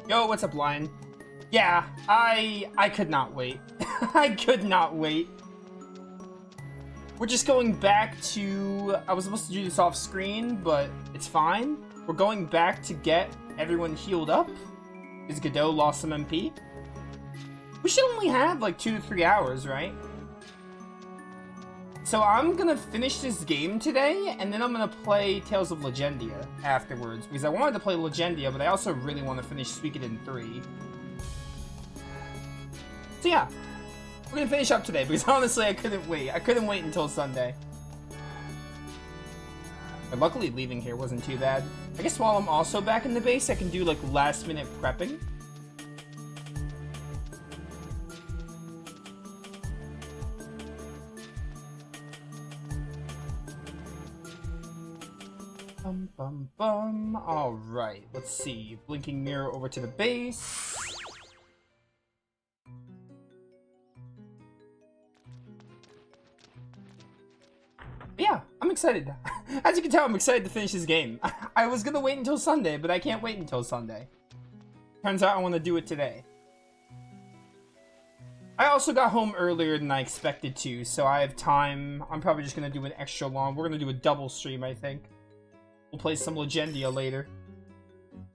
Yo, what's up, Lion? Yeah, I could not wait. I could not wait. We're just going back to... I was supposed to do this off screen, but it's fine. We're going back to get everyone healed up. Because Godot lost some MP. We should only have like 2 to 3 hours, right? So I'm gonna finish this game today, and then I'm gonna play Tales of Legendia afterwards. Because I wanted to play Legendia, but I also really want to finish Suikoden 3. So yeah, we're gonna finish up today, because honestly I couldn't wait. I couldn't wait until Sunday. But luckily leaving here wasn't too bad. I guess while I'm also back in the base, I can do like last minute prepping. Bum bum bum. Alright, let's see. Blinking mirror over to the base. Yeah, I'm excited. As you can tell, I'm excited to finish this game. I was gonna wait until Sunday, but I can't wait until Sunday. Turns out I want to do it today. I also got home earlier than I expected to, so I have time. I'm probably just gonna do an extra long. We're gonna do a double stream, I think. We'll play some Legendia later. And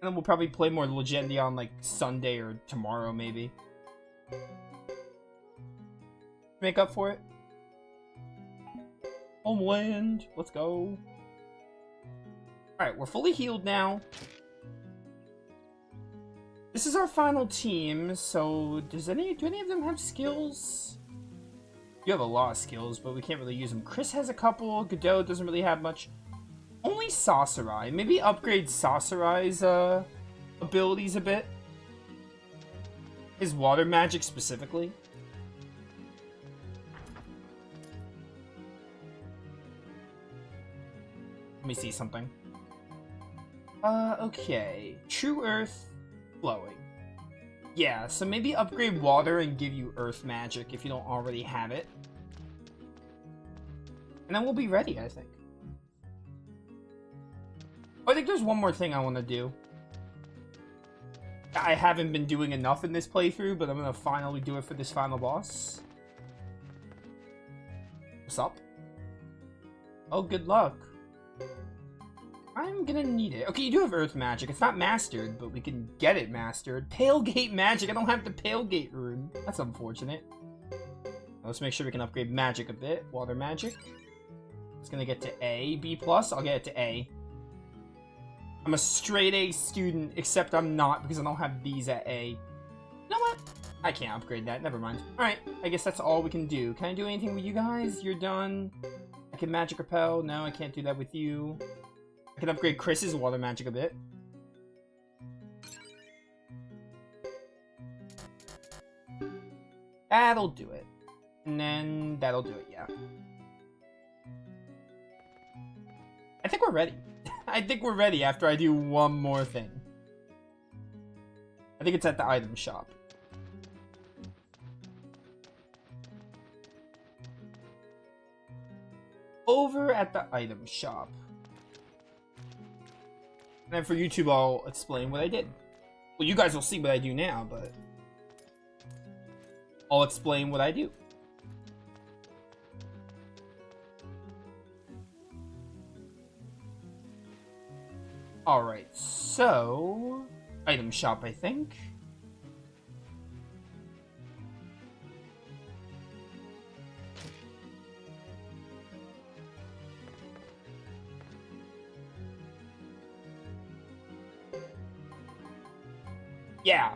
then we'll probably play more Legendia on like Sunday or tomorrow, maybe. Make up for it. Homeland, let's go. Alright, we're fully healed now. This is our final team, so do any of them have skills? You have a lot of skills, but we can't really use them. Chris has a couple, Godot doesn't really have much. Only Sasarai. Maybe upgrade Sasarai's abilities a bit. His water magic specifically. Let me see something. Okay. True Earth, flowing. Yeah, so maybe upgrade water and give you Earth magic if you don't already have it. And then we'll be ready, I think. I think there's one more thing I want to do. I haven't been doing enough in this playthrough, but I'm going to finally do it for this final boss. What's up? Oh, good luck. I'm gonna need it. Okay, you do have Earth Magic. It's not mastered, but we can get it mastered. Tailgate Magic. I don't have the Tailgate rune. That's unfortunate. Let's make sure we can upgrade Magic a bit. Water Magic. It's gonna get to A. B+. I'll get it to A. I'm a straight A student, except I'm not because I don't have these at A. You know what? I can't upgrade that. Never mind. Alright, I guess that's all we can do. Can I do anything with you guys? You're done. I can Magic Repel. No, I can't do that with you. I can upgrade Chris's water magic a bit. That'll do it. And then that'll do it, yeah. I think we're ready. I think we're ready after I do one more thing. I think it's at the item shop. Over at the item shop. And then for YouTube, I'll explain what I did. Well, you guys will see what I do now, but I'll explain what I do. Alright, so... item shop, I think. Yeah.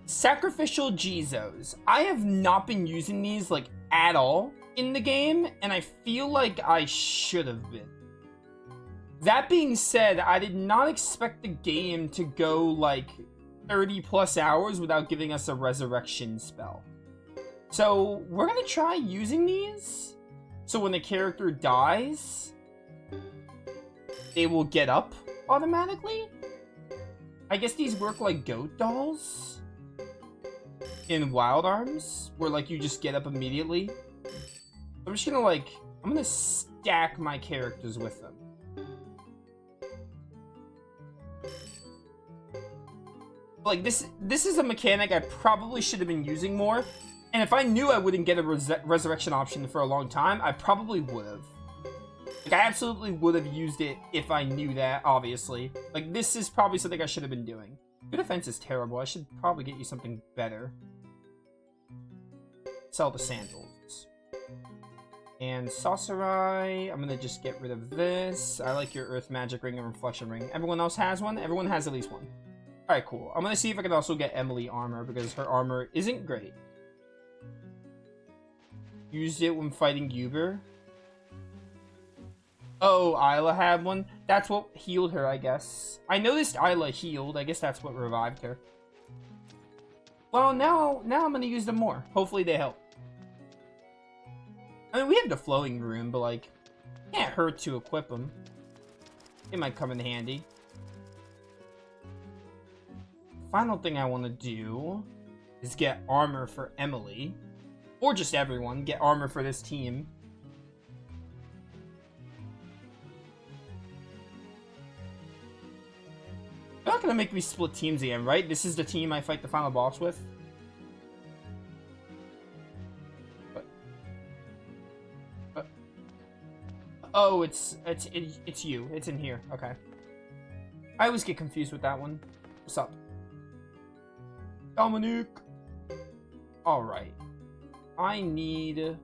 Sacrificial Jizos. I have not been using these, like, at all in the game, and I feel like I should have been. That being said, I did not expect the game to go, like, 30 plus hours without giving us a resurrection spell. So, we're gonna try using these, so when the character dies, they will get up automatically. I guess these work like goat dolls in Wild Arms, where like you just get up immediately. I'm just gonna like, I'm gonna stack my characters with them. Like, this is a mechanic I probably should have been using more. And if I knew I wouldn't get a resurrection option for a long time, I probably would have. Like, I absolutely would have used it if I knew that, obviously. Like, this is probably something I should have been doing. Your defense is terrible. I should probably get you something better. Sell the sandals. And Saucerai, I'm gonna just get rid of this. I like your Earth Magic Ring and Reflection Ring. Everyone else has one? Everyone has at least one. Alright, cool. I'm gonna see if I can also get Emily armor, because her armor isn't great. Used it when fighting Uber. Oh, Isla had one? That's what healed her, I guess. I noticed Isla healed. I guess that's what revived her. Well, now I'm gonna use them more. Hopefully they help. I mean, we have the flowing rune, but, like, can't hurt to equip them. It might come in handy. Final thing I want to do is get armor for Emily. Or just everyone. Get armor for this team. They're not going to make me split teams again, right? This is the team I fight the final boss with. Oh, it's you. It's in here. Okay. I always get confused with that one. What's up? Dominic! Alright. I need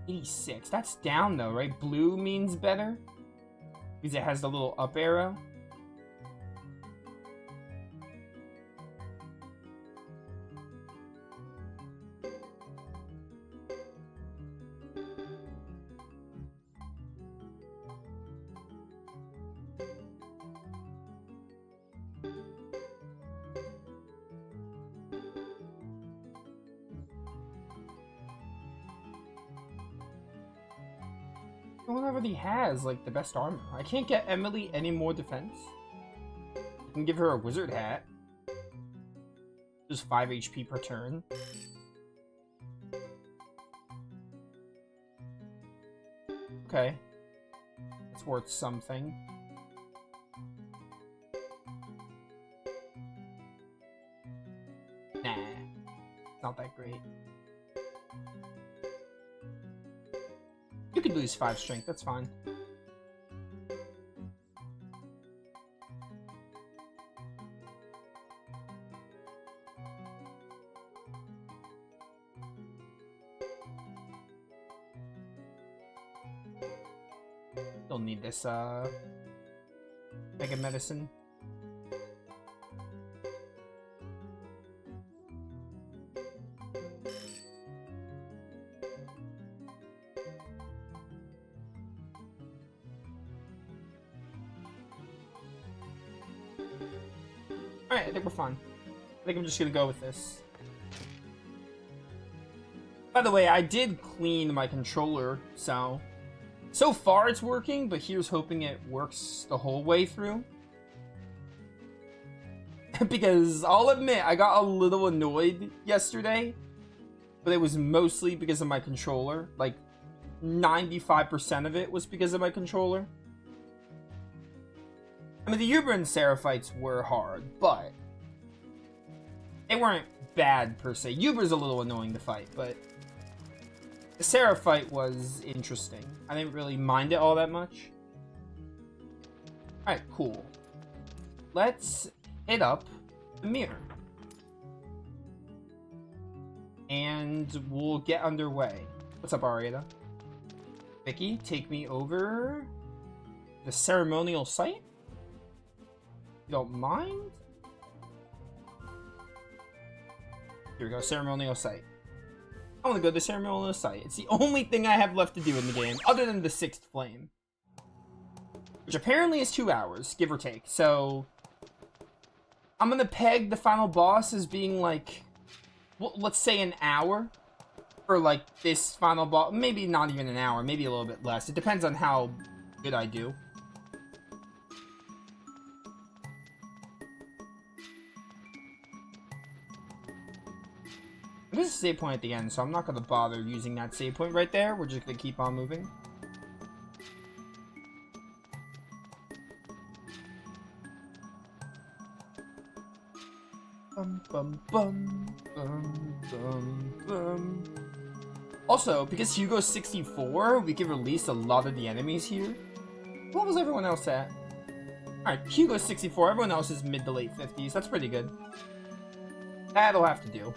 86. That's down though, right? Blue means better? Because it has the little up arrow. No one already has, like, the best armor. I can't get Emily any more defense. I can give her a wizard hat. Just 5 HP per turn. Okay. It's worth something. Nah. Not that great. You could lose 5 strength, that's fine. Don't need this, mega medicine. Alright, I think we're fine. I think I'm just gonna go with this. By the way, I did clean my controller, so far it's working, but here's hoping it works the whole way through. Because I'll admit, I got a little annoyed yesterday, but it was mostly because of my controller. Like, 95% of it was because of my controller. I mean, the Uber and Seraphites were hard, but they weren't bad per se. Uber's a little annoying to fight, but the Seraphite was interesting. I didn't really mind it all that much. Alright, cool. Let's hit up the mirror. And we'll get underway. What's up, Arietta? Vicky, take me over the ceremonial site? You don't mind? Here we go, ceremonial site. I want to go to the ceremonial site. It's the only thing I have left to do in the game, other than the 6th flame. Which apparently is 2 hours, give or take. So, I'm gonna peg the final boss as being like, well, let's say an hour. For like this final boss. Maybe not even an hour, maybe a little bit less. It depends on how good I do. There's a save point at the end, so I'm not going to bother using that save point right there. We're just going to keep on moving. Bum, bum, bum, bum, bum, bum. Also, because Hugo's 64, we can release a lot of the enemies here. What was everyone else at? Alright, Hugo's 64, everyone else is mid to late 50s. That's pretty good. That'll have to do.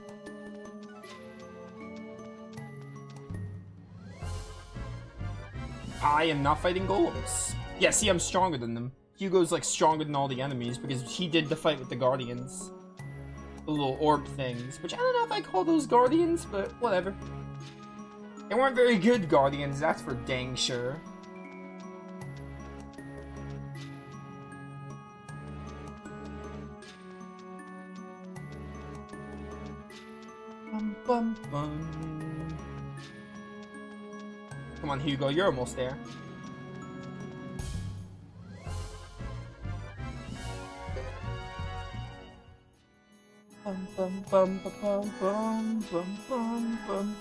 I am not fighting golems. Yeah, see, I'm stronger than them. Hugo's, like, stronger than all the enemies because he did the fight with the Guardians. The little orb things, which I don't know if I call those Guardians, but whatever. They weren't very good Guardians, that's for dang sure. Bum, bum, bum. Come on, Hugo, you're almost there. Bum, bum, bum, bum, bum, bum, bum, bum.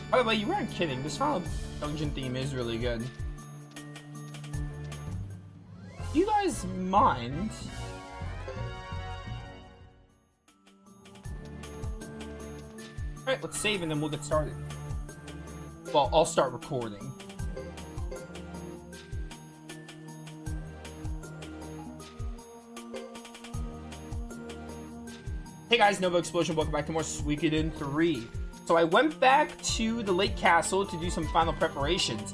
By the way, you weren't kidding. This final dungeon theme is really good. Do you guys mind? Alright, let's save and then we'll get started. Well, I'll start recording. Hey guys, NovaExplosion, welcome back to more Suikoden 3. So I went back to the Lake Castle to do some final preparations.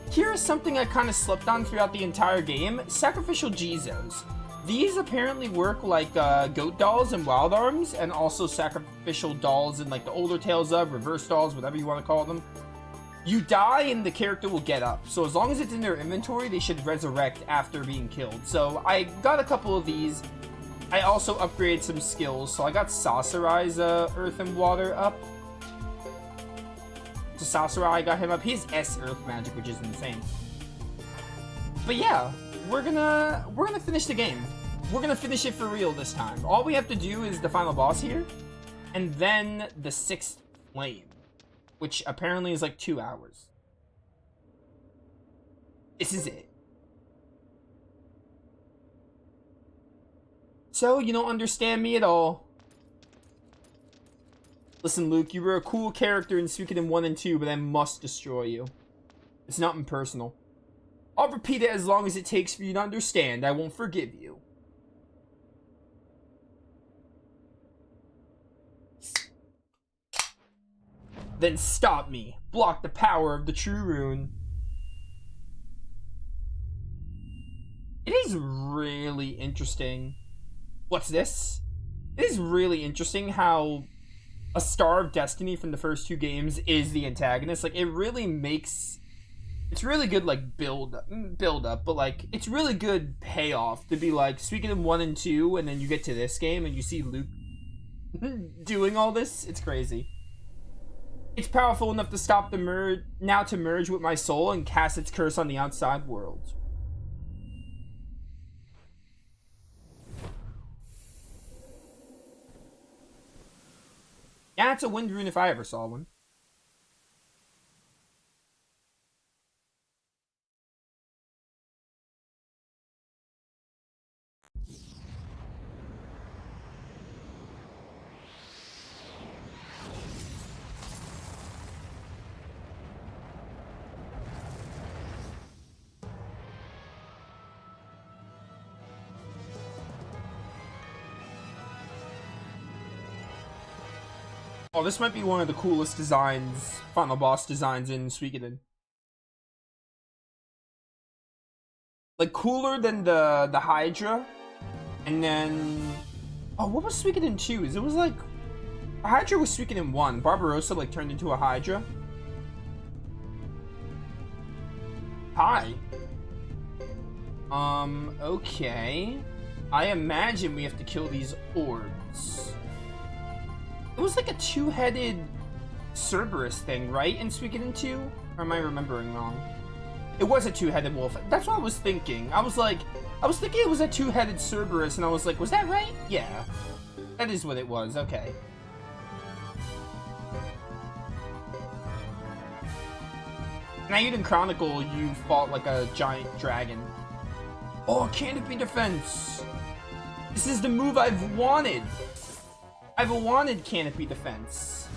Here is something I kind of slept on throughout the entire game. Sacrificial Jizos. These apparently work like goat dolls and wild arms, and also sacrificial dolls in like the older Tales of, reverse dolls, whatever you want to call them. You die and the character will get up. So as long as it's in their inventory, they should resurrect after being killed. So I got a couple of these. I also upgraded some skills. So I got Sasarai's Earth and Water up. So Sasarai, got him up. He has S Earth Magic, which is insane. But yeah, we're gonna finish the game. We're gonna finish it for real this time. All we have to do is the final boss here, and then the 6th flame, which apparently is like 2 hours. This is it. So, you don't understand me at all. Listen, Luke, you were a cool character in Suikoden 1 and 2, but I must destroy you. It's not impersonal. I'll repeat it as long as it takes for you to understand. I won't forgive you. Then stop me. Block the power of the true rune. It is really interesting. What's this? It is really interesting how a Star of Destiny from the first 2 games is the antagonist. Like, it really makes... It's really good, like, build up, but, like, it's really good payoff to be, like, Suikoden 1 and 2, and then you get to this game, and you see Luke doing all this. It's crazy. It's powerful enough to stop the merge with my soul and cast its curse on the outside world. Yeah, it's a wind rune if I ever saw one. Oh, this might be one of the coolest designs, final boss designs in Suikoden. Like, cooler than the Hydra. And then... Oh, what was Suikoden 2? It was like... Hydra was Suikoden 1. Barbarossa, like, turned into a Hydra. Hi. Okay. I imagine we have to kill these orbs. It was like a 2-headed Cerberus thing, right? In Suikoden 2? Or am I remembering wrong? It was a 2-headed wolf. That's what I was thinking. I was thinking it was a 2-headed Cerberus, and I was like, was that right? Yeah. That is what it was. Okay. In Eiyuden Chronicle, you fought like a giant dragon. Oh, canopy defense. This is the move I've wanted. I've wanted canopy defense.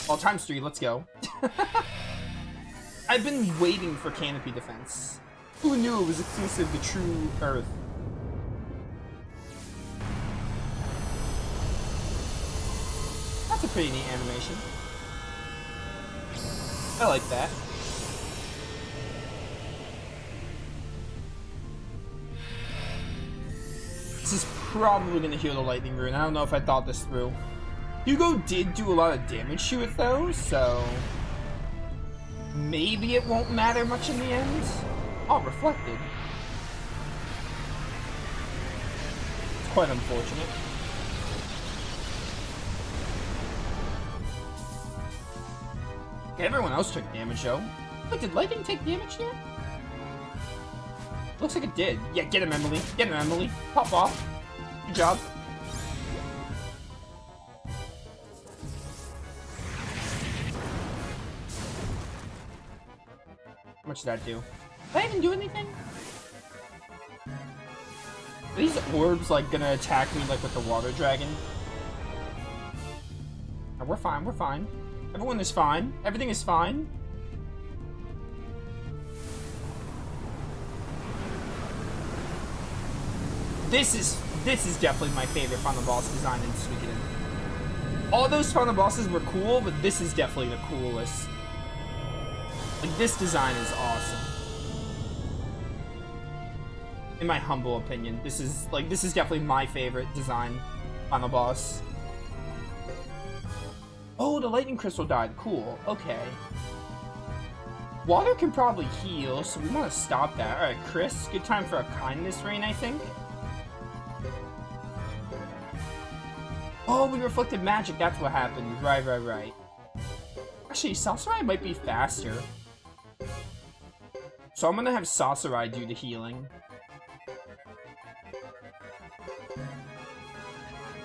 Oh, times 3, let's go. I've been waiting for canopy defense. Who knew it was exclusive to True Earth? That's a pretty neat animation. I like that. This is probably gonna heal the lightning rune. I don't know if I thought this through. Hugo did do a lot of damage to it though, so maybe it won't matter much in the end. Oh, reflected. It's quite unfortunate. Everyone else took damage though. Wait, did lightning take damage here? Looks like it did. Yeah, get him, Emily. Get him, Emily. Pop off. Good job. How much did that do? Did I even do anything? Are these orbs like gonna attack me like with the water dragon? Oh, we're fine, we're fine. Everyone is fine. Everything is fine. This is definitely my favorite final boss design in Suikoden. All those final bosses were cool, but this is definitely the coolest. Like, this design is awesome. In my humble opinion, this is definitely my favorite design final boss. Oh, the lightning crystal died. Cool. Okay. Water can probably heal, so we want to stop that. Alright, Chris, good time for a kindness rain, I think. Oh, we reflected magic. That's what happened. Right. Actually, Sasarai might be faster. So I'm gonna have Sasarai do the healing.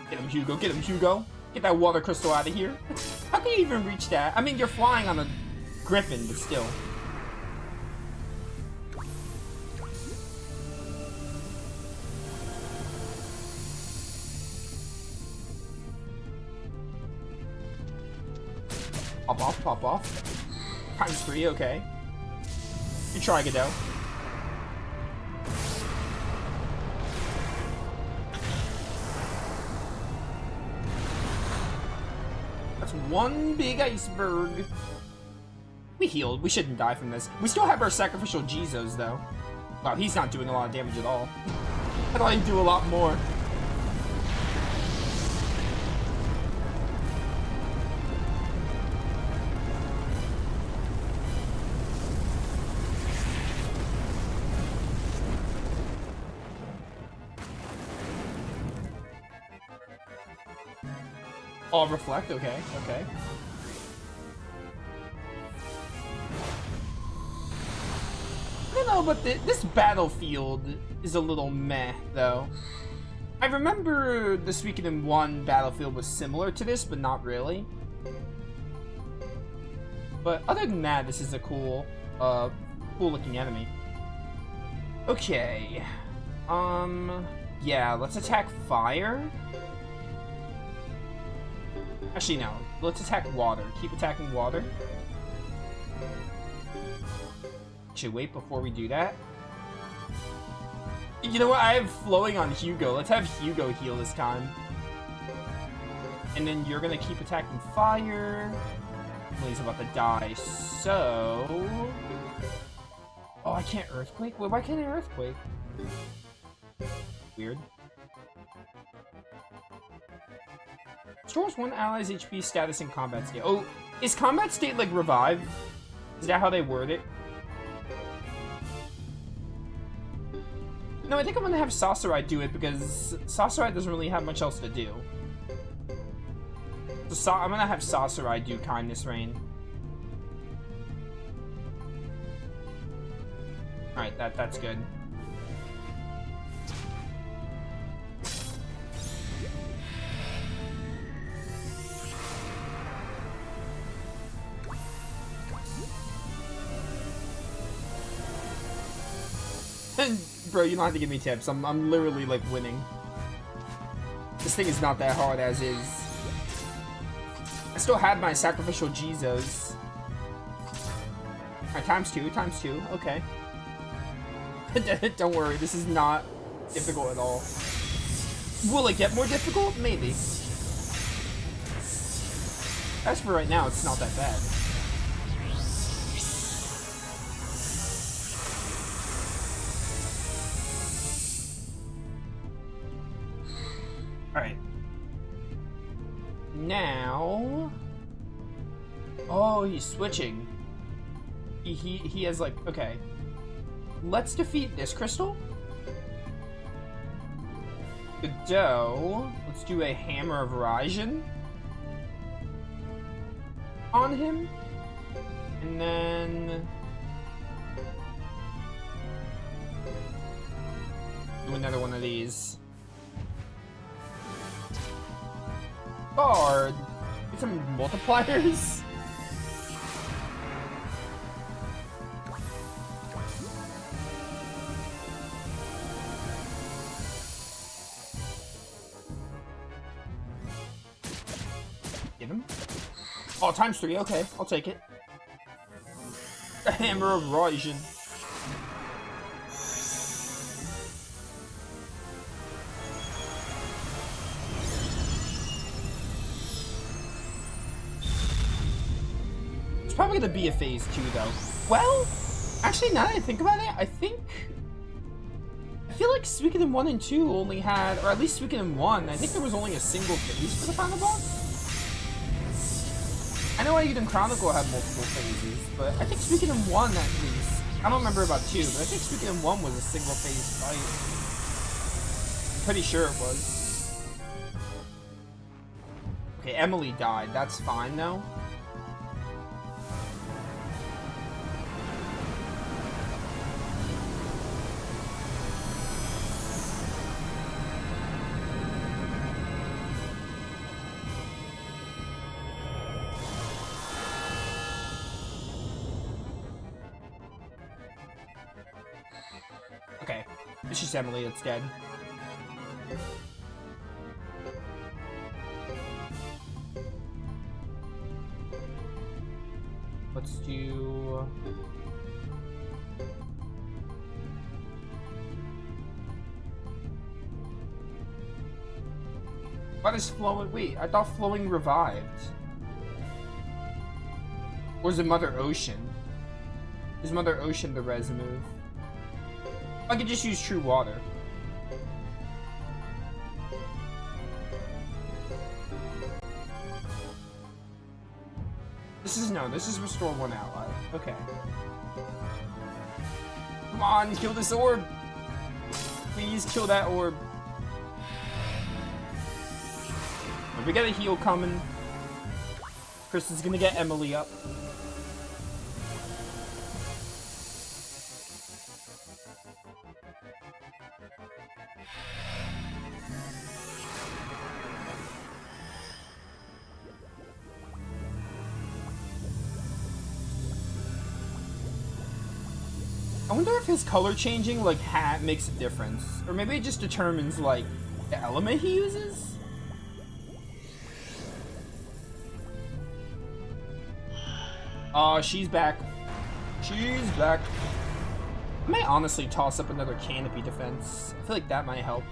Get him, Hugo. Get him, Hugo. Get that water crystal out of here. How can you even reach that? I mean, you're flying on a griffin, but still. Pop off, pop off. Times 3, okay. You try, Godot. One big iceberg. We healed. We shouldn't die from this. We still have our sacrificial Jizos, though. Wow, he's not doing a lot of damage at all. I thought he'd do a lot more. Oh, reflect, okay, okay. I don't know, but this battlefield is a little meh, though. I remember the Suikoden 1 battlefield was similar to this, but not really. But other than that, this is a cool looking enemy. Okay. Yeah, let's attack fire. Actually, no. Let's attack water. Keep attacking water. Actually, wait before we do that. You know what? I have flowing on Hugo. Let's have Hugo heal this time. And then you're gonna keep attacking fire. Well, he's about to die, so... Oh, I can't Earthquake? Wait, why can't I Earthquake? Weird. Restores one ally's HP status in combat state. Oh, is combat state like revive? Is that how they word it? No, I think I'm gonna have Sasarai do it because Sasarai doesn't really have much else to do. So I'm gonna have Sasarai do Kindness Rain. Alright, that's good. Bro, you don't have to give me tips. I'm literally, like, winning. This thing is not that hard as is. I still have my sacrificial Jesus. Alright, times two. Okay. Don't worry, this is not difficult at all. Will it get more difficult? Maybe. As for right now, it's not that bad. Alright. Now... Oh, he's switching. He has, like... Okay. Let's defeat this crystal. The dough. Let's do a Hammer of Raijin on him. And then... do another one of these. Guard. Get some multipliers. Get him. Oh, times 3. Okay, I'll take it. The Hammer of Raijin. It's probably gonna be a phase 2 though. Well, actually, now that I think about it, I feel like Suikoden 1 and 2 only had, or at least Suikoden 1, I think there was only a single phase for the final boss. I know Suikoden Chronicle had multiple phases, but I think Suikoden 1 at least. I don't remember about 2, but I think Suikoden 1 was a single phase fight. I'm pretty sure it was. Okay, Emily died. That's fine though. Okay, it's just Emily that's dead. Let's do... What is Flowing? Wait, I thought Flowing revived. Or is it Mother Ocean? Is Mother Ocean the res move? I could just use True Water. This is Restore 1 ally. Okay. Come on, kill this orb! Please kill that orb. We got a heal coming. Kristen's gonna get Emily up. I wonder if his color changing, like, hat makes a difference. Or maybe it just determines, like, the element he uses? Oh, she's back. She's back. I might honestly toss up another canopy defense. I feel like that might help.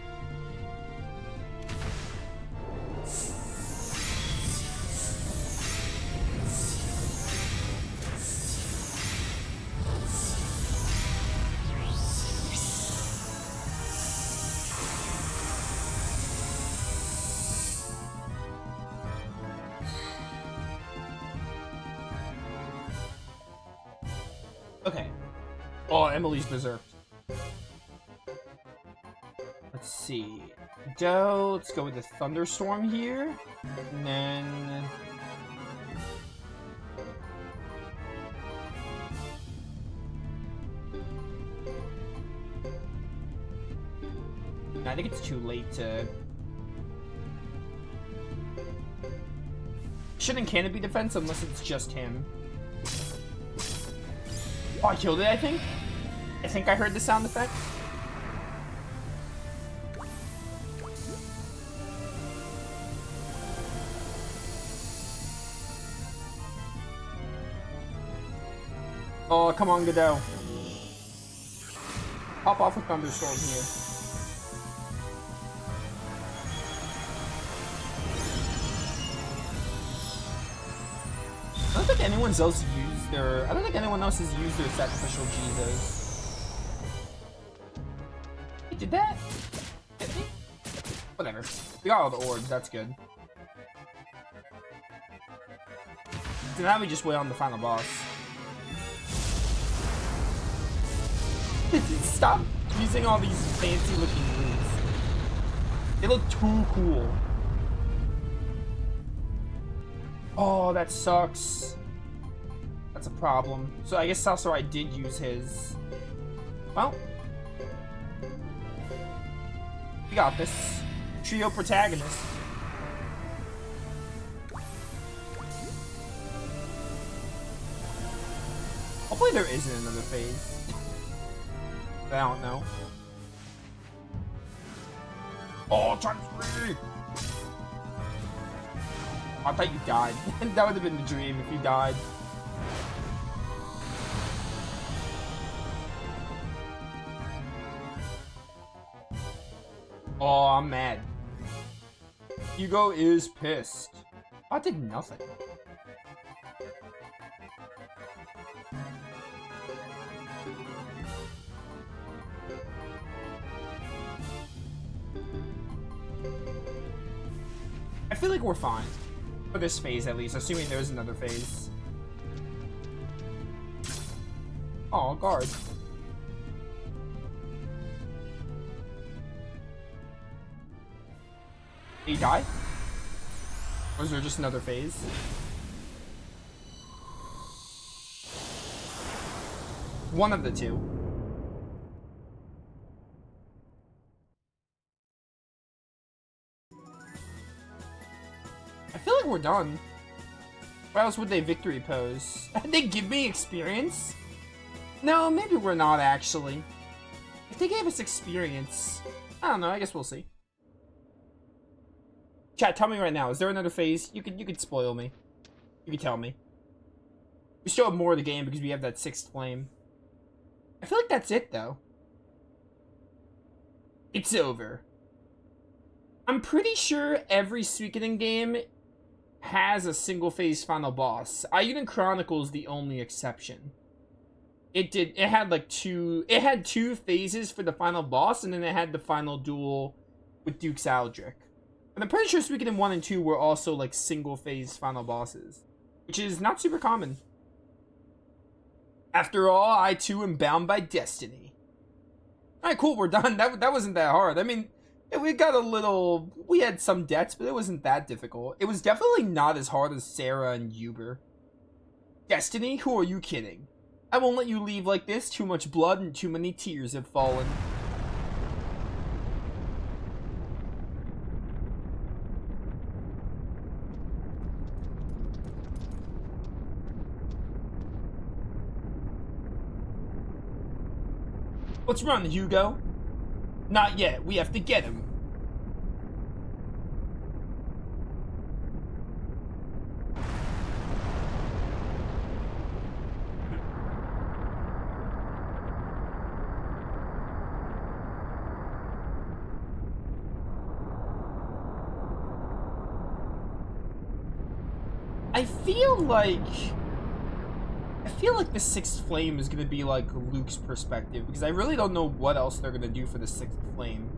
Okay. Oh, Emily's berserked. Let's see. Let's go with the Thunderstorm here. And then... I think it's too late to... Shouldn't canopy defense unless it's just him. Oh, I killed it, I think? I think I heard the sound effect. Oh, come on, Godot. Pop off a thunderstorm here. I don't think anyone else used their... I don't think anyone else has used their sacrificial Jesus. Hey, did that hit me? Whatever. We got all the orbs, that's good. So now we just wait on the final boss. Stop using all these fancy looking moves. They look too cool. Oh, that sucks. That's a problem. So I guess Sasarai did use his. Well, we got this. Trio protagonist. Hopefully there isn't another phase. I don't know. Oh, times 3! I thought you died. That would have been the dream if you died. Oh, I'm mad. Hugo is pissed. I did nothing. I feel like we're fine. For this phase, at least. Assuming there's another phase. Oh, guard. Did he die? Or is there just another phase? One of the two. I feel like we're done. What else would they victory pose? They give me experience? No, maybe we're not actually. If they gave us experience, I don't know, I guess we'll see. Chat, tell me right now, is there another phase? You could spoil me. You could tell me. We still have more of the game because we have that 6th flame. I feel like that's it though. It's over. I'm pretty sure every Suikoden game has a single phase final boss. Eiyuden Chronicle is the only exception. It had two phases for the final boss, and then it had the final duel with Duke's Aldrich. And I'm pretty sure Suikoden 1 and 2 were also like single phase final bosses, which is not super common. After all, I too am bound by destiny. Alright, cool, we're done. That wasn't that hard. I mean, we had some debts, but it wasn't that difficult. It was definitely not as hard as Sarah and Uber. Destiny? Who are you kidding? I won't let you leave like this. Too much blood and too many tears have fallen. Let's run, Hugo. Not yet. We have to get him. I feel like the 6th flame is gonna be like Luke's perspective, because I really don't know what else they're gonna do for the 6th flame.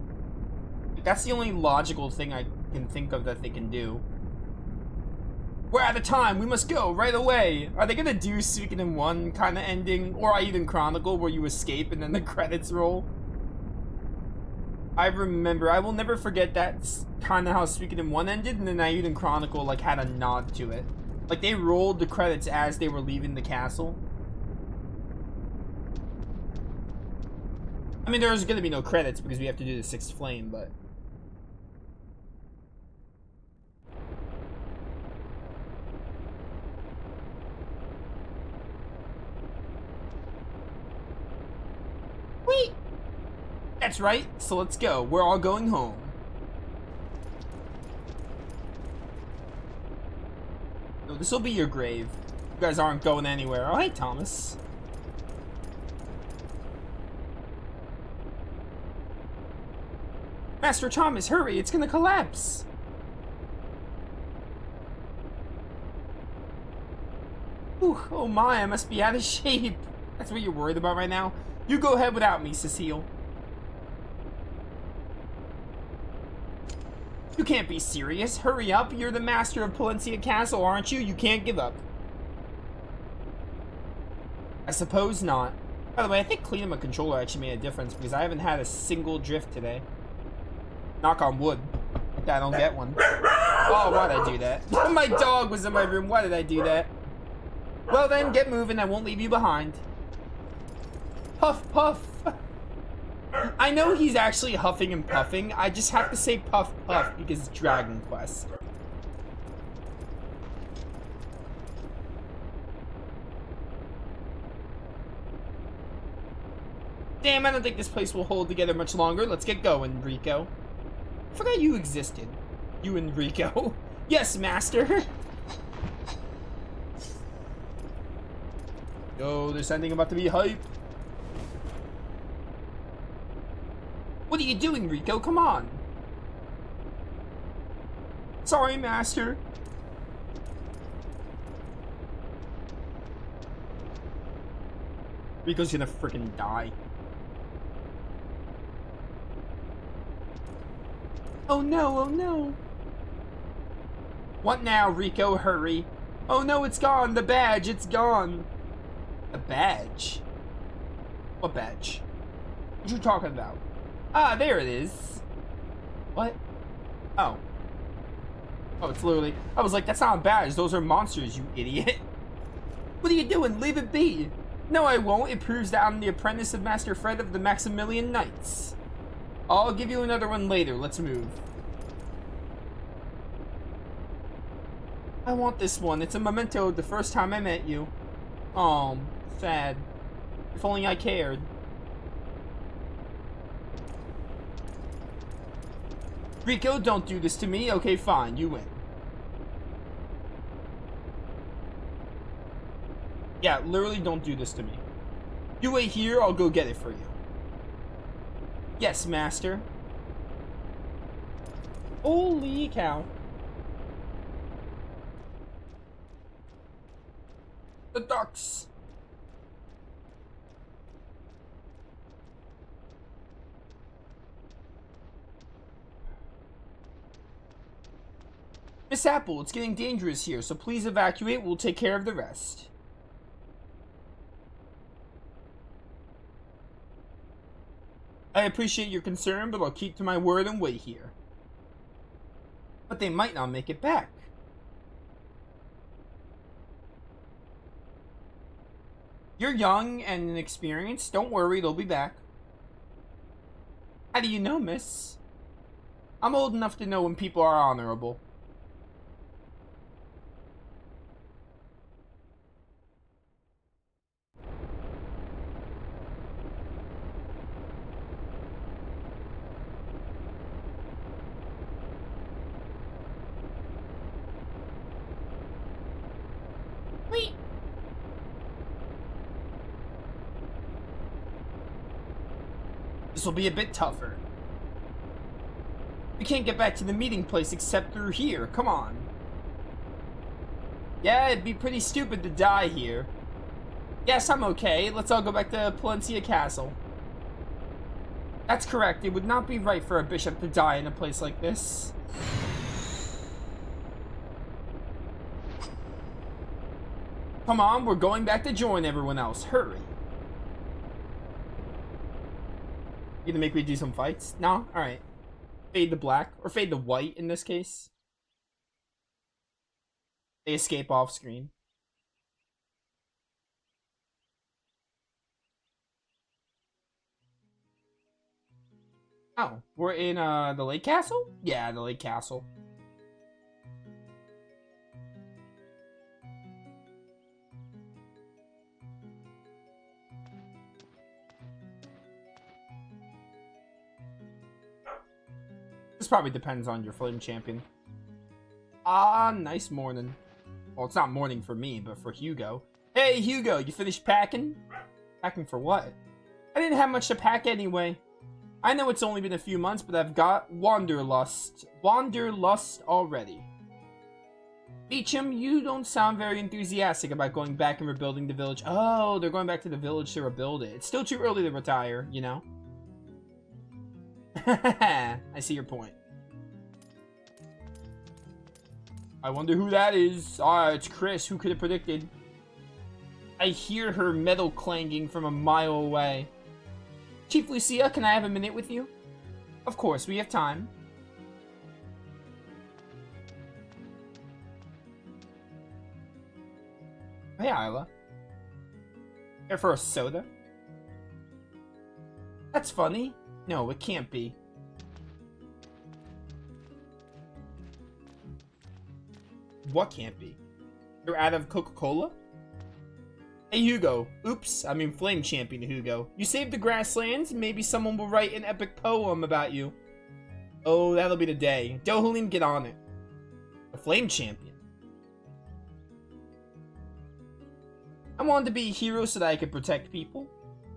That's the only logical thing I can think of that they can do. We're out of time, we must go right away. Are they gonna do Suikoden 1 kind of ending, or Eiyuden Chronicle where you escape and then the credits roll? I remember, I will never forget that's kind of how Suikoden 1 ended, and then Eiyuden Chronicle like had a nod to it. Like, they rolled the credits as they were leaving the castle. I mean, there's gonna be no credits because we have to do the 6th flame, but... Wait! That's right, so let's go. We're all going home. No, this will be your grave. You guys aren't going anywhere. Oh, hey, Thomas. Master Thomas, hurry, it's gonna collapse. Ooh, oh my, I must be out of shape. That's what you're worried about right now? You go ahead without me, Cecile. You can't be serious. Hurry up. You're the master of Palencia Castle, aren't you? You can't give up. I suppose not. By the way, I think cleaning my controller actually made a difference because I haven't had a single drift today. Knock on wood. Like I don't get one. Oh, why'd I do that? My dog was in my room. Why did I do that? Well then, get moving. I won't leave you behind. Puff, puff. I know he's actually huffing and puffing. I just have to say puff, puff because it's Dragon Quest. Damn, I don't think this place will hold together much longer. Let's get going, Rico. I forgot you existed. You and Rico. Yes, master. Yo, there's something about to be hype. What are you doing, Rico? Come on. Sorry, master. Rico's gonna freaking die. Oh no, oh no. What now, Rico? Hurry. Oh no, it's gone. The badge, it's gone. The badge? What badge? What you talking about? Ah, there it is. What? Oh. Oh, it's literally... I was like, that's not a badge. Those are monsters, you idiot. What are you doing? Leave it be. No, I won't. It proves that I'm the apprentice of Master Fred of the Maximilian Knights. I'll give you another one later. Let's move. I want this one. It's a memento of the first time I met you. Oh, sad. If only I cared. Rico, don't do this to me. Okay, fine. You win. Yeah, literally don't do this to me. You wait here. I'll go get it for you. Yes, master. Holy cow. The ducks. Miss Apple, it's getting dangerous here, so please evacuate. We'll take care of the rest. I appreciate your concern, but I'll keep to my word and wait here. But they might not make it back. You're young and inexperienced. Don't worry, they'll be back. How do you know, miss? I'm old enough to know when people are honorable. Wait. This will be a bit tougher. We can't get back to the meeting place except through here. Come on. Yeah, it'd be pretty stupid to die here. Yes, I'm okay. Let's all go back to Palencia Castle. That's correct. It would not be right for a bishop to die in a place like this. Come on, we're going back to join everyone else. Hurry. You gonna make me do some fights? No? Alright. Fade to black. Or fade to white in this case. They escape off screen. Oh, we're in the Lake Castle? Yeah, the Lake Castle. This probably depends on your flame champion. Ah, nice morning. Well, it's not morning for me, but for Hugo. Hey, Hugo, you finished packing? Packing for what? I didn't have much to pack anyway. I know it's only been a few months, but I've got wanderlust already. Beecham, you don't sound very enthusiastic about going back and rebuilding the village. Oh, they're going back to the village to rebuild it. It's still too early to retire, you know? I see your point. I wonder who that is. Ah, it's Chris. Who could have predicted? I hear her metal clanging from a mile away. Chief Lucia, can I have a minute with you? Of course, we have time. Hey, Isla. Care for a soda? That's funny. No, it can't be. What can't be? You're out of Coca-Cola? Hey, Hugo. Oops, I mean Flame Champion Hugo. You saved the grasslands? Maybe someone will write an epic poem about you. Oh, that'll be the day. Dohalim, get on it. The Flame Champion. I wanted to be a hero so that I could protect people.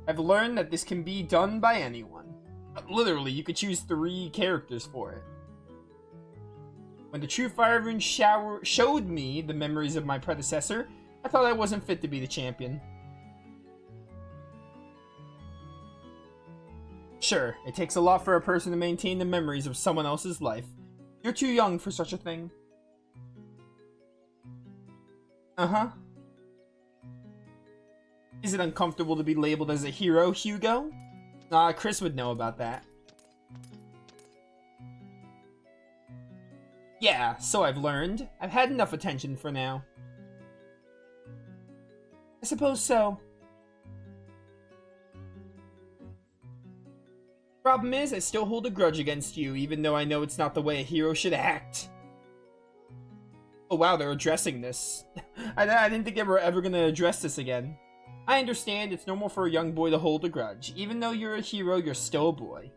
I've learned that this can be done by anyone. Literally, you could choose 3 characters for it. When the True Fire Rune showed me the memories of my predecessor, I thought I wasn't fit to be the champion. Sure, it takes a lot for a person to maintain the memories of someone else's life. You're too young for such a thing. Uh-huh. Is it uncomfortable to be labeled as a hero, Hugo? Chris would know about that. Yeah, so I've learned. I've had enough attention for now. I suppose so. Problem is, I still hold a grudge against you, even though I know it's not the way a hero should act. Oh wow, they're addressing this. I didn't think they were ever gonna address this again. I understand it's normal for a young boy to hold a grudge. Even though you're a hero, you're still a boy.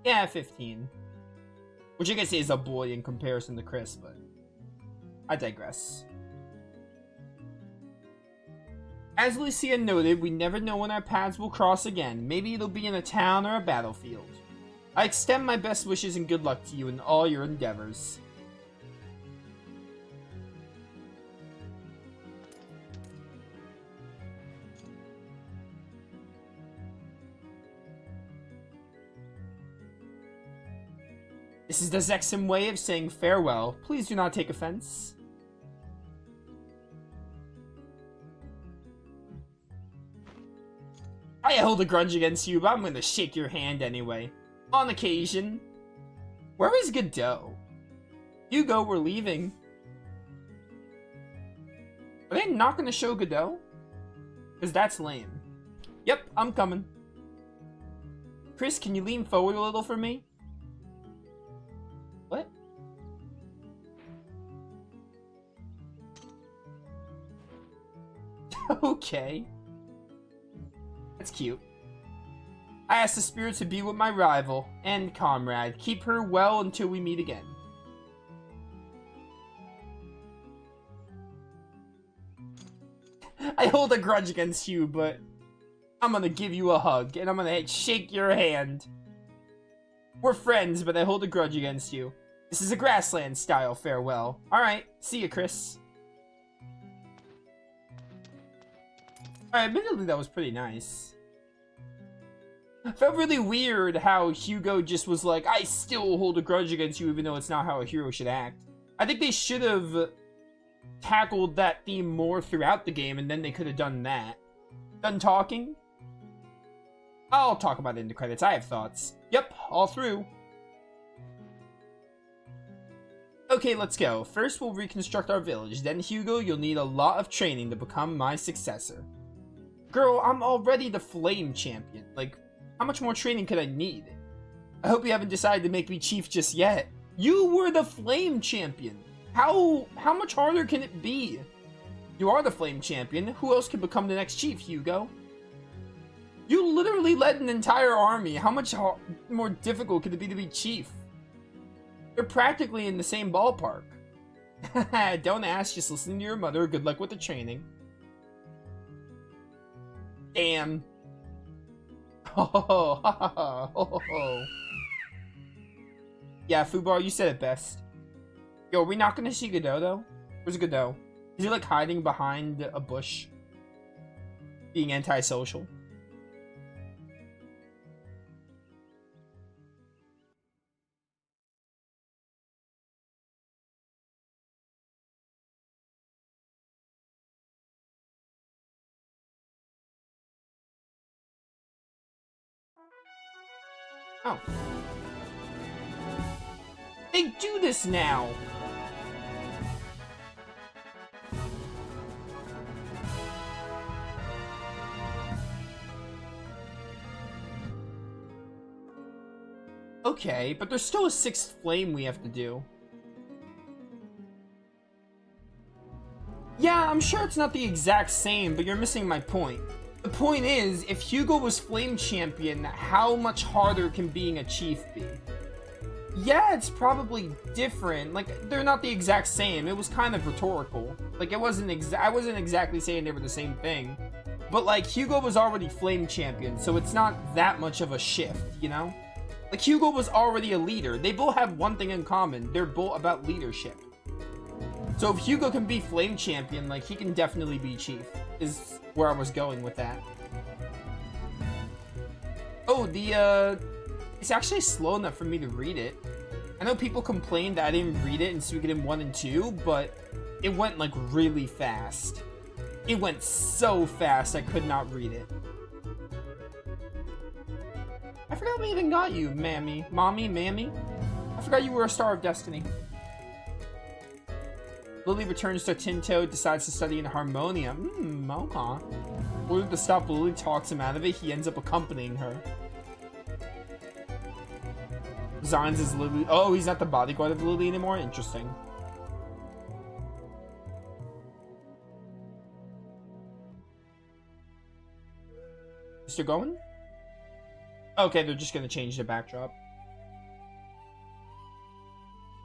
Yeah, 15. Which I guess is a boy in comparison to Chris, but I digress. As Lucia noted, we never know when our paths will cross again. Maybe it'll be in a town or a battlefield. I extend my best wishes and good luck to you in all your endeavors. This is the Zexim way of saying farewell. Please do not take offense. I hold a grudge against you, but I'm gonna shake your hand anyway. On occasion. Where is Godot? Hugo, we're leaving. Are they not gonna show Godot? Because that's lame. Yep, I'm coming. Chris, can you lean forward a little for me? What? Okay. That's cute. I asked the spirit to be with my rival and comrade. Keep her well until we meet again. I hold a grudge against you, but I'm gonna give you a hug and I'm gonna shake your hand. We're friends, but I hold a grudge against you. This is a grassland style farewell. Alright, see ya, Chris. Alright, admittedly that was pretty nice. It felt really weird how Hugo just was like, I still hold a grudge against you even though it's not how a hero should act. I think they should have tackled that theme more throughout the game and then they could have done that. Done talking? I'll talk about it in the credits. I have thoughts. Yep, all through. Okay, let's go. First, we'll reconstruct our village. Then, Hugo, you'll need a lot of training to become my successor. Girl, I'm already the Flame Champion. Like, how much more training could I need? I hope you haven't decided to make me chief just yet. You were the Flame Champion. How much harder can it be? You are the Flame Champion. Who else could become the next chief, Hugo? You literally led an entire army. How much more difficult could it be to be chief? You're practically in the same ballpark. Don't ask, just listen to your mother. Good luck with the training. Damn. Yeah, Fubar, you said it best. Yo, are we not gonna see Godot though? Where's Godot? Is he like hiding behind a bush? Being antisocial? Oh. They do this now! Okay, but there's still a 6th flame we have to do. Yeah, I'm sure it's not the exact same, but you're missing my point. The point is, if Hugo was Flame Champion, how much harder can being a Chief be? Yeah, it's probably different. Like, they're not the exact same. It was kind of rhetorical. Like, I wasn't exactly saying they were the same thing. But, like, Hugo was already Flame Champion, so it's not that much of a shift, you know? Like, Hugo was already a leader. They both have one thing in common. They're both about leadership. So if Hugo can be Flame Champion, like, he can definitely be Chief, is where I was going with that. Oh, it's actually slow enough for me to read it. I know people complained that I didn't read it in Suikoden 1 and 2, but it went, like, really fast. It went so fast I could not read it. I forgot we even got you, Mammy. Mommy, Mammy? I forgot you were a Star of Destiny. Lily returns to Tinto, decides to study in Harmonium. Okay. In order to stop Lily talks him out of it, he ends up accompanying her. Zines is Lily. Oh, he's not the bodyguard of Lily anymore? Interesting. Still going? Okay, they're just gonna change the backdrop.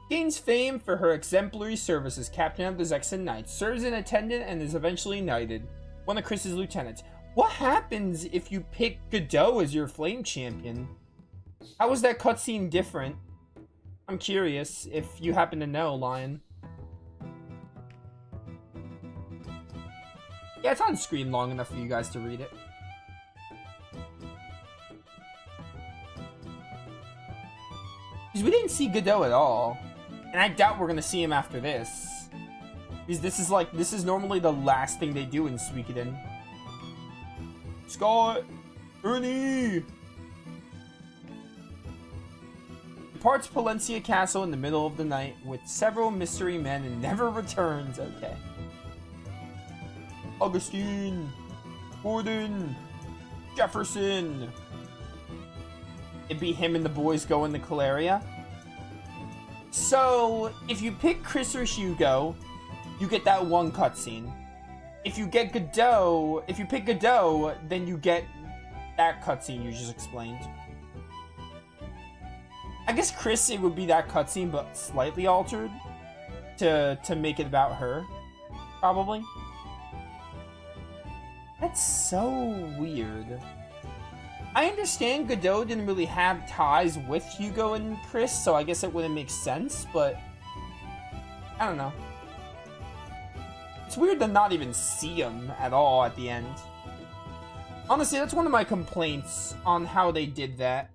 Gains fame for her exemplary service as captain of the Zexen Knights, serves an attendant, and is eventually knighted. One of Chris's lieutenants. What happens if you pick Godot as your flame champion? How is that cutscene different? I'm curious if you happen to know, Lion. Yeah, it's on screen long enough for you guys to read it. Because we didn't see Godot at all. And I doubt we're gonna see him after this. Because this is normally the last thing they do in Suikoden. Scott! Ernie! Departs Palencia Castle in the middle of the night with several mystery men and never returns. Okay. Augustine! Gordon! Jefferson! It'd be him and the boys going to Caleria. So, if you pick Chris or Hugo, you get that one cutscene. If you pick Godot, then you get that cutscene you just explained. I guess Chris, it would be that cutscene, but slightly altered to make it about her, probably. That's so weird. I understand Godot didn't really have ties with Hugo and Chris, so I guess it wouldn't make sense, but I don't know. It's weird to not even see him at all at the end. Honestly, that's one of my complaints on how they did that.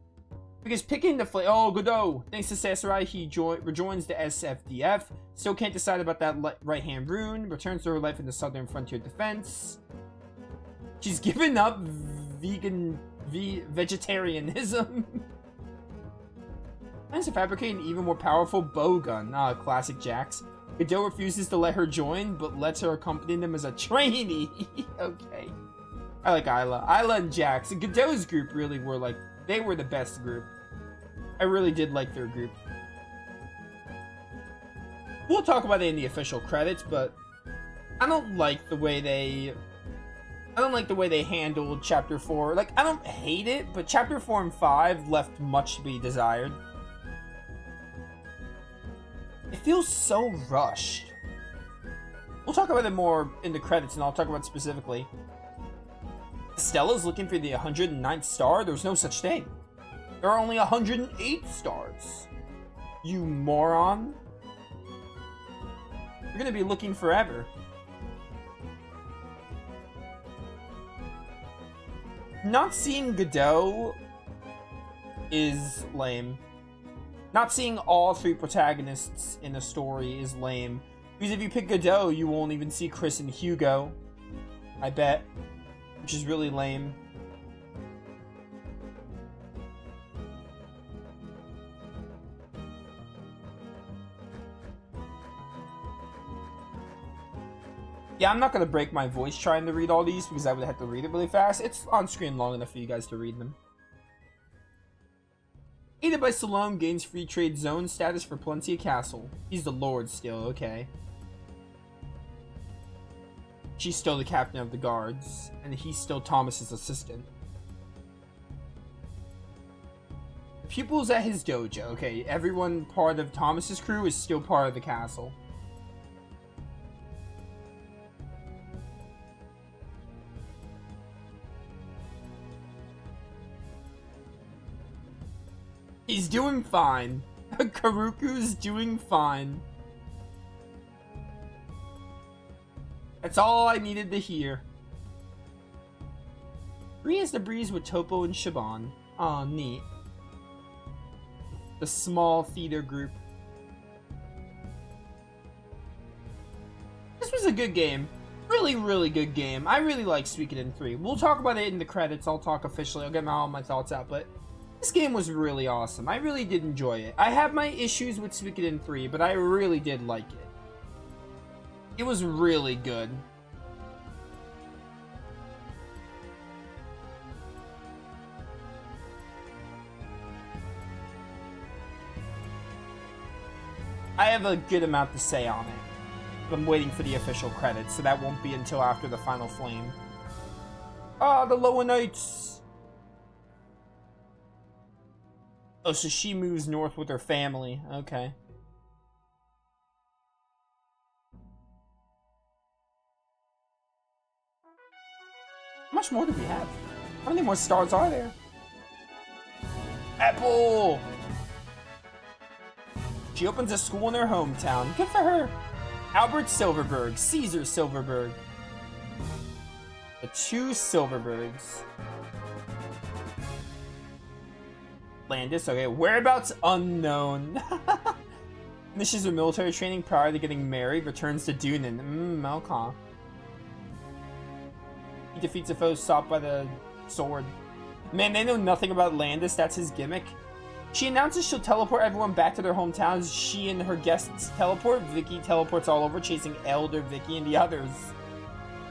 Because picking the oh, Godot! Thanks to Sasarai, he rejoins the SFDF. Still can't decide about that right-hand rune. Returns to her life in the Southern Frontier Defense. She's given up vegetarianism. Plans to fabricate an even more powerful bow gun. Ah, classic Jax. Godot refuses to let her join, but lets her accompany them as a trainee. Okay. I like Isla. Isla and Jax. And Godot's group really were like, they were the best group. I really did like their group. We'll talk about it in the official credits, but I don't like the way they handled Chapter 4. Like, I don't hate it, but Chapter 4 and 5 left much to be desired. It feels so rushed. We'll talk about it more in the credits, and I'll talk about it specifically. Stella's looking for the 109th star? There's no such thing. There are only 108 stars. You moron. You're gonna be looking forever. Not seeing Godot is lame. Not seeing all three protagonists in a story is lame. Because if you pick Godot, you won't even see Chris and Hugo. I bet. Which is really lame. Yeah, I'm not going to break my voice trying to read all these because I would have to read it really fast. It's on screen long enough for you guys to read them. Aided by Salome, gains free trade zone status for Palencia Castle. He's the lord still, okay. She's still the captain of the guards, and he's still Thomas's assistant. Pupils at his dojo. Okay, everyone part of Thomas's crew is still part of the castle. He's doing fine. Karuku's doing fine. That's all I needed to hear. Free as the breeze with Topo and Shaban. Aw, neat. The small theater group. This was a good game. Really, really good game. I really like Suikoden 3. We'll talk about it in the credits. I'll talk officially. I'll get all my thoughts out, but this game was really awesome. I really did enjoy it. I have my issues with Suikoden 3, but I really did like it. It was really good. I have a good amount to say on it, but I'm waiting for the official credits, so that won't be until after the final flame. Ah, the Lower Knights! Oh, so she moves north with her family. Okay. How much more do we have? How many more stars are there? Apple! She opens a school in her hometown. Good for her. Albert Silverberg. Caesar Silverberg. The two Silverbergs. Landis, okay. Whereabouts unknown. Finishes her military training prior to getting married. Returns to Dunan. Okay. He defeats a foe stopped by the sword. Man, they know nothing about Landis. That's his gimmick. She announces she'll teleport everyone back to their hometowns. She and her guests teleport. Vicky teleports all over, chasing Elder, Vicky, and the others.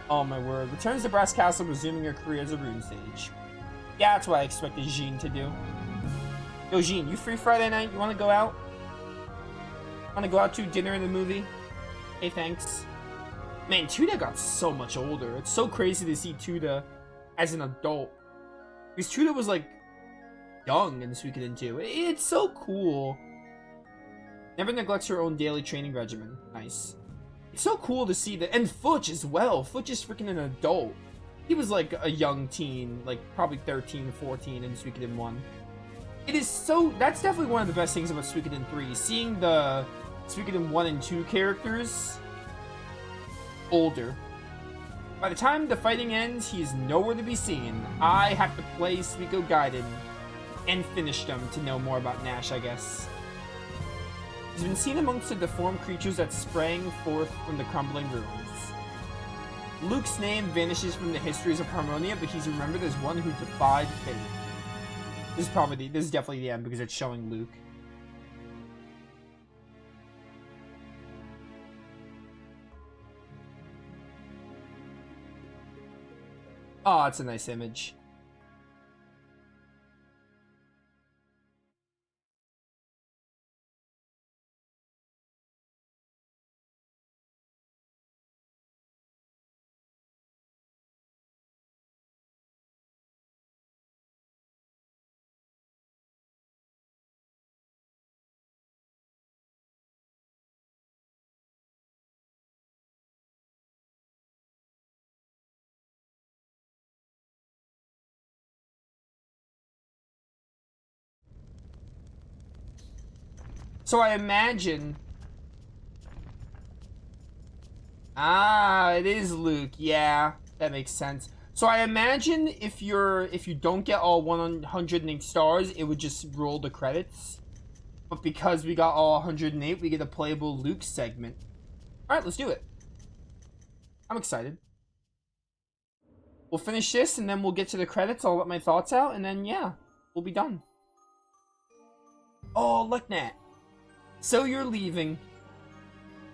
Oh my word. Returns to Brass Castle, resuming her career as a rune sage. Yeah, that's what I expected Jean to do. Yo, Jean, you free Friday night? You want to go out? Want to go out to dinner and a movie? Hey, thanks. Man, Tuda got so much older. It's so crazy to see Tuda as an adult. Because Tuda was, like, young in Suikoden 2. It's so cool. Never neglects her own daily training regimen. Nice. It's so cool to see that. And Futch as well. Futch is freaking an adult. He was, like, a young teen. Like, probably 13, 14 in Suikoden 1. It is so... That's definitely one of the best things about Suikoden 3. Seeing the Suikoden 1 and 2 characters older. By the time the fighting ends, he is nowhere to be seen. I have to play Suikoden and finish them to know more about Nash, I guess. He's been seen amongst the deformed creatures that sprang forth from the crumbling ruins. Luke's name vanishes from the histories of Harmonia, but he's remembered as one who defied fate. This is definitely the end because it's showing Luke. Oh, it's a nice image. So I imagine... Ah, it is Luke. Yeah, that makes sense. So I imagine if you don't get all 108 stars, it would just roll the credits. But because we got all 108, we get a playable Luke segment. Alright, let's do it. I'm excited. We'll finish this, and then we'll get to the credits. I'll let my thoughts out, and then, yeah, we'll be done. Oh, look, Nat. So you're leaving.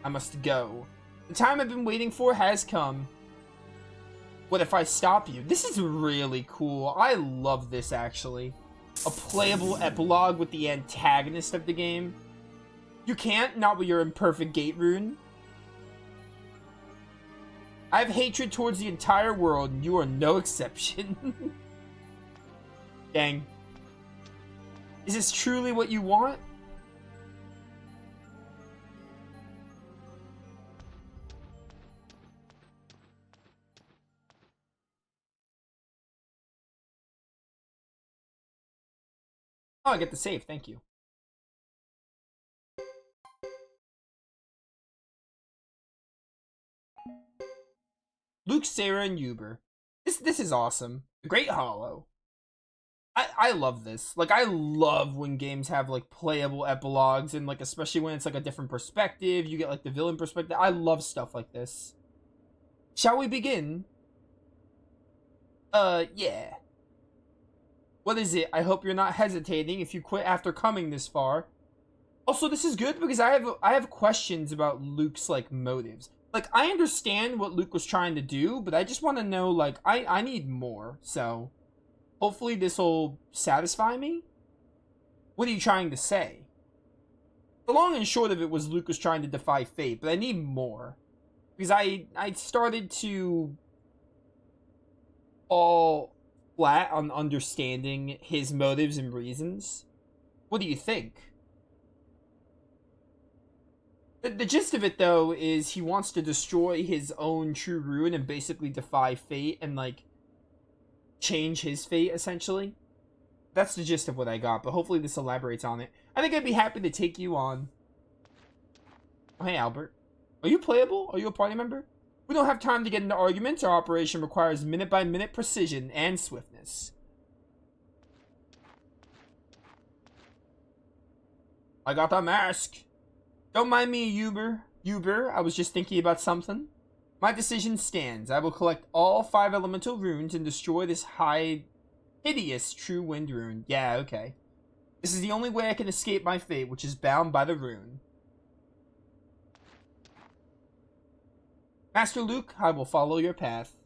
I must go. The time I've been waiting for has come. What if I stop you? This is really cool. I love this, actually. A playable epilogue with the antagonist of the game. You can't, not with your imperfect gate rune. I have hatred towards the entire world, and you are no exception. Dang. Is this truly what you want? Oh, I get the save, thank you. Luke, Sarah, and Uber. This is awesome. Great Hollow. I love this. Like, I love when games have, like, playable epilogues, and, like, especially when it's, like, a different perspective. You get, like, the villain perspective. I love stuff like this. Shall we begin? Yeah. What is it? I hope you're not hesitating if you quit after coming this far. Also, this is good because I have questions about Luke's, like, motives. Like, I understand what Luke was trying to do, but I just want to know, like, I need more, so... Hopefully this will satisfy me? What are you trying to say? The long and short of it was Luke was trying to defy fate, but I need more. Because I started to fall flat on understanding his motives and reasons. What do you think? The gist of it, though, is he wants to destroy his own true rune and basically defy fate and, like, change his fate, essentially. That's the gist of what I got, but hopefully this elaborates on it. I think I'd be happy to take you on. Oh, hey, Albert. Are you playable? Are you a party member? We don't have time to get into arguments. Our operation requires minute-by-minute precision and swiftness. I got the mask. Don't mind me, Uber. I was just thinking about something. My decision stands. I will collect all 5 elemental runes and destroy this hideous true wind rune. Yeah, okay. This is the only way I can escape my fate, which is bound by the rune. Master Luke, I will follow your path.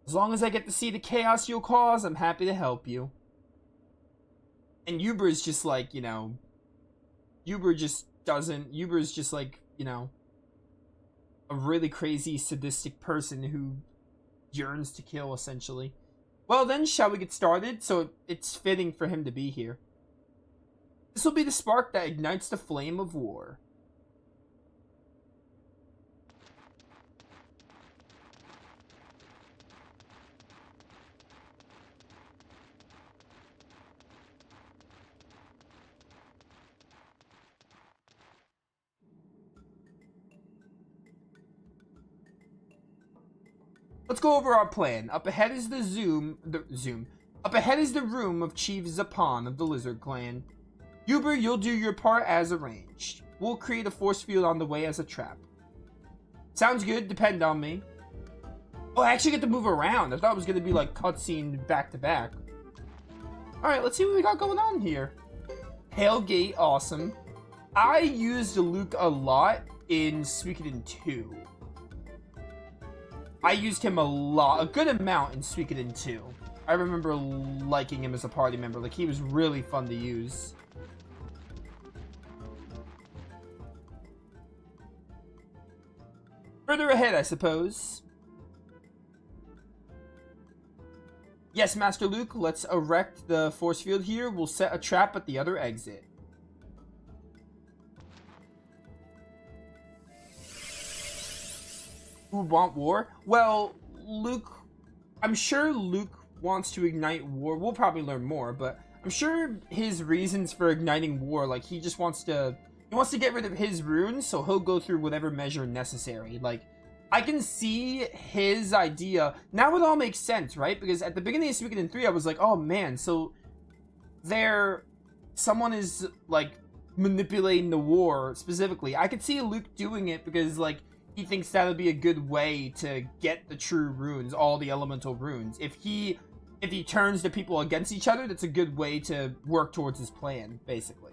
As long as I get to see the chaos you'll cause, I'm happy to help you. And Uber's just like, you know... Uber's just like, you know, a really crazy, sadistic person who yearns to kill, essentially. Well then, shall we get started? So it's fitting for him to be here. This will be the spark that ignites the flame of war. Let's go over our plan. Up ahead is Up ahead is the room of Chief Zapan of the Lizard Clan. Uber, you'll do your part as arranged. We'll create a force field on the way as a trap. Sounds good. Depend on me. Oh, I actually get to move around. I thought it was going to be like cutscene back to back. Alright, let's see what we got going on here. Hailgate, awesome. I used Luke a lot in Suikoden 2. I used him a good amount in Suikoden 2. I remember liking him as a party member. Like, he was really fun to use. Further ahead, I suppose. Yes, Master Luke, let's erect the force field here. We'll set a trap at the other exit. Who want war? Well, Luke... I'm sure Luke wants to ignite war. We'll probably learn more, but I'm sure his reasons for igniting war, like, he wants to get rid of his runes, so he'll go through whatever measure necessary. Like, I can see his idea. Now it all makes sense, right? Because at the beginning of Suikoden 3, I was like, oh man, so someone is, like, manipulating the war, specifically. I could see Luke doing it because, like, he thinks that would be a good way to get the true runes, all the elemental runes. If he turns the people against each other, that's a good way to work towards his plan, basically.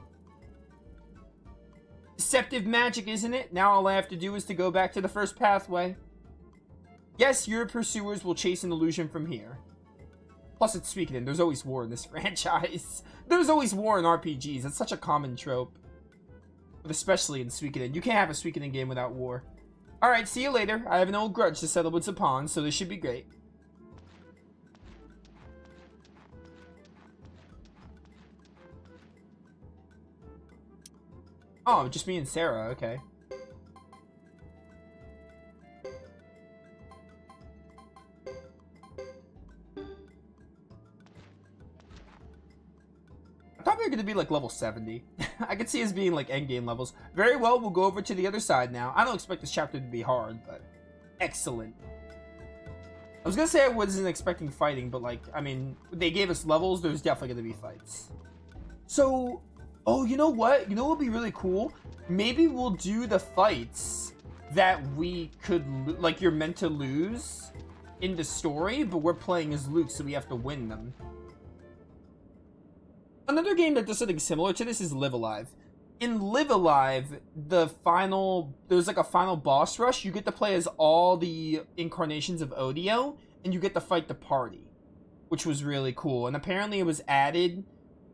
Deceptive magic, isn't it? Now all I have to do is to go back to the first pathway. Yes, your pursuers will chase an illusion from here. Plus, it's Suikoden. There's always war in this franchise. There's always war in RPGs. It's such a common trope. But especially in Suikoden. You can't have a Suikoden game without war. Alright, see you later. I have an old grudge to settle with Sapon, so this should be great. Oh, just me and Sarah, okay. I thought we were going to be like level 70. I could see us being like endgame levels. Very well, we'll go over to the other side now. I don't expect this chapter to be hard, but excellent. I was going to say I wasn't expecting fighting, but like, I mean, they gave us levels, there's definitely going to be fights. So, oh, you know what? You know what would be really cool? Maybe we'll do the fights that we could, like, you're meant to lose in the story, but we're playing as Luke, so we have to win them. Another game that does something similar to this is Live Alive. In Live Alive, there's like a final boss rush. You get to play as all the incarnations of Odio, and you get to fight the party, which was really cool. And apparently it was added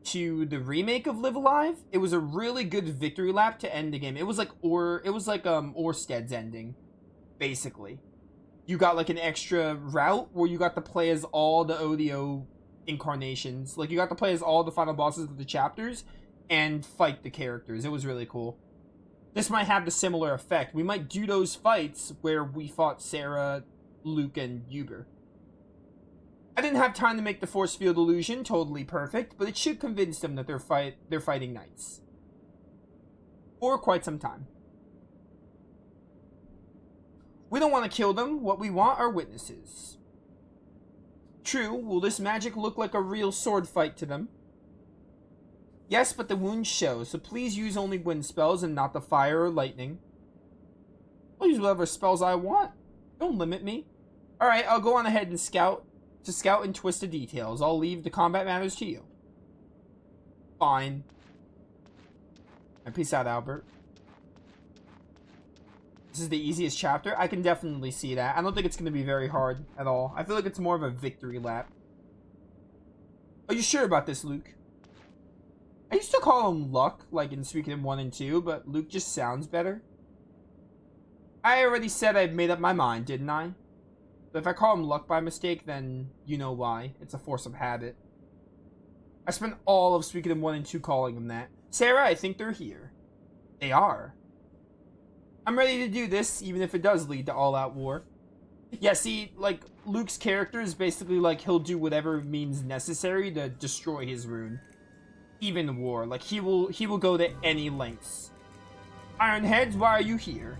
to the remake of Live Alive. It was a really good victory lap to end the game. It was like Orsted's ending, basically. You got like an extra route where you got to play as all the Odio incarnations. Like, you got to play as all the final bosses of the chapters and fight the characters. It was really cool. This might have the similar effect. We might do those fights where we fought Sarah, Luke, and Uber. I didn't have time to make the force field illusion totally perfect, but it should convince them that they're fighting knights. For quite some time. We don't want to kill them. What we want are witnesses. True, will this magic look like a real sword fight to them? Yes, but the wounds show, so please use only wind spells and not the fire or lightning. I'll use whatever spells I want. Don't limit me. Alright, I'll go on ahead and scout and twist the details. I'll leave the combat matters to you. Fine. And peace out, Albert. This is the easiest chapter. I can definitely see that. I don't think it's going to be very hard at all. I feel like it's more of a victory lap. Are you sure about this, Luke? I used to call him Luck, like in Suikoden 1 and 2, but Luke just sounds better. I already said I've made up my mind, didn't I? But if I call him Luck by mistake, then you know why. It's a force of habit. I spent all of Suikoden 1 and 2 calling him that. Sarah, I think they're here. They are. I'm ready to do this, even if it does lead to all-out war. Yeah, see, like, Luke's character is basically like, he'll do whatever means necessary to destroy his rune. Even war. Like, he will go to any lengths. Ironheads, why are you here?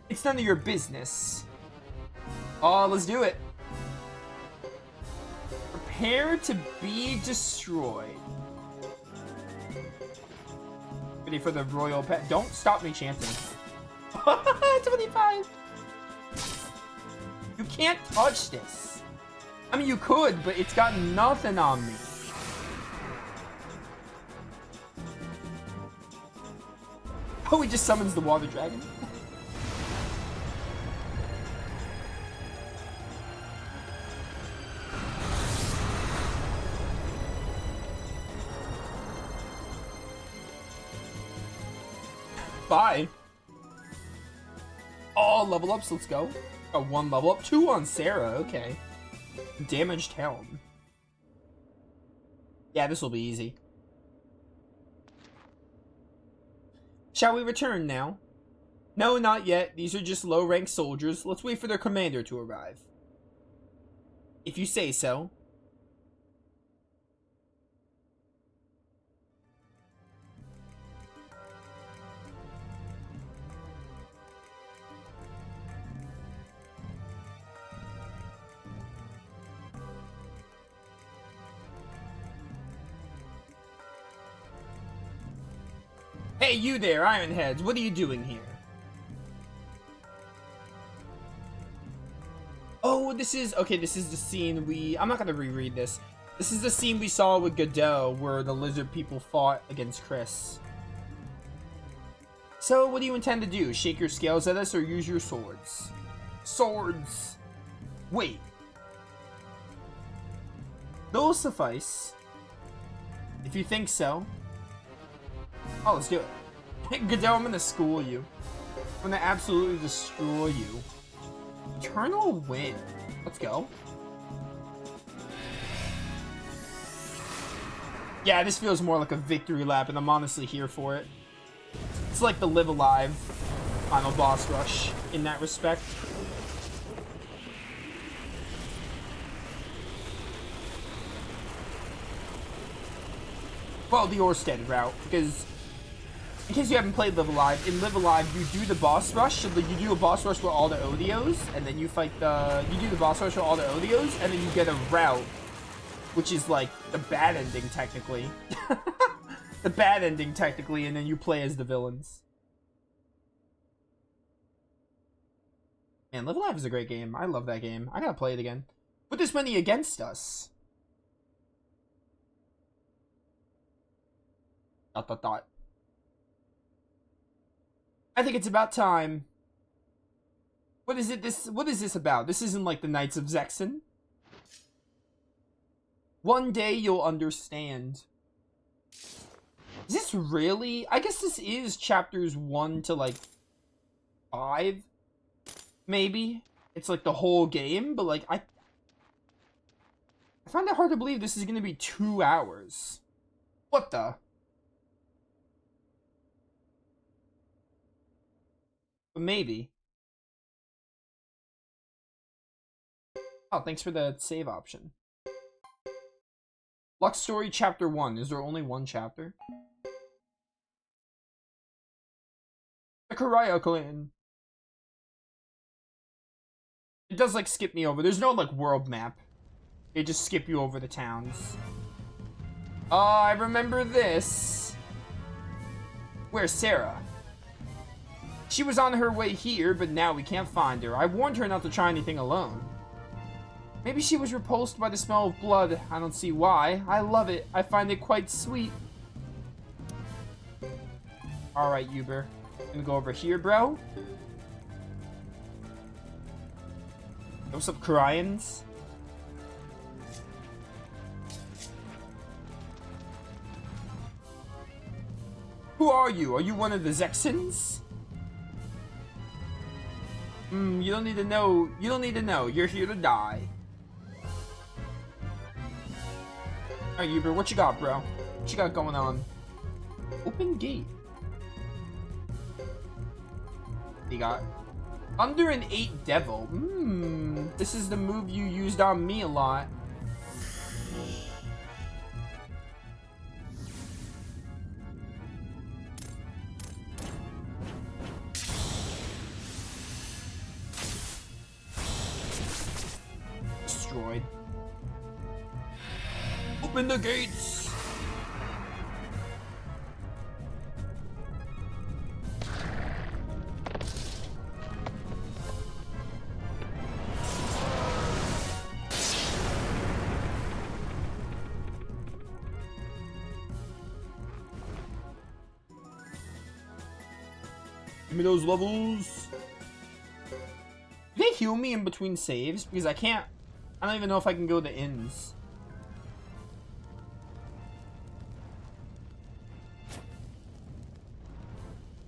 It's none of your business. Oh, let's do it. Prepare to be destroyed. Ready for the royal pet. Don't stop me chanting. 25. You can't touch this. I mean, you could, but it's got nothing on me. Oh, he just summons the water dragon. Bye. Oh, level ups, let's go. Oh, 1 level up, 2 on Sarah, okay. Damaged helm. Yeah, this will be easy. Shall we return now? No, not yet. These are just low-ranked soldiers. Let's wait for their commander to arrive. If you say so. Hey, you there, Ironheads, what are you doing here? Oh, this is the scene I'm not gonna reread this. This is the scene we saw with Godot, where the lizard people fought against Chris. So, what do you intend to do? Shake your scales at us or use your swords? Swords! Wait. Those suffice. If you think so. Oh, let's do it. Godot, I'm gonna school you. I'm gonna absolutely destroy you. Eternal win. Let's go. Yeah, this feels more like a victory lap, and I'm honestly here for it. It's like the Live Alive final boss rush in that respect. Well, the Orsted route, because in case you haven't played Live Alive, in Live Alive you do the boss rush, so you do a boss rush with all the Odios, and then you fight you do the boss rush with all the Odios, and then you get a route, which is like the bad ending technically. The bad ending technically, and then you play as the villains. Man, Live Alive is a great game. I love that game. I gotta play it again. Put this many against us. Dot dot dot. I think it's about time. What is this about? This isn't like the Knights of Zexen. One day you'll understand. Is this really? I guess this is chapters 1 to like 5. Maybe. It's like the whole game, but like I find it hard to believe this is gonna be 2 hours. What the? But maybe. Oh, thanks for the save option. Lux Story Chapter 1. Is there only one chapter? The Karaya Clan. It does, like, skip me over. There's no, like, world map. It just skip you over the towns. Oh, I remember this. Where's Sarah? She was on her way here, but now we can't find her. I warned her not to try anything alone. Maybe she was repulsed by the smell of blood. I don't see why. I love it. I find it quite sweet. Alright, Uber. Gonna go over here, bro. What's up, Koreans? Who are you? Are you one of the Zexens? You don't need to know. You don't need to know. You're here to die. Alright, Uber, what you got, bro? What you got going on? Open gate. You got under an 8 devil. This is the move you used on me a lot. Destroyed. Open the gates. Give me those levels. Do they heal me in between saves? Because I don't even know if I can go to inns.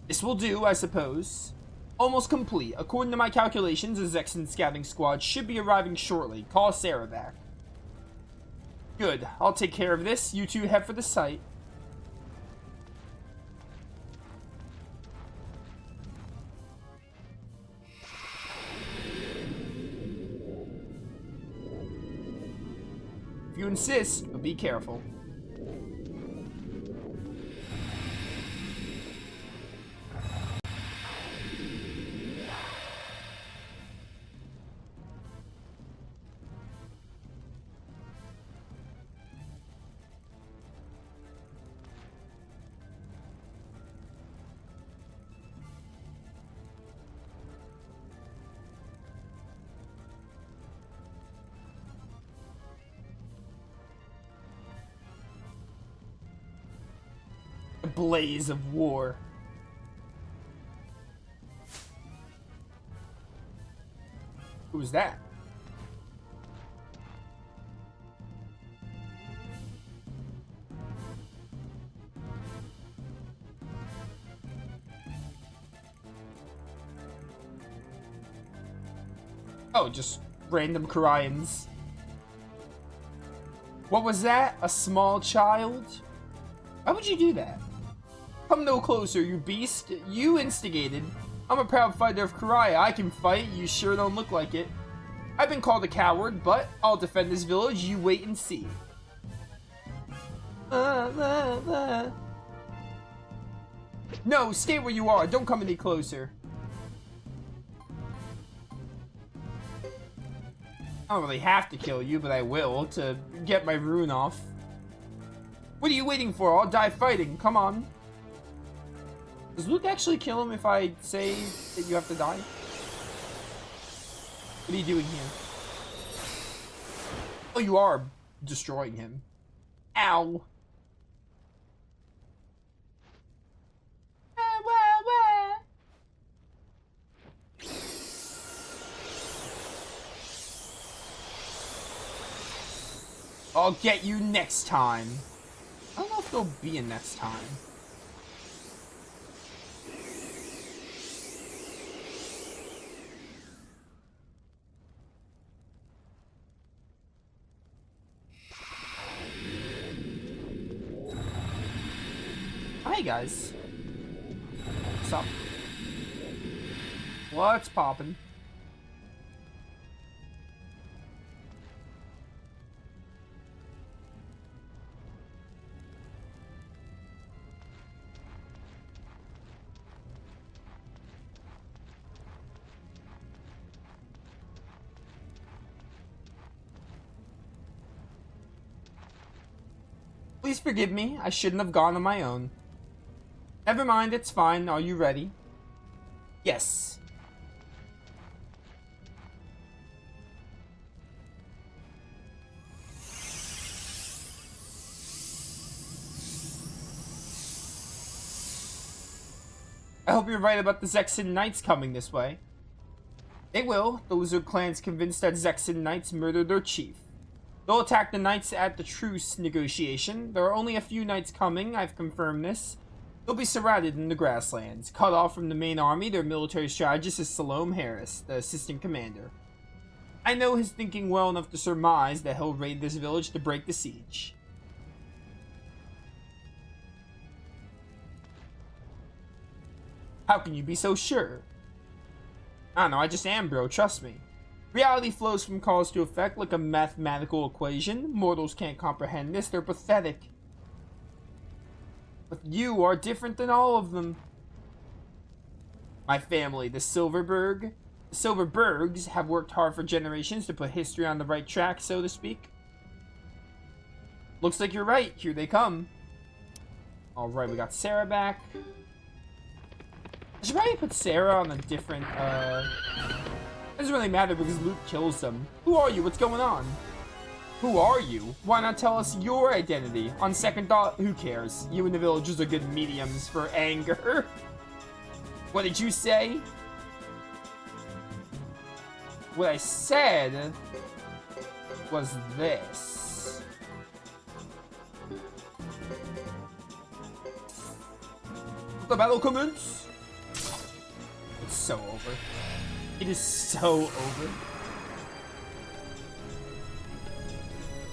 This will do, I suppose. Almost complete. According to my calculations, a Zexen scouting squad should be arriving shortly. Call Sarah back. Good. I'll take care of this. You two head for the site. If you insist, but be careful. The blaze of war. Who's that? Oh, just random Koreans. What was that? A small child? Why would you do that? Come no closer, you beast. You instigated. I'm a proud fighter of Karaya. I can fight. You sure don't look like it. I've been called a coward, but I'll defend this village. You wait and see. No, stay where you are. Don't come any closer. I don't really have to kill you, but I will to get my rune off. What are you waiting for? I'll die fighting. Come on. Does Luke actually kill him if I say that you have to die? What are you doing here? Oh, you are destroying him. Ow. I'll get you next time. I don't know if there'll be a next time. Hi guys. What's up? What's poppin'? Please forgive me, I shouldn't have gone on my own. Never mind, it's fine. Are you ready? Yes. I hope you're right about the Zexen Knights coming this way. They will. The Lizard Clan's convinced that Zexen Knights murdered their chief. They'll attack the Knights at the truce negotiation. There are only a few Knights coming, I've confirmed this. They'll be surrounded in the grasslands. Cut off from the main army, their military strategist is Salome Harris, the assistant commander. I know his thinking well enough to surmise that he'll raid this village to break the siege. How can you be so sure? I don't know, I just am, bro, trust me. Reality flows from cause to effect like a mathematical equation. Mortals can't comprehend this, they're pathetic. But you are different than all of them. My family, the Silverbergs, have worked hard for generations to put history on the right track, so to speak. Looks like you're right, here they come. Alright, we got Sarah back. I should probably put Sarah on a different, It doesn't really matter because Luke kills them. Who are you? What's going on? Who are you? Why not tell us your identity? On second thought, who cares? You and the villagers are good mediums for anger. What did you say? What I said was this. The battle commence. It's so over. It is so over.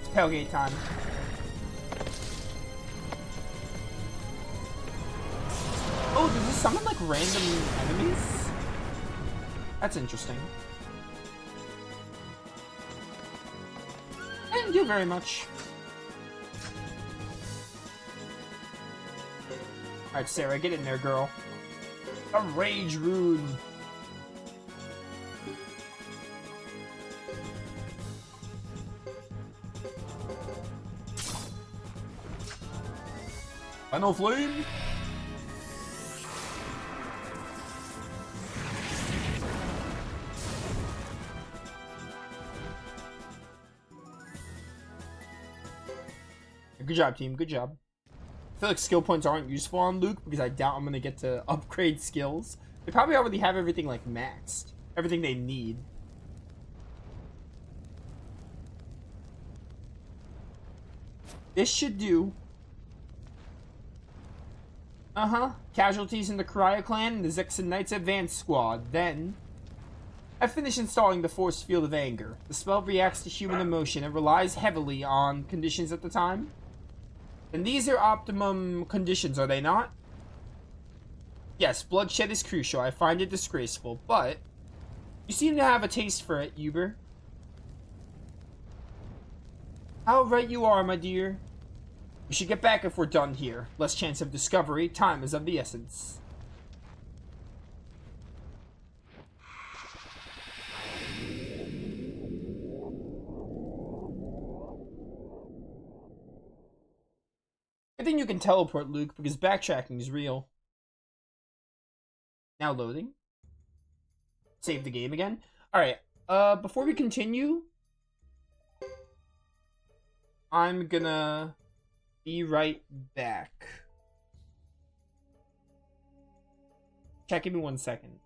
It's tailgate time. Oh, does this summon like random enemies? That's interesting. Thank you very much. Alright, Sarah, get in there, girl. A rage rune. Final flame. Good job, team. Good job. I feel like skill points aren't useful on Luke because I doubt I'm going to get to upgrade skills. They probably already have everything, like, maxed. Everything they need. This should do. Casualties in the Karaya clan and the Zexen Knights Advance Squad. Then, I finished installing the Force Field of Anger. The spell reacts to human emotion and relies heavily on conditions at the time. And these are optimum conditions, are they not? Yes, bloodshed is crucial. I find it disgraceful, but you seem to have a taste for it, Uber. How right you are, my dear. We should get back if we're done here. Less chance of discovery. Time is of the essence. I think you can teleport, Luke, because backtracking is real. Now loading. Save the game again. Alright, before we continue, I'm gonna be right back. Chat, give me 1 second.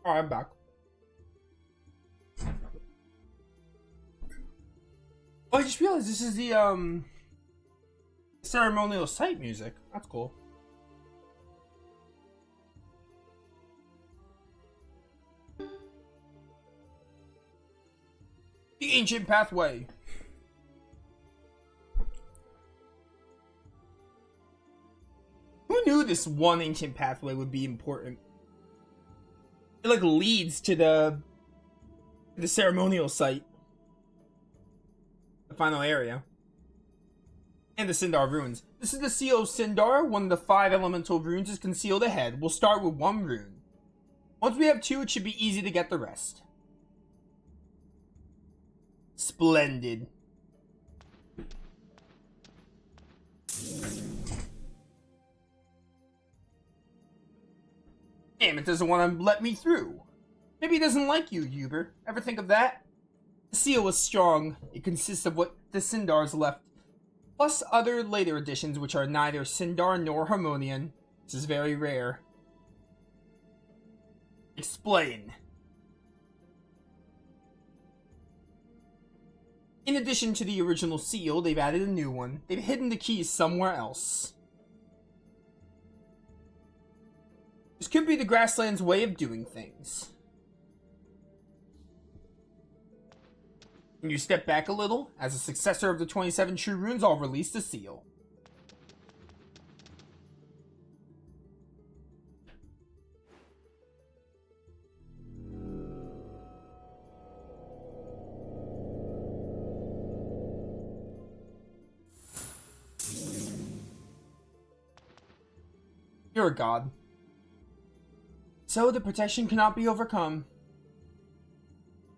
Alright, I'm back. Oh, I just realized this is the ceremonial site music. That's cool. The ancient pathway. Who knew this one ancient pathway would be important? It like leads to the ceremonial site. The final area. And the Sindar runes. This is the seal of Sindar. One of the 5 elemental runes is concealed ahead. We'll start with 1 rune. Once we have 2, it should be easy to get the rest. Splendid. Damn, it doesn't want to let me through. Maybe it doesn't like you, Uber. Ever think of that? The seal is strong. It consists of what the Sindars left, plus other later additions which are neither Sindar nor Harmonian. This is very rare. Explain. In addition to the original seal, they've added a new one. They've hidden the keys somewhere else. This could be the Grassland's way of doing things. Can you step back a little? As a successor of the 27 True Runes, I'll release the seal. You're a god. So the protection cannot be overcome.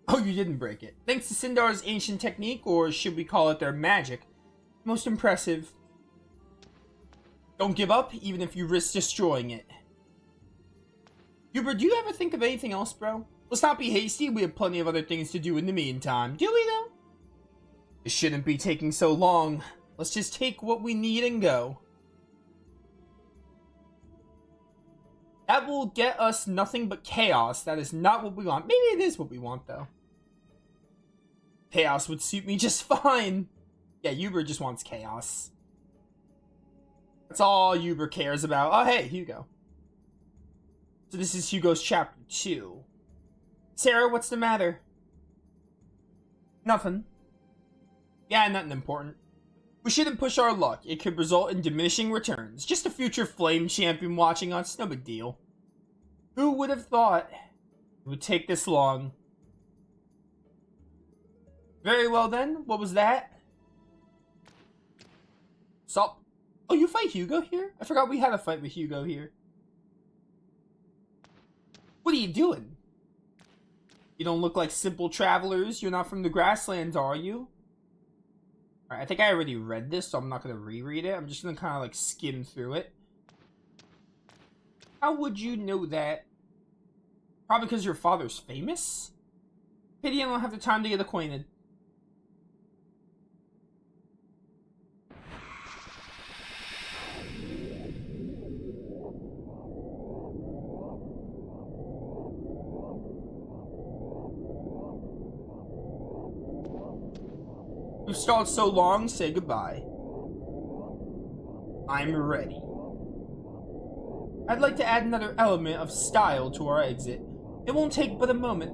Oh, you didn't break it. Thanks to Sindar's ancient technique, or should we call it their magic. Most impressive. Don't give up, even if you risk destroying it. Huber, do you ever think of anything else, bro? Let's not be hasty, we have plenty of other things to do in the meantime. Do we, though? It shouldn't be taking so long. Let's just take what we need and go. That will get us nothing but chaos. That is not what we want. Maybe it is what we want, though. Chaos would suit me just fine. Yeah, Uber just wants chaos. That's all Uber cares about. Oh, hey, Hugo. So this is Hugo's chapter 2. Sarah, what's the matter? Nothing. Yeah, nothing important. We shouldn't push our luck. It could result in diminishing returns. Just a future flame champion watching us. No big deal. Who would have thought it would take this long? Very well then. What was that? Stop. Oh, you fight Hugo here? I forgot we had a fight with Hugo here. What are you doing? You don't look like simple travelers. You're not from the Grasslands, are you? Alright, I think I already read this, so I'm not going to reread it. I'm just going to kind of like skim through it. How would you know that? Probably because your father's famous? Pity I don't have the time to get acquainted. You've stalled so long, say goodbye. I'm ready. I'd like to add another element of style to our exit. It won't take but a moment.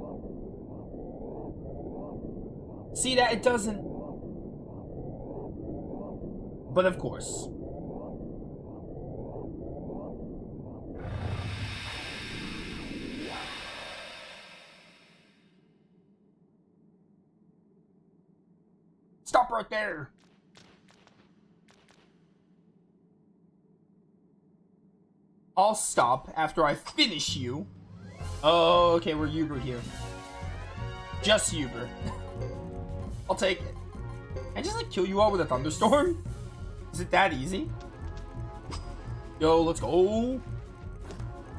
See that it doesn't. But of course. Stop right there. I'll stop after I finish you. Oh, okay, we're Uber here. Just Uber. I'll take it. Can I just like kill you all with a thunderstorm? Is it that easy? Yo, let's go.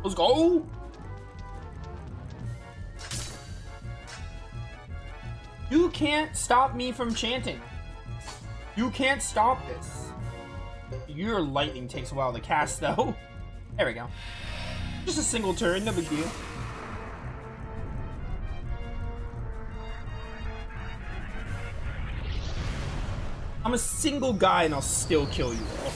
Let's go. You can't stop me from chanting. You can't stop this. Your lightning takes a while to cast, though. There we go. Just a single turn, no big deal. I'm a single guy and I'll still kill you all.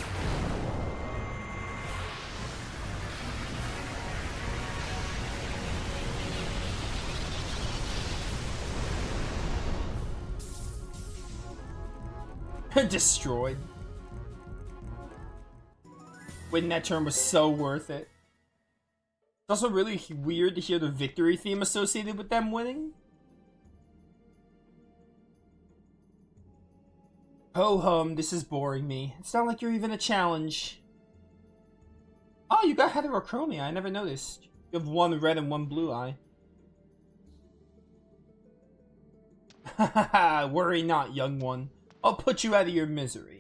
Destroyed. Winning that turn was so worth it. It's also really weird to hear the victory theme associated with them winning. Ho hum, this is boring me. It's not like you're even a challenge. Oh, you got heterochromia. I never noticed. You have one red and one blue eye. Haha, worry not, young one. I'll put you out of your misery.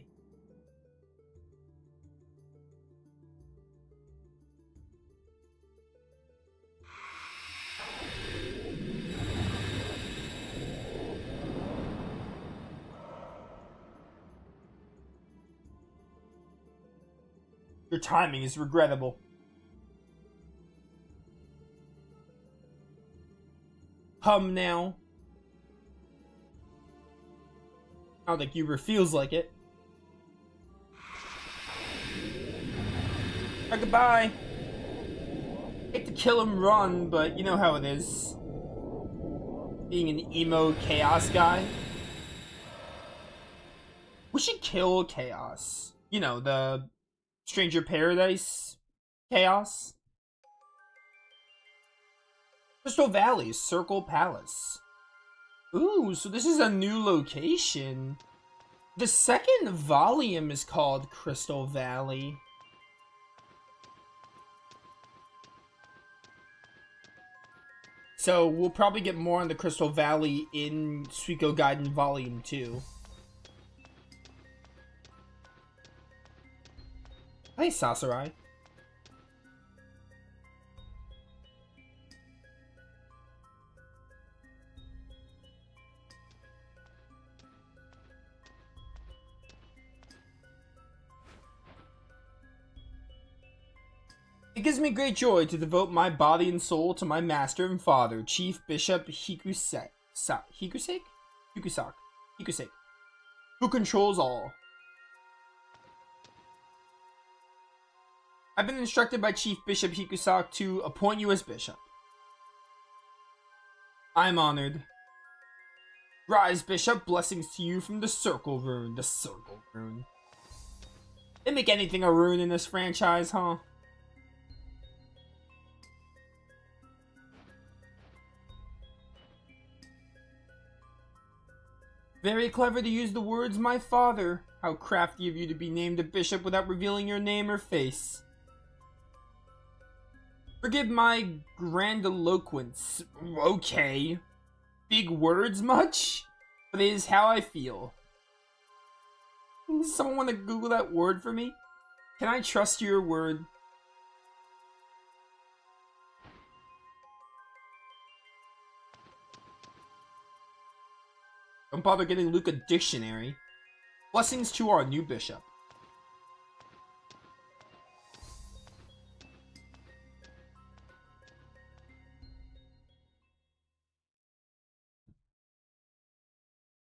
Your timing is regrettable. Hum now. I don't think Uber feels like it. Right, goodbye. Hate to kill him run, but you know how it is. Being an emo chaos guy. We should kill chaos. You know, the Stranger Paradise chaos. Crystal Valley, Circle Palace. Ooh, so this is a new location. The second volume is called Crystal Valley. So we'll probably get more on the Crystal Valley in Suikoden Volume 2. Hey, Sasurai. It gives me great joy to devote my body and soul to my master and father, Chief Bishop Hikusek, who controls all. I've been instructed by Chief Bishop Hikusek to appoint you as bishop. I'm honored. Rise, Bishop. Blessings to you from the Circle Rune. The Circle Rune. They make anything a rune in this franchise, huh? Very clever to use the words, my father. How crafty of you to be named a bishop without revealing your name or face. Forgive my grandiloquence. Okay. Big words much? But it is how I feel. Does someone want to Google that word for me? Can I trust your word? Don't bother getting Luke a dictionary. Blessings to our new bishop.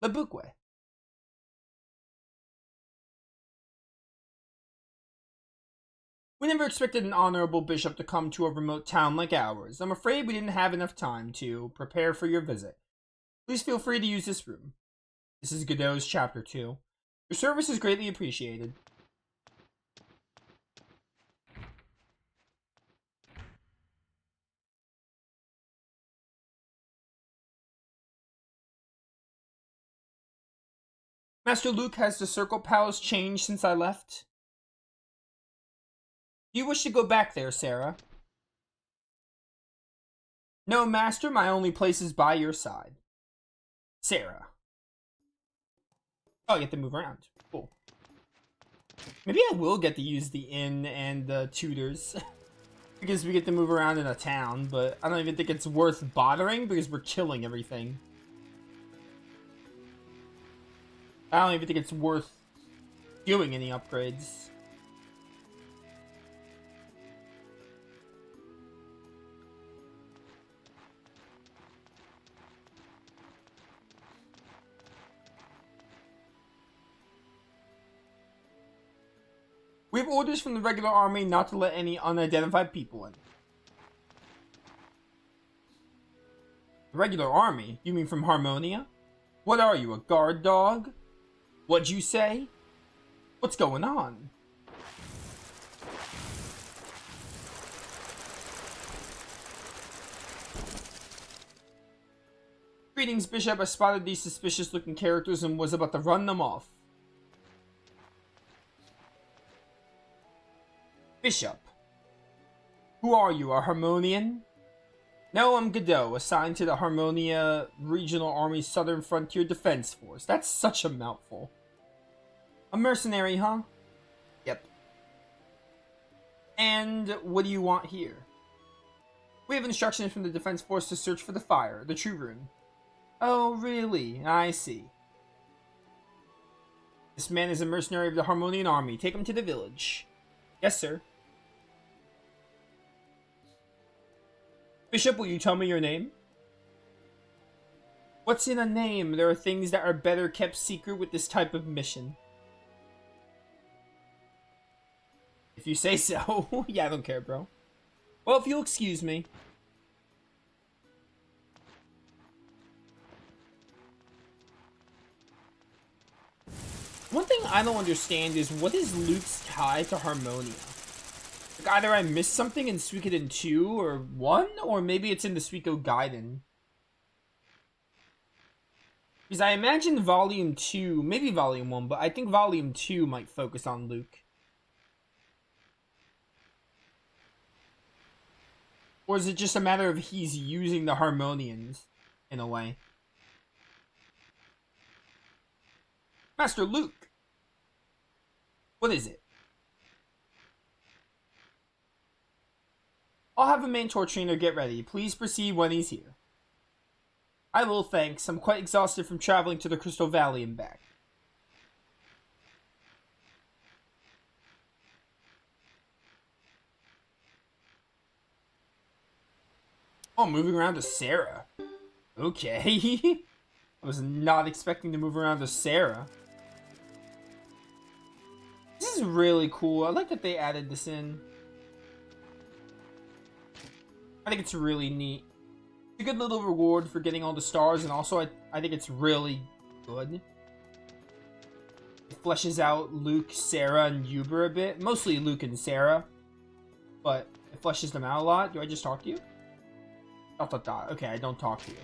Lebukwe. We never expected an honorable bishop to come to a remote town like ours. I'm afraid we didn't have enough time to prepare for your visit. Please feel free to use this room. This is Godot's Chapter 2. Your service is greatly appreciated. Master Luke, has the Circle Palace changed since I left? Do you wish to go back there, Sarah? No, Master, my only place is by your side. Sarah. Oh, I get to move around. Cool. Maybe I will get to use the inn and the tutors. Because we get to move around in a town, but I don't even think it's worth bothering because we're killing everything. I don't even think it's worth doing any upgrades. We have orders from the regular army not to let any unidentified people in. The regular army? You mean from Harmonia? What are you, a guard dog? What'd you say? What's going on? Greetings, Bishop. I spotted these suspicious-looking characters and was about to run them off. Bishop. Who are you, a Harmonian? No, I'm Godot, assigned to the Harmonia Regional Army Southern Frontier Defense Force. That's such a mouthful. A mercenary, huh? Yep. And what do you want here? We have instructions from the Defense Force to search for the fire, the True Rune. Oh, really? I see. This man is a mercenary of the Harmonian Army. Take him to the village. Yes, sir. Bishop, will you tell me your name? What's in a name? There are things that are better kept secret with this type of mission. If you say so. Yeah, I don't care, bro. Well, if you'll excuse me. One thing I don't understand is, what is Luke's tie to Harmonia? Like, either I missed something in Suikoden 2 or 1, or maybe it's in the Suikoden. Because I imagine Volume 2, maybe Volume 1, but I think Volume 2 might focus on Luke. Or is it just a matter of he's using the Harmonians, in a way? Master Luke! What is it? I'll have a mentor trainer get ready. Please proceed when he's here. I will, thanks. I'm quite exhausted from traveling to the Crystal Valley and back. Oh, moving around to Sarah. Okay. I was not expecting to move around to Sarah. This is really cool. I like that they added this in. I think it's really neat. It's a good little reward for getting all the stars, and also I think it's really good. It fleshes out Luke, Sarah, and Uber a bit. Mostly Luke and Sarah. But it fleshes them out a lot. Do I just talk to you? Dot dot dot. Okay, I don't talk to you.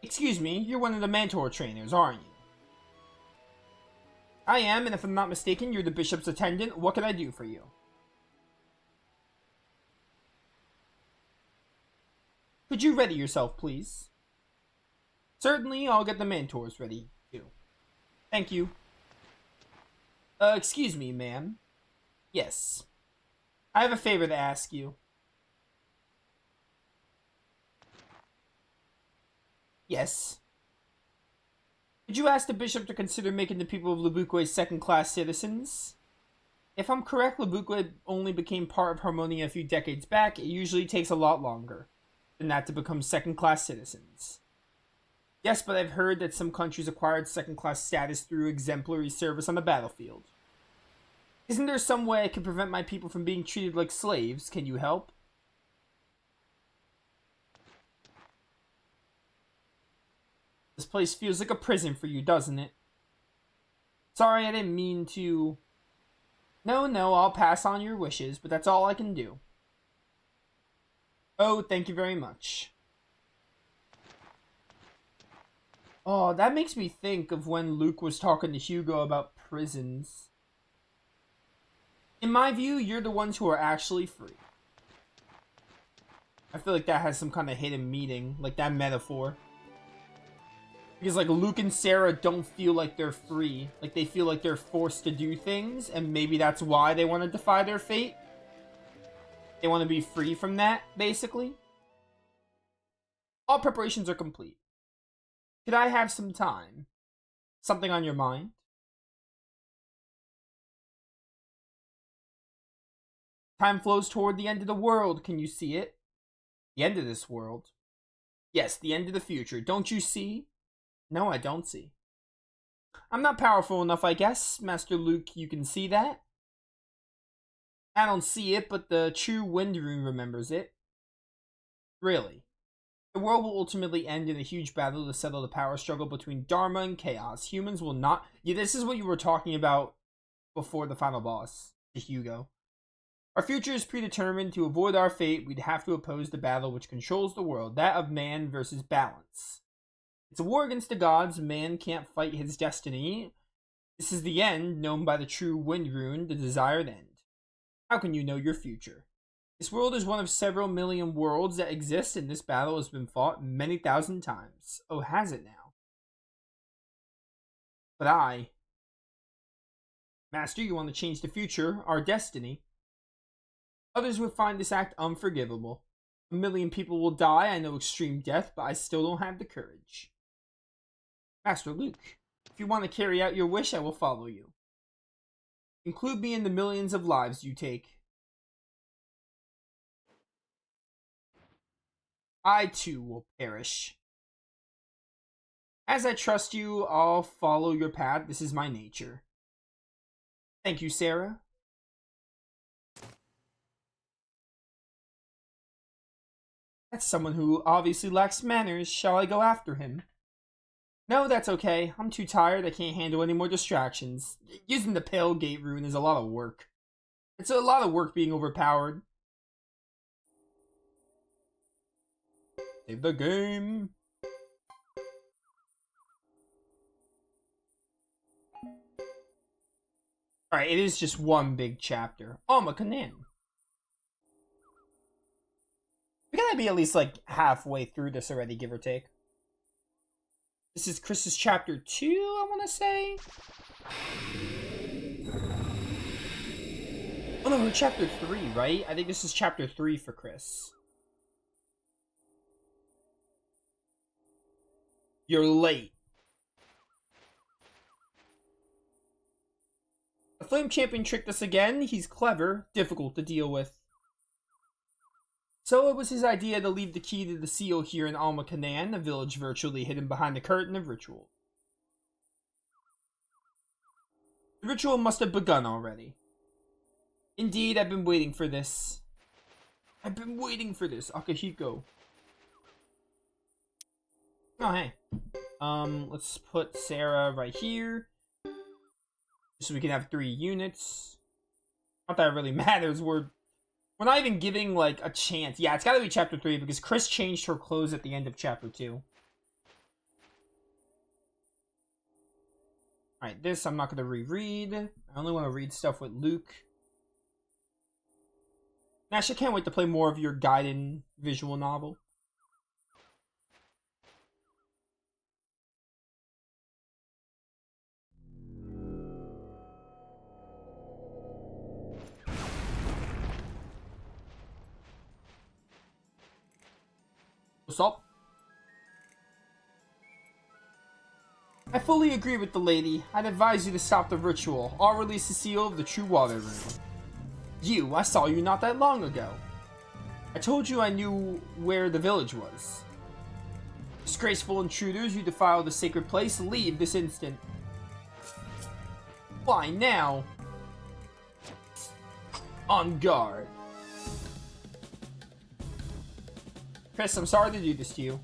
Excuse me, you're one of the mentor trainers, aren't you? I am, and if I'm not mistaken, you're the bishop's attendant. What can I do for you? Could you ready yourself, please? Certainly, I'll get the mentors ready, too. Thank you. Excuse me, ma'am. Yes. I have a favor to ask you. Yes. Could you ask the bishop to consider making the people of Lebukwe second-class citizens? If I'm correct, Lebukwe only became part of Harmonia a few decades back. It usually takes a lot longer than that to become second-class citizens. Yes, but I've heard that some countries acquired second-class status through exemplary service on the battlefield. Isn't there some way I can prevent my people from being treated like slaves? Can you help? This place feels like a prison for you, doesn't it? Sorry, I didn't mean to... No, I'll pass on your wishes, but that's all I can do. Oh, thank you very much. Oh, that makes me think of when Luke was talking to Hugo about prisons. In my view, you're the ones who are actually free. I feel like that has some kind of hidden meaning, like that metaphor. Because, like, Luke and Sarah don't feel like they're free. Like, they feel like they're forced to do things, and maybe that's why they want to defy their fate. They want to be free from that, basically. All preparations are complete. Could I have some time? Something on your mind? Time flows toward the end of the world. Can you see it? The end of this world? Yes, the end of the future. Don't you see? No, I don't see. I'm not powerful enough, I guess. Master Luke, you can see that? I don't see it, but the true Wind Rune remembers it. Really? The world will ultimately end in a huge battle to settle the power struggle between Dharma and Chaos. Humans will not... Yeah, this is what you were talking about before the final boss, Hugo. Our future is predetermined. To avoid our fate, we'd have to oppose the battle which controls the world, that of man versus balance. It's a war against the gods. Man can't fight his destiny. This is the end, known by the true wind rune, the desired end. How can you know your future? This world is one of several million worlds that exist, and this battle has been fought many thousand times. Oh, has it now? But Master, you want to change the future, our destiny. Others would find this act unforgivable. 1 million people will die, I know extreme death, but I still don't have the courage. Master Luke, if you want to carry out your wish, I will follow you. Include me in the millions of lives you take. I too will perish. As I trust you, I'll follow your path. This is my nature. Thank you, Sarah. That's someone who obviously lacks manners. Shall I go after him? No, that's okay. I'm too tired. I can't handle any more distractions. Using the Pale Gate rune is a lot of work. It's a lot of work being overpowered. Save the game. Alright, it is just one big chapter. Kanan. We gotta be at least like halfway through this already, give or take. This is Chris's chapter 2, I want to say. Oh no, we're chapter 3, right? I think this is chapter 3 for Chris. You're late. The Flame Champion tricked us again. He's clever, difficult to deal with. So it was his idea to leave the key to the seal here in Kanan, a village virtually hidden behind the curtain of ritual. The ritual must have begun already. Indeed, I've been waiting for this. Akihiko. Oh, hey. Let's put Sarah right here. So we can have 3 units. Not that it really matters. We're not even giving, like, a chance. Yeah, it's gotta be chapter 3 because Chris changed her clothes at the end of chapter 2. Alright, this I'm not gonna reread. I only want to read stuff with Luke. Nash, I can't wait to play more of your Gaiden visual novel. What's up? I fully agree with the lady. I'd advise you to stop the ritual. I'll release the seal of the true water rune. I saw you not that long ago. I told you I knew where the village was. Disgraceful intruders, you defile the sacred place. Leave this instant. Why now? On guard. Chris, I'm sorry to do this to you.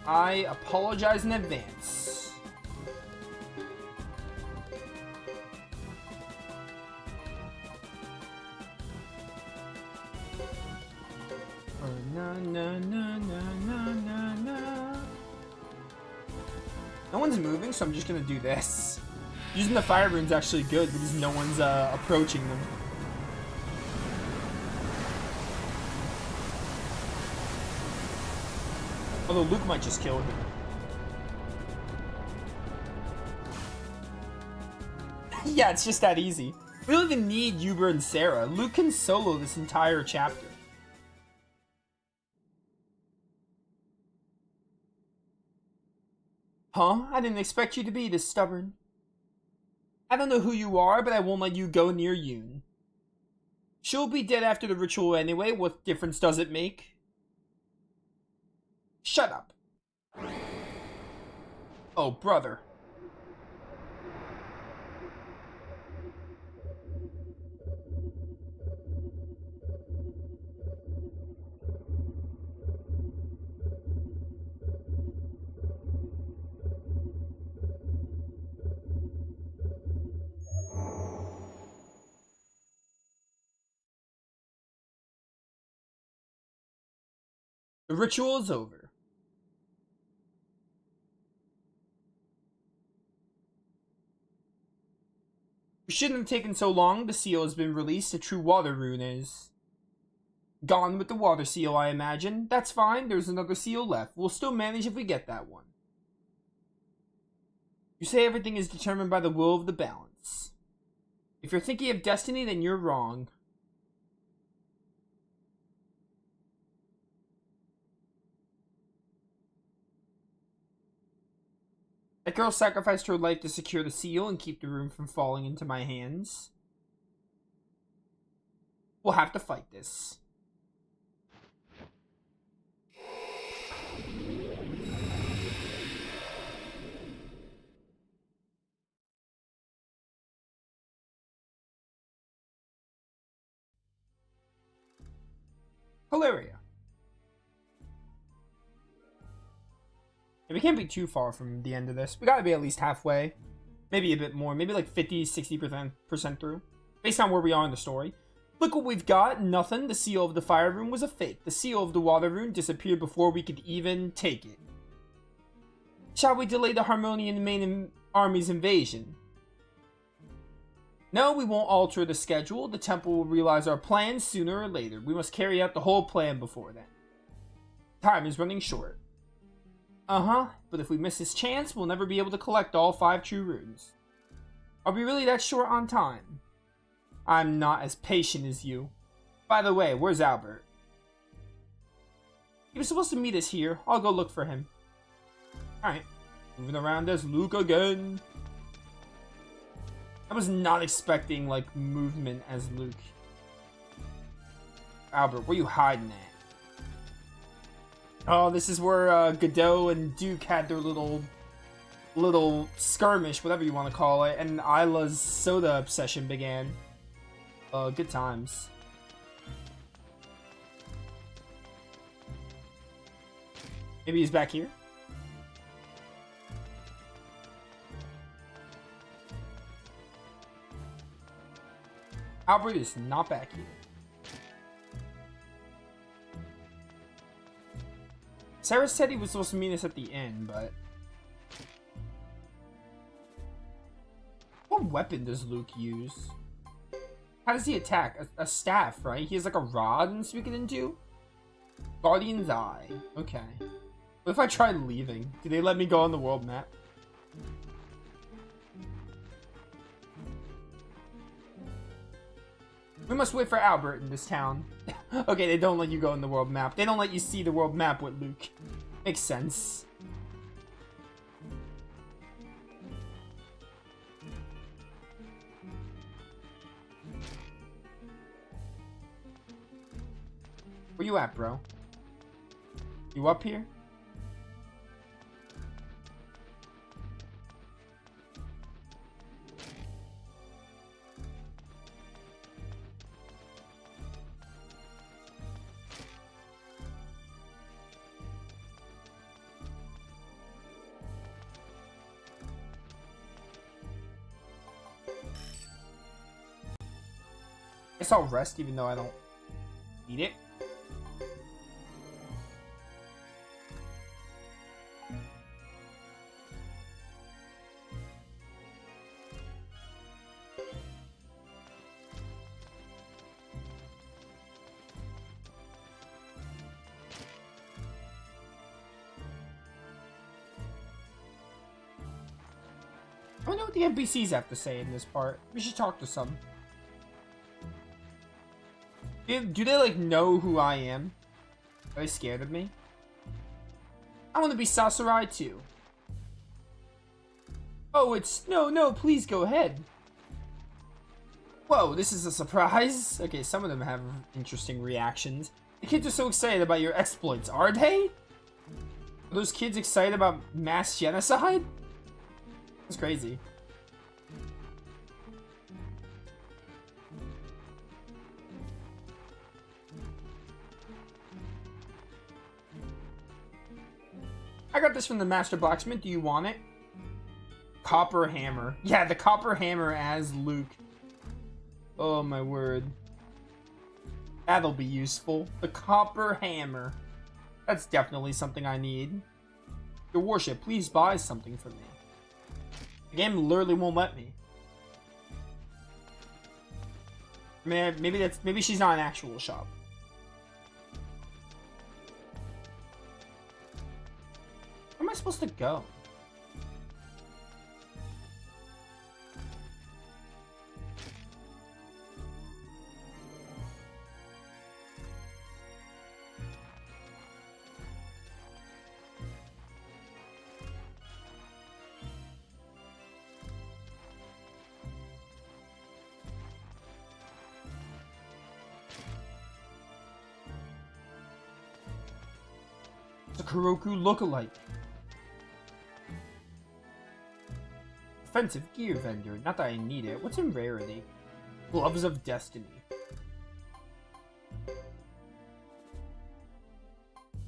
I apologize in advance. No one's moving, so I'm just gonna do this. Using the fire rune's actually good because no one's approaching them. Although Luke might just kill him. Yeah, it's just that easy. We don't even need Yuber and Sarah. Luke can solo this entire chapter. Huh? I didn't expect you to be this stubborn. I don't know who you are, but I won't let you go near Yoon. She'll be dead after the ritual anyway. What difference does it make? Shut up. Oh, brother. The ritual is over. It shouldn't have taken so long. The seal has been released. The true water rune is gone with the water seal, I imagine. That's fine. There's another seal left. We'll still manage if we get that one. You say everything is determined by the will of the balance. If you're thinking of destiny, then you're wrong. That girl sacrificed her life to secure the seal and keep the rune from falling into my hands. We'll have to fight this. Hilaria. Yeah, we can't be too far from the end of this. We gotta be at least halfway. Maybe a bit more. Maybe like 50-60% through. Based on where we are in the story. Look what we've got. Nothing. The seal of the fire rune was a fake. The seal of the water rune disappeared before we could even take it. Shall we delay the Harmonian main army's invasion? No, we won't alter the schedule. The temple will realize our plans sooner or later. We must carry out the whole plan before then. Time is running short. But if we miss this chance, we'll never be able to collect all 5 true runes. Are we really that short on time? I'm not as patient as you. By the way, where's Albert? He was supposed to meet us here. I'll go look for him. Alright. Moving around as Luke again. I was not expecting, like, movement as Luke. Albert, where you hiding at? Oh, this is where Godot and Duke had their little skirmish, whatever you want to call it, and Isla's soda obsession began. Good times. Maybe he's back here? Albert is not back here. Sarah said he was supposed to meet us at the end, but... What weapon does Luke use? How does he attack? A staff, right? He has like a rod in Suikoden 2? Guardian's Eye. Okay. What if I tried leaving? Do they let me go on the world map? We must wait for Albert in this town. Okay, they don't let you go in the world map. They don't let you see the world map with Luke. Makes sense. Where you at, bro? You up here? I guess I'll rest even though I don't need it. I wonder what the NPCs have to say in this part. We should talk to some. Do they, like, know who I am? Are they scared of me? I want to be Sasarai, too. Oh, it's... No, please go ahead. Whoa, this is a surprise? Okay, some of them have interesting reactions. The kids are so excited about your exploits, are they? Are those kids excited about mass genocide? That's crazy. I got this from the Master Blacksmith. Do you want it? Copper hammer. Yeah, the copper hammer as Luke. Oh my word. That'll be useful. The copper hammer. That's definitely something I need. Your worship, please buy something for me. The game literally won't let me. I mean, maybe she's not an actual shop. Where am I supposed to go? The Kuroku lookalike. Offensive gear vendor. Not that I need it. What's in rarity? Gloves of Destiny.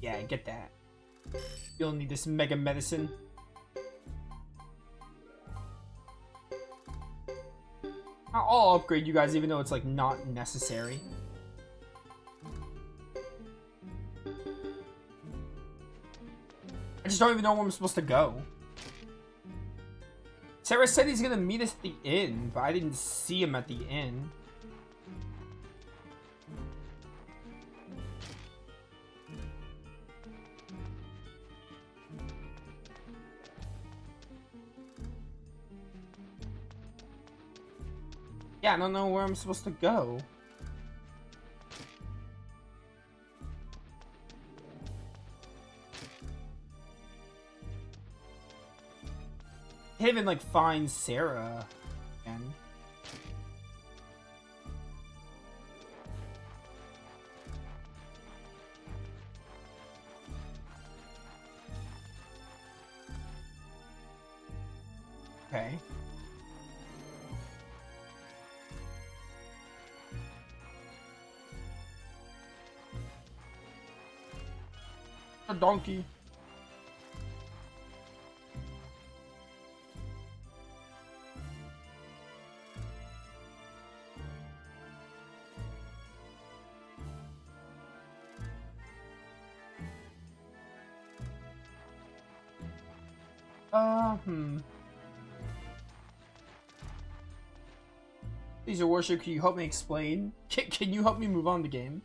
Yeah, get that. You'll need this mega medicine. I'll upgrade you guys even though it's like not necessary. I just don't even know where I'm supposed to go. Sarah said he's gonna meet us at the inn, but I didn't see him at the inn. Yeah, I don't know where I'm supposed to go. Can't even like find Sarah again. Okay. A donkey. Please, your worship, can you help me explain? Can you help me move on the game?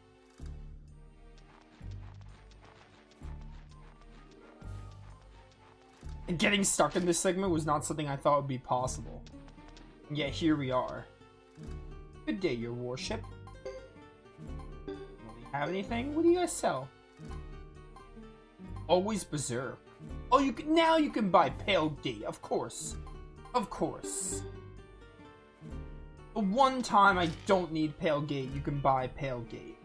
And getting stuck in this segment was not something I thought would be possible. And yet here we are. Good day, your worship. Don't we have anything? What do you guys sell? Always berserk. Oh, now you can buy Pale Gate, of course. Of course. The one time I don't need Pale Gate, you can buy Pale Gate.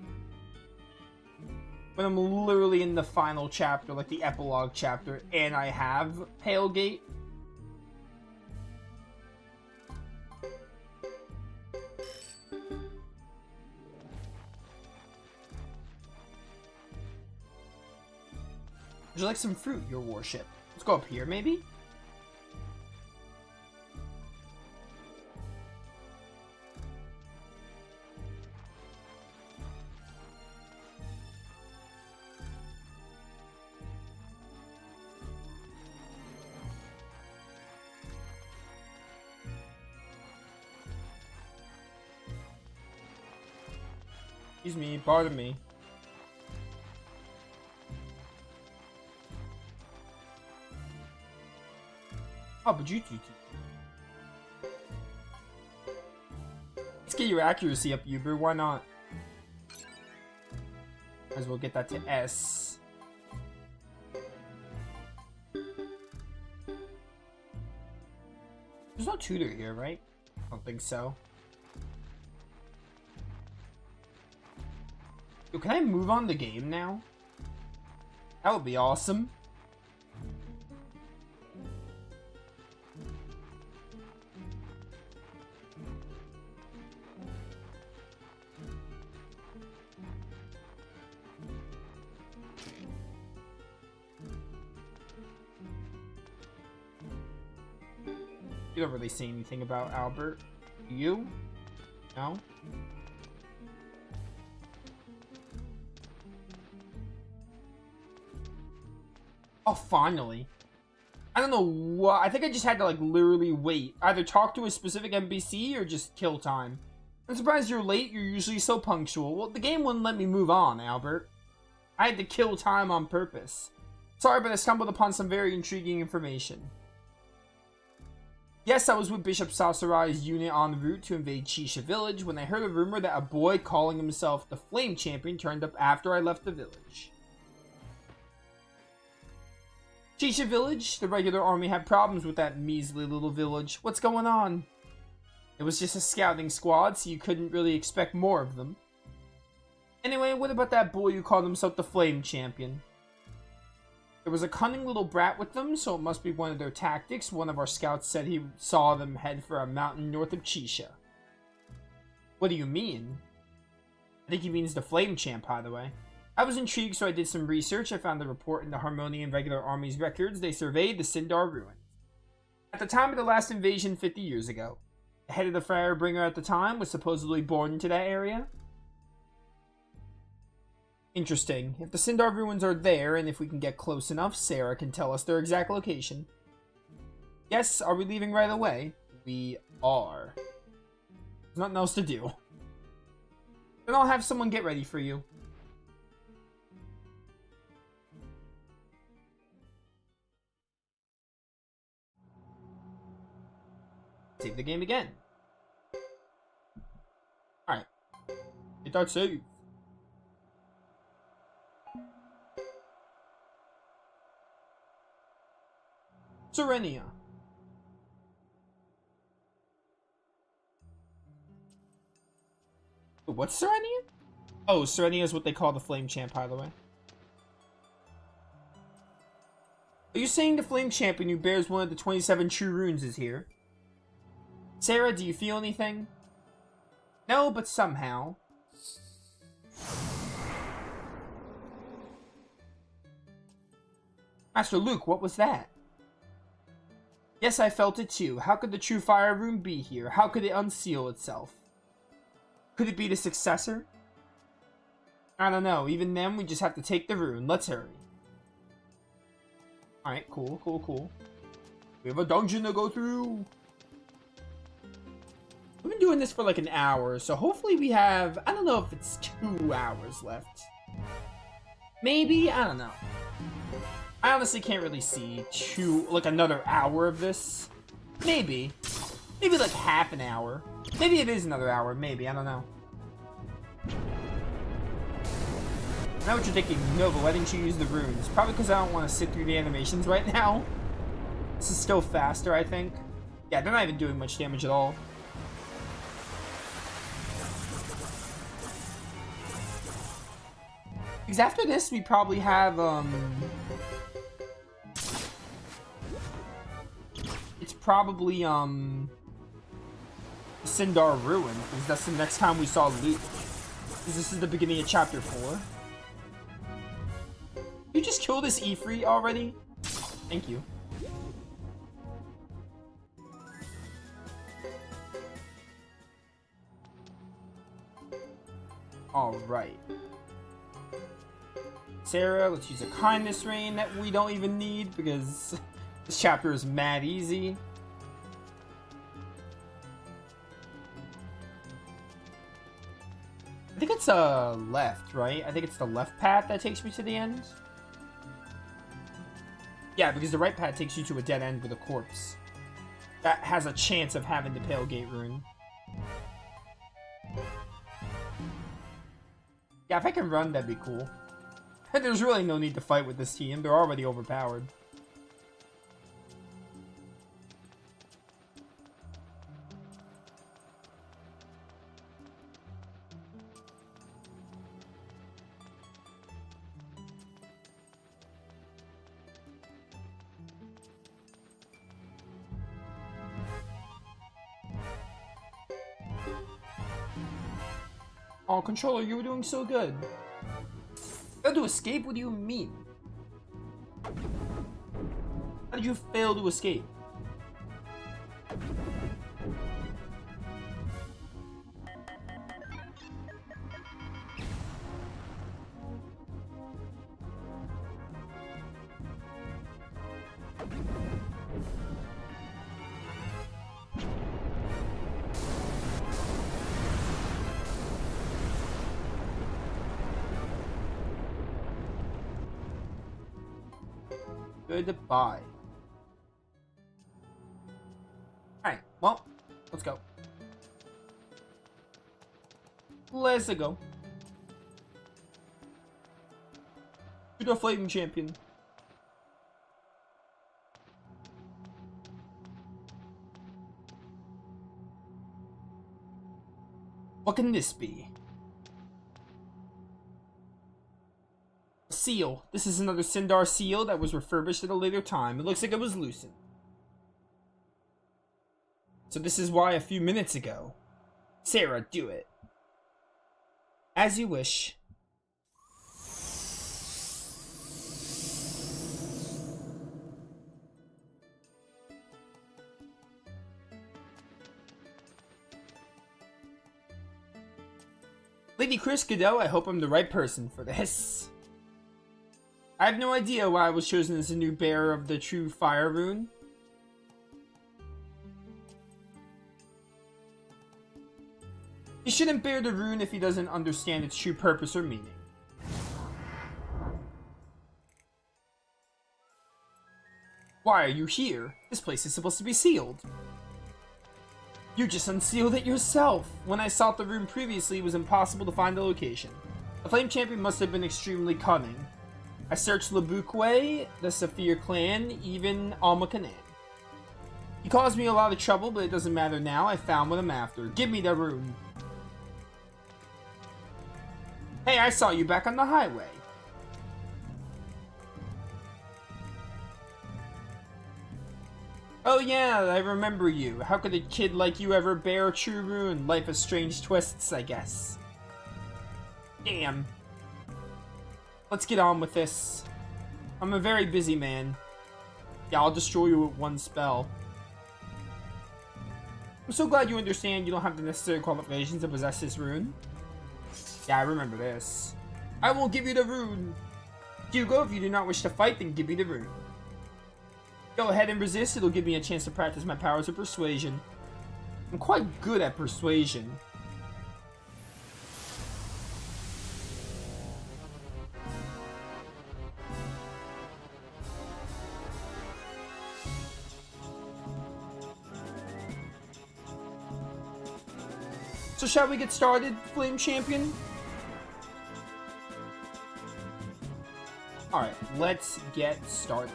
When I'm literally in the final chapter, like the epilogue chapter, and I have Pale Gate. Would you like some fruit, your worship? Let's go up here, maybe? Excuse me, pardon me. Oh, but you let's get your accuracy up, Uber. Why not? Might as well get that to S. There's no tutor here, right? I don't think so. Yo, can I move on the game now? That would be awesome. You don't really say anything about Albert. You? No? Oh, finally. I don't know what. I think I just had to, like, literally wait. Either talk to a specific NPC or just kill time. I'm surprised you're late. You're usually so punctual. Well, the game wouldn't let me move on, Albert. I had to kill time on purpose. Sorry, but I stumbled upon some very intriguing information. Yes, I was with Bishop Sasarai's unit en route to invade Chisha village when I heard a rumor that a boy calling himself the Flame Champion turned up after I left the village. Chisha village? The regular army had problems with that measly little village. What's going on? It was just a scouting squad, so you couldn't really expect more of them. Anyway, what about that boy who called himself the Flame Champion? There was a cunning little brat with them, so it must be one of their tactics. One of our scouts said he saw them head for a mountain north of Chisha. What do you mean? I think he means the Flame Champ, by the way. I was intrigued, so I did some research. I found a report in the Harmonian Regular Army's records. They surveyed the Sindar ruins. At the time of the last invasion 50 years ago, the head of the Firebringer at the time was supposedly born into that area. Interesting. If the Sindar ruins are there, and if we can get close enough, Sarah can tell us their exact location. Yes, are we leaving right away? We are. There's nothing else to do. Then I'll have someone get ready for you. Save the game again. Alright. Hit that save. Serenia. What's Serenia? Oh, Serenia is what they call the Flame Champ, by the way. Are you saying the Flame Champion who bears one of the 27 true runes is here? Sarah, do you feel anything? No, but somehow. Master Luke, what was that? Yes, I felt it too. How could the true fire rune be here? How could it unseal itself? Could it be the successor? I don't know. Even then, we just have to take the rune. Let's hurry. Alright, cool, cool, cool. We have a dungeon to go through. We've been doing this for like an hour, so hopefully we have... I don't know if it's 2 hours left. Maybe? I don't know. I honestly can't really see like another hour of this. Maybe. Maybe like half an hour. Maybe it is another hour. Maybe. I don't know. I know what you're thinking. Nova, why didn't you use the runes? Probably because I don't want to sit through the animations right now. This is still faster, I think. Yeah, they're not even doing much damage at all. Because after this, we probably have, it's probably, Sindar Ruin, because that's the next time we saw Luke. Because this is the beginning of Chapter 4. You just killed this Ifrit already? Thank you. Alright. Sarah, let's use a kindness rain that we don't even need because this chapter is mad easy. I think it's left, right? I think it's the left path that takes me to the end. Yeah, because the right path takes you to a dead end with a corpse. That has a chance of having the Pale Gate rune. Yeah, if I can run, that'd be cool. There's really no need to fight with this team. They're already overpowered. Oh, controller, you were doing so good. Failed to escape? What do you mean? How did you fail to escape? Goodbye. Alright, well, let's go. Let's go. To the Flame Champion. What can this be? A seal. This is another Sindar seal that was refurbished at a later time. It looks like it was loosened. So this is why a few minutes ago. Sarah, do it. As you wish. Lady Chris Godot, I hope I'm the right person for this. I have no idea why I was chosen as the new bearer of the true fire rune. He shouldn't bear the rune if he doesn't understand its true purpose or meaning. Why are you here? This place is supposed to be sealed. You just unsealed it yourself. When I sought the rune previously, it was impossible to find the location. The Flame Champion must have been extremely cunning. I searched Labukwe, the Saphir clan, even Almakanan. He caused me a lot of trouble, but it doesn't matter now. I found what I'm after. Give me the rune. Hey, I saw you back on the highway. Oh yeah, I remember you. How could a kid like you ever bear a true rune? Life has strange twists, I guess. Damn. Let's get on with this. I'm a very busy man. Yeah, I'll destroy you with one spell. I'm so glad you understand you don't have the necessary qualifications to possess this rune. Yeah, I remember this. I will give you the rune. Hugo, if you do not wish to fight, then give me the rune. Go ahead and resist. It'll give me a chance to practice my powers of persuasion. I'm quite good at persuasion. So shall we get started, Flame Champion? Alright, let's get started.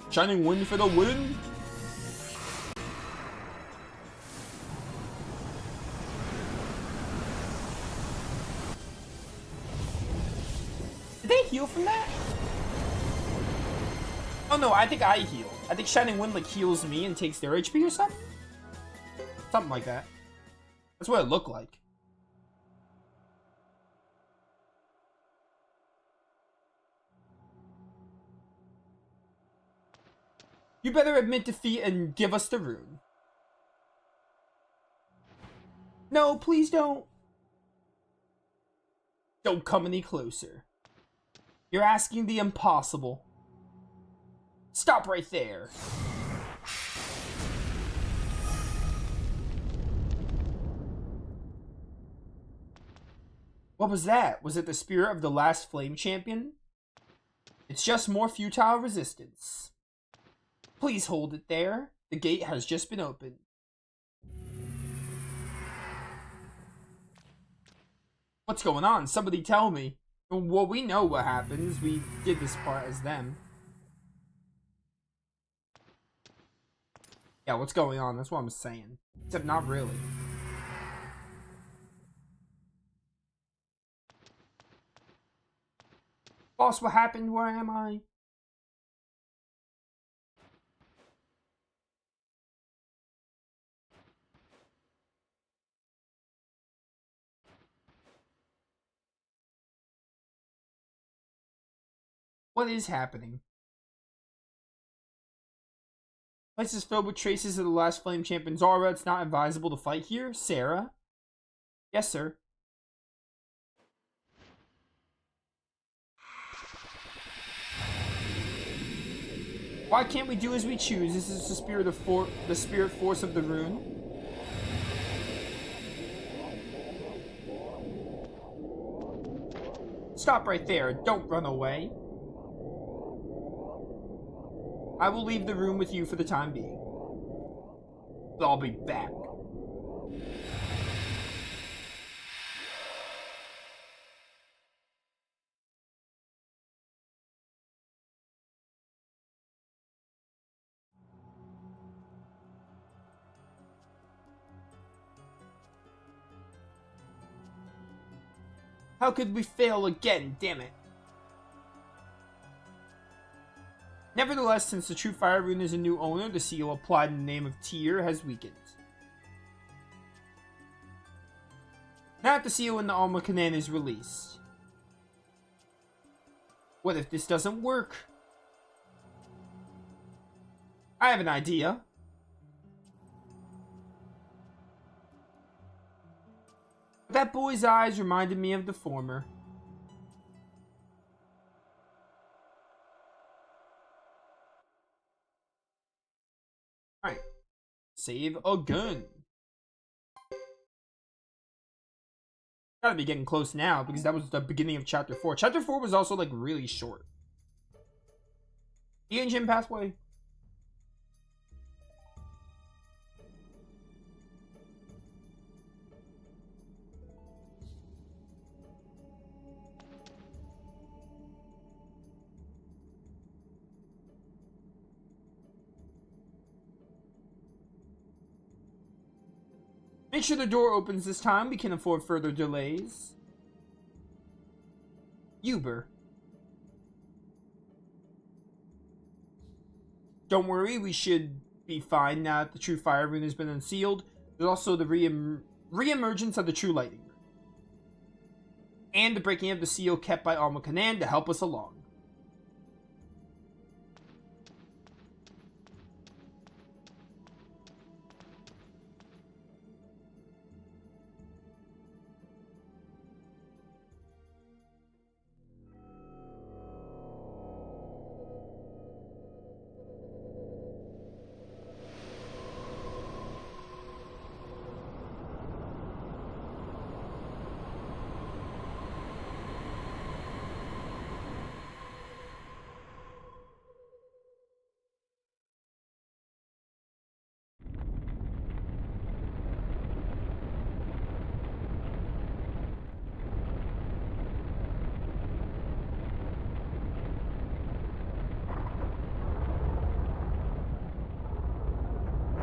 Shining Wind for the win! Did they heal from that? Oh no, I think I heal. I think Shining Wind like heals me and takes their HP or something? Something like that. That's what it looked like. You better admit defeat and give us the rune. No, please don't. Don't come any closer. You're asking the impossible. Stop right there. What was that? Was it the spirit of the last Flame Champion? It's just more futile resistance. Please hold it there. The gate has just been opened. What's going on? Somebody tell me. Well, we know what happens. We did this part as them. Yeah, what's going on? That's what I'm saying. Except not really. Boss, what happened? Where am I? What is happening? Place is filled with traces of the last Flame Champion's aura. It's not advisable to fight here. Sarah? Yes, sir. Why can't we do as we choose? This is the spirit force of the rune. Stop right there. Don't run away. I will leave the room with you for the time being. But I'll be back. How could we fail again? Damn it. Nevertheless, since the true fire rune is a new owner, the seal applied in the name of Tyr has weakened. Now that the seal in the Alma Canaan is released. What if this doesn't work? I have an idea. That boy's eyes reminded me of the former. Alright. Save again. Gotta be getting close now, because that was the beginning of Chapter 4. Chapter 4 was also, like, really short. The ancient pathway. Make sure the door opens this time. We can afford further delays. Uber. Don't worry, we should be fine now that the true fire rune has been unsealed. There's also the re-emergence of the true lightning rune. And the breaking of the seal kept by Alma Canaan to help us along.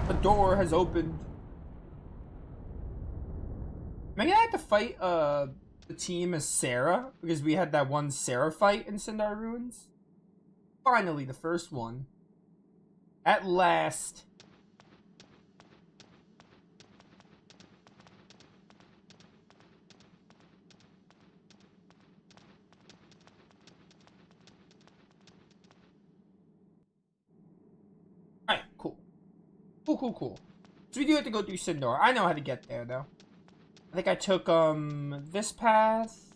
The door has opened. Am I gonna have to fight the team as Sarah? Because we had that one Sarah fight in Sindar Ruins. Finally, the first one. At last. Alright, cool. Cool. So we do have to go through Sindar. I know how to get there, though. I think I took, this path.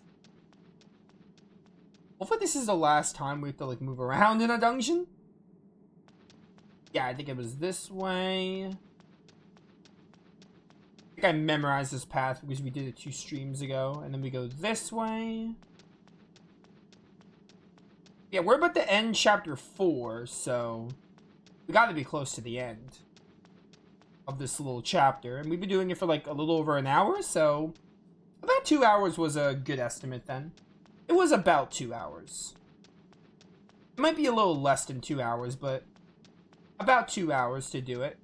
Hopefully this is the last time we have to, like, move around in a dungeon. Yeah, I think it was this way. I think I memorized this path because we did it 2 streams ago. And then we go this way. Yeah, we're about to end chapter 4, so we gotta be close to the end of this little chapter, and we've been doing it for like a little over an hour, so about 2 hours was a good estimate then. It was about 2 hours. It might be a little less than 2 hours, but about 2 hours to do it.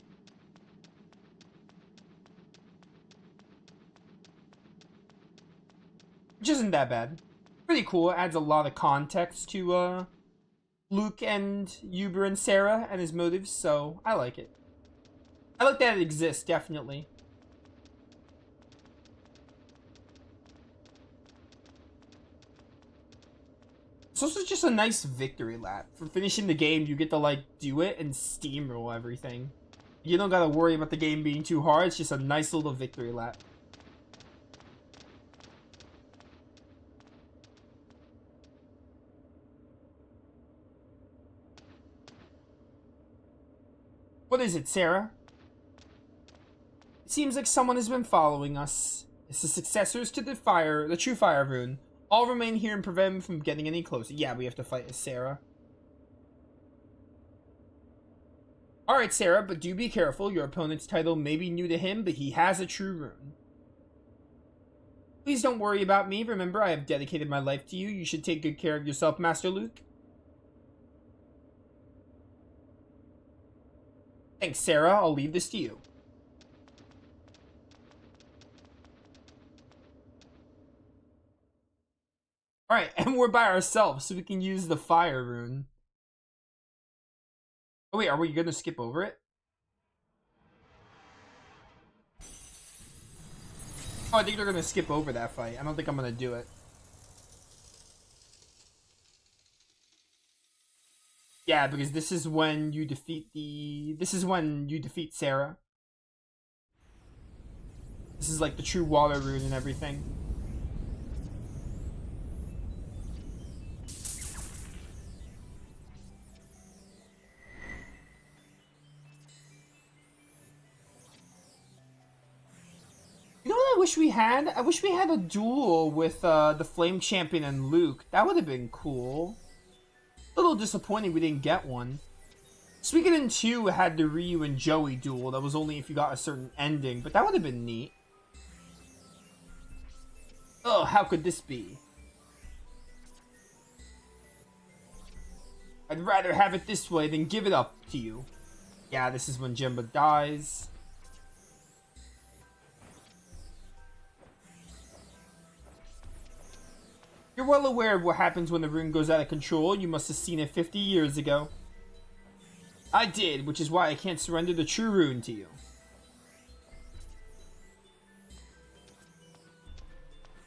Which isn't that bad. Pretty cool. It adds a lot of context to Luke and Uber and Sarah and his motives, so I like it. I like that it exists, definitely. It's also just a nice victory lap. For finishing the game, you get to, like, do it and steamroll everything. You don't gotta worry about the game being too hard, it's just a nice little victory lap. What is it, Sarah? It seems like someone has been following us. It's the successors to the true fire rune. I'll remain here and prevent him from getting any closer. Yeah, we have to fight Sarah. Alright, Sarah, but do be careful. Your opponent's title may be new to him, but he has a true rune. Please don't worry about me. Remember, I have dedicated my life to you. You should take good care of yourself, Master Luke. Thanks, Sarah. I'll leave this to you. Alright, and we're by ourselves, so we can use the fire rune. Oh wait, are we gonna skip over it? Oh, I think they're gonna skip over that fight. I don't think I'm gonna do it. Yeah, because this is when you defeat Sarah. This is like the true water rune and everything. You know what I wish we had? I wish we had a duel with the Flame Champion and Luke. That would have been cool. A little disappointing we didn't get one. Suikoden 2 had the Ryu and Joey duel. That was only if you got a certain ending, but that would have been neat. Oh, how could this be? I'd rather have it this way than give it up to you. Yeah, this is when Jimba dies. You're well aware of what happens when the rune goes out of control. You must have seen it 50 years ago. I did, which is why I can't surrender the true rune to you.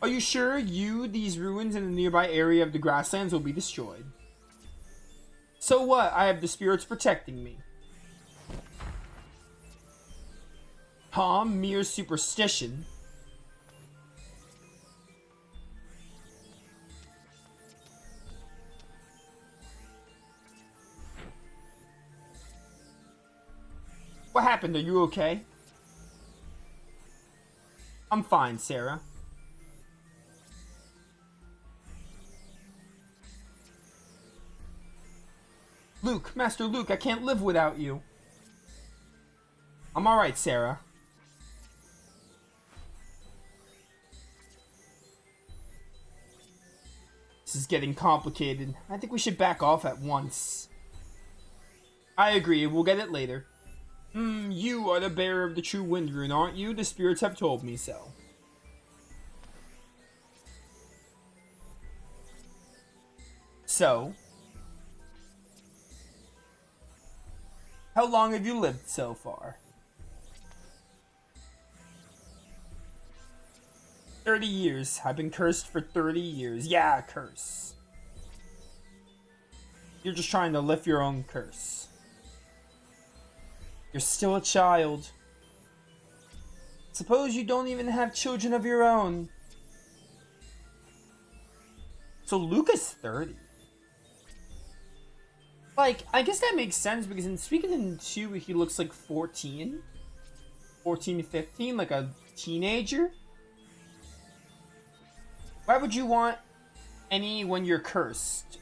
Are you sure these ruins, in the nearby area of the grasslands will be destroyed? So what? I have the spirits protecting me. Huh? Mere superstition. What happened? Are you okay? I'm fine, Sarah. Luke, Master Luke, I can't live without you. I'm alright, Sarah. This is getting complicated. I think we should back off at once. I agree, we'll get it later. You are the bearer of the true wind rune, aren't you? The spirits have told me so. So, how long have you lived so far? 30 years. I've been cursed for 30 years. Yeah, curse. You're just trying to lift your own curse. You're still a child. Suppose you don't even have children of your own. So Luke is 30. Like, I guess that makes sense because in Suikoden 2 he looks like 14. 14 to 15, like a teenager. Why would you want any when you're cursed?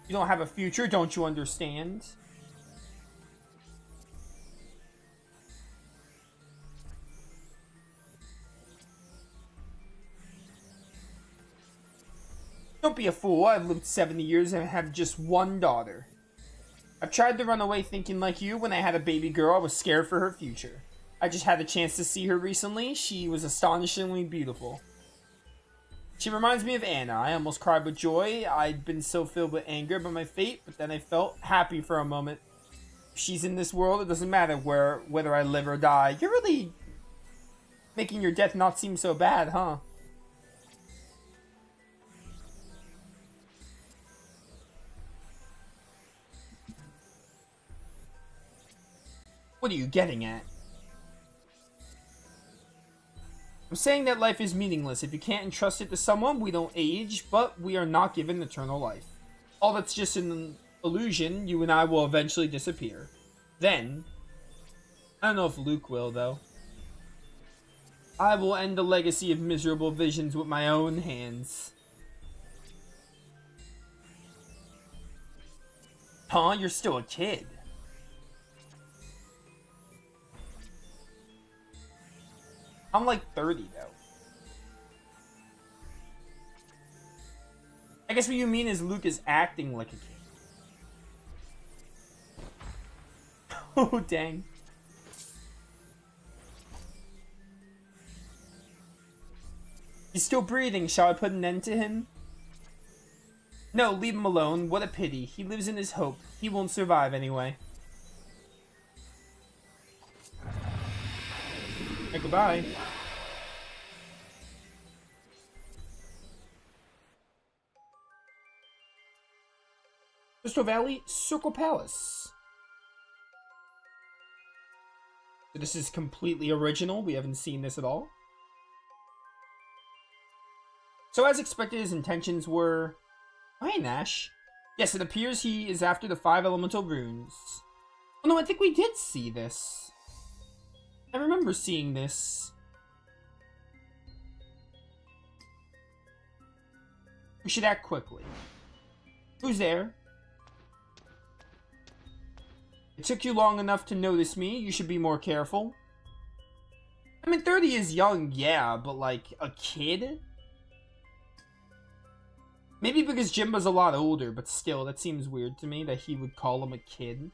You don't have a future, don't you understand? Don't be a fool. I've lived 70 years and have just one daughter. I've tried to run away thinking like you. When I had a baby girl, I was scared for her future. I just had a chance to see her recently. She was astonishingly beautiful. She reminds me of Anna. I almost cried with joy. I'd been so filled with anger by my fate, but then I felt happy for a moment. If she's in this world, it doesn't matter whether I live or die. You're really making your death not seem so bad, huh? What are you getting at? I'm saying that life is meaningless. If you can't entrust it to someone, we don't age, but we are not given eternal life. All that's just an illusion. You and I will eventually disappear. Then, I don't know if Luke will, though. I will end the legacy of miserable visions with my own hands. Huh? You're still a kid. I'm like 30 though. I guess what you mean is Luke is acting like a kid. Oh, dang. He's still breathing. Shall I put an end to him? No, leave him alone. What a pity. He lives in his hope. He won't survive anyway. Hey, goodbye. Crystal Valley, Circle Palace. So this is completely original. We haven't seen this at all. So as expected, his intentions were... Hi, Nash. Yes, it appears he is after the 5 elemental runes. Oh no, I think we did see this. I remember seeing this. We should act quickly. Who's there? It took you long enough to notice me. You should be more careful. I mean, 30 is young, yeah, but like, a kid? Maybe because Jimba's a lot older, but still, that seems weird to me that he would call him a kid.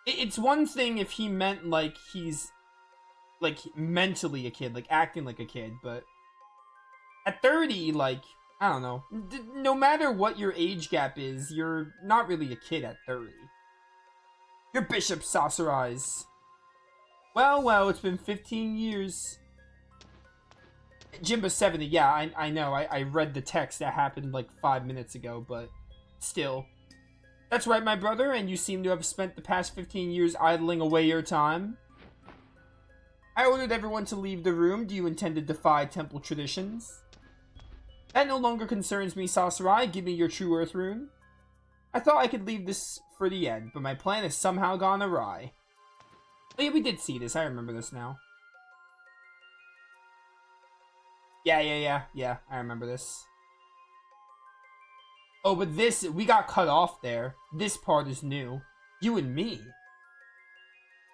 It's one thing if he meant, like, he's, like, mentally a kid, like, acting like a kid, but at 30, like, I don't know. No matter what your age gap is, you're not really a kid at 30. You're Bishop Saucereyes. Well, it's been 15 years. Jimba's 70, yeah, I know. I read the text that happened like 5 minutes ago, but still. That's right, my brother, and you seem to have spent the past 15 years idling away your time. I ordered everyone to leave the room. Do you intend to defy temple traditions? That no longer concerns me, Saucereye. Give me your true earth rune. I thought I could leave this for the end, but my plan has somehow gone awry. Oh yeah, we did see this. I remember this now. Yeah, I remember this. Oh, but this, we got cut off there. This part is new. You and me.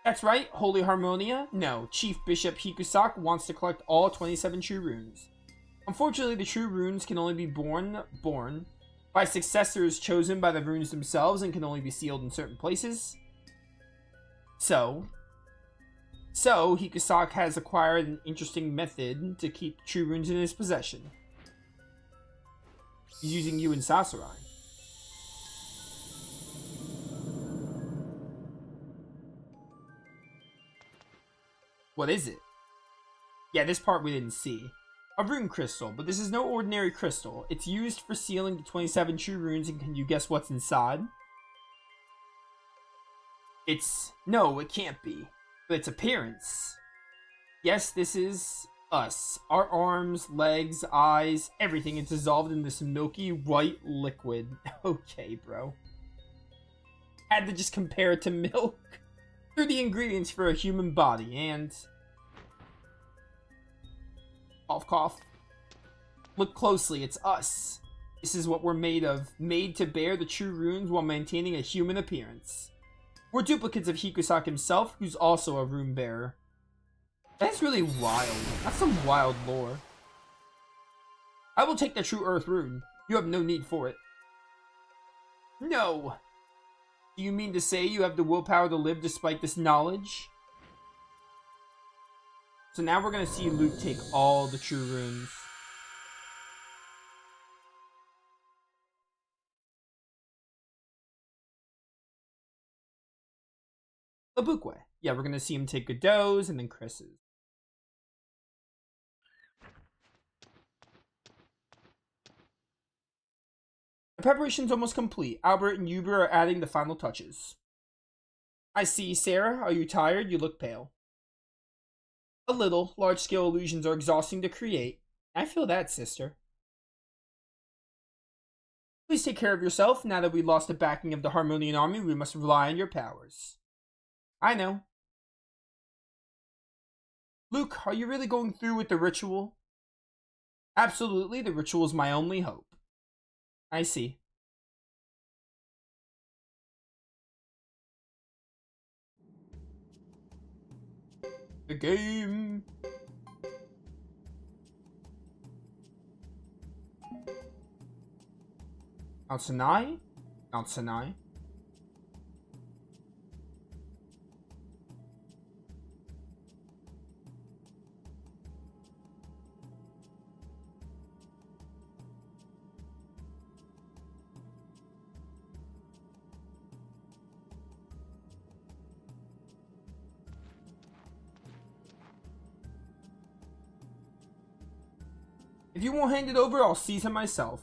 That's right, Holy Harmonia. No, Chief Bishop Hikusaki wants to collect all 27 true runes. Unfortunately, the true runes can only be born by successors chosen by the runes themselves and can only be sealed in certain places. So Hikusaki has acquired an interesting method to keep true runes in his possession. He's using you and Saucereye. What is it? Yeah, this part we didn't see. A rune crystal, but this is no ordinary crystal. It's used for sealing the 27 true runes, and can you guess what's inside? No, it can't be. But its appearance. Yes, this is us. Our arms, legs, eyes, everything is dissolved in this milky white liquid. Okay, bro. Had to just compare it to milk. They're the ingredients for a human body, and... Cough, cough. Look closely, it's us. This is what we're made of. Made to bear the true runes while maintaining a human appearance. We're duplicates of Hikusaki himself, who's also a rune bearer. That's really wild. That's some wild lore. I will take the true earth rune. You have no need for it. No. Do you mean to say you have the willpower to live despite this knowledge? So now we're going to see Luke take all the true runes. Labukwe. Yeah, we're going to see him take Godot's and then Chris's. The preparation's almost complete. Albert and Uber are adding the final touches. I see, Sarah. Are you tired? You look pale. A little. Large-scale illusions are exhausting to create. I feel that, sister. Please take care of yourself. Now that we lost the backing of the Harmonian army, we must rely on your powers. I know. Luke, are you really going through with the ritual? Absolutely, the ritual is my only hope. I see. The game. Mount Sinai? Mount Sinai. If you won't hand it over, I'll seize him myself.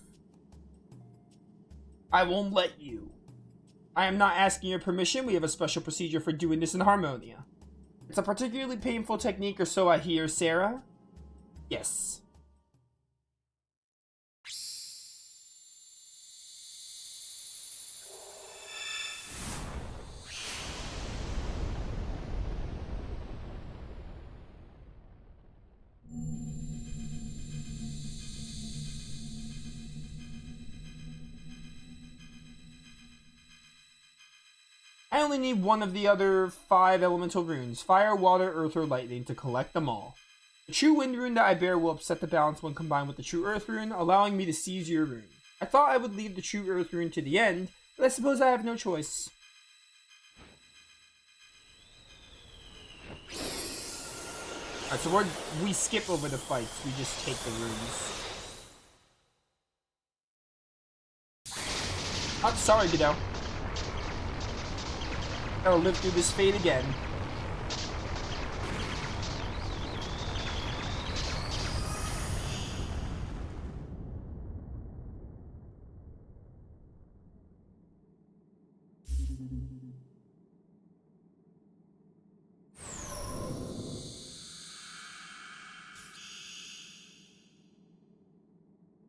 I won't let you. I am not asking your permission. We have a special procedure for doing this in Harmonia. It's a particularly painful technique, or so I hear, Sarah. Yes. I only need one of the other 5 elemental runes, fire, water, earth, or lightning, to collect them all. The true wind rune that I bear will upset the balance when combined with the true earth rune, allowing me to seize your rune. I thought I would leave the true earth rune to the end, but I suppose I have no choice. Alright, so we skip over the fights, we just take the runes. Oh, sorry, Godot. I'll live through this fate again.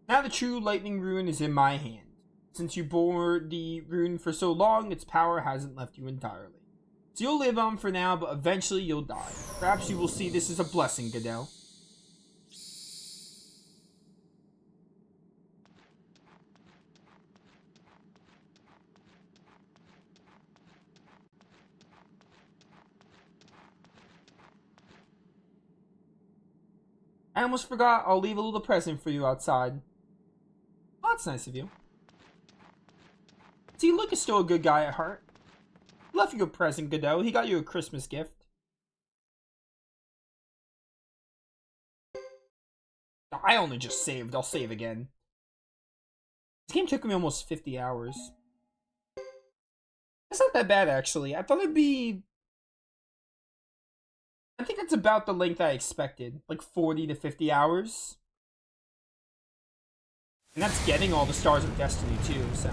Now the true lightning rune is in my hand. Since you bore the rune for so long, its power hasn't left you entirely. So you'll live on for now, but eventually you'll die. Perhaps you will see this as a blessing, Godot. I almost forgot, I'll leave a little present for you outside. Oh, that's nice of you. See, Luke is still a good guy at heart. He left you a present, Godot. He got you a Christmas gift. I only just saved. I'll save again. This game took me almost 50 hours. That's not that bad, actually. I thought it'd be... I think that's about the length I expected. Like 40 to 50 hours. And that's getting all the Stars of Destiny, too, so...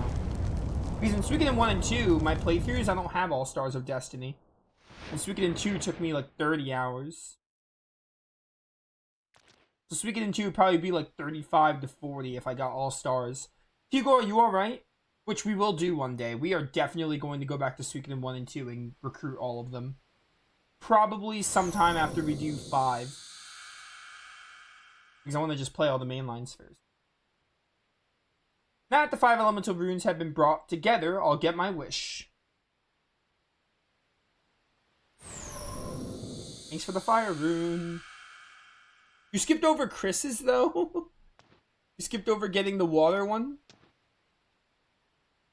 Because in Suikoden 1 and 2, my playthroughs, I don't have all Stars of Destiny. And Suikoden 2 took me like 30 hours. So Suikoden 2 would probably be like 35 to 40 if I got all stars. Hugo, are you alright? Which we will do one day. We are definitely going to go back to Suikoden 1 and 2 and recruit all of them. Probably sometime after we do 5. Because I want to just play all the main lines first. Now that the 5 elemental runes have been brought together, I'll get my wish. Thanks for the fire rune. You skipped over Chris's, though? You skipped over getting the water one?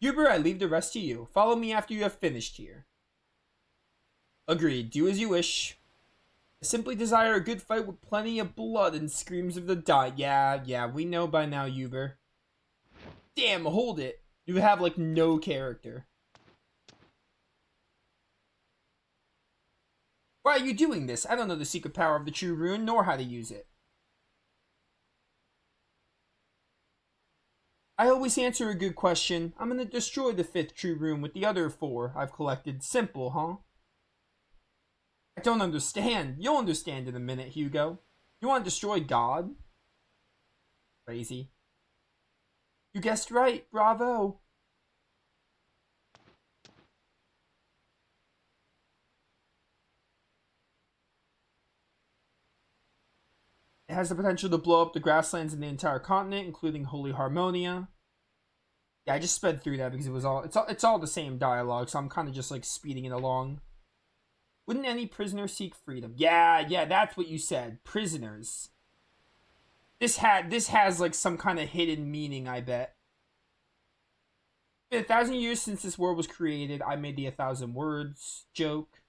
Huber, I leave the rest to you. Follow me after you have finished here. Agreed. Do as you wish. I simply desire a good fight with plenty of blood and screams of the die. Yeah, we know by now, Huber. Damn, hold it. You have, like, no character. Why are you doing this? I don't know the secret power of the true rune, nor how to use it. I always answer a good question. I'm gonna destroy the 5th true rune with the other 4 I've collected. Simple, huh? I don't understand. You'll understand in a minute, Hugo. You want to destroy God? Crazy. You guessed right. Bravo. It has the potential to blow up the grasslands in the entire continent, including Holy Harmonia. Yeah, I just sped through that because it's all the same dialogue, so I'm kind of just like speeding it along. Wouldn't any prisoner seek freedom? Yeah, that's what you said. Prisoners. This has like some kind of hidden meaning, I bet. In 1,000 years since this world was created, I made the 1,000 words joke.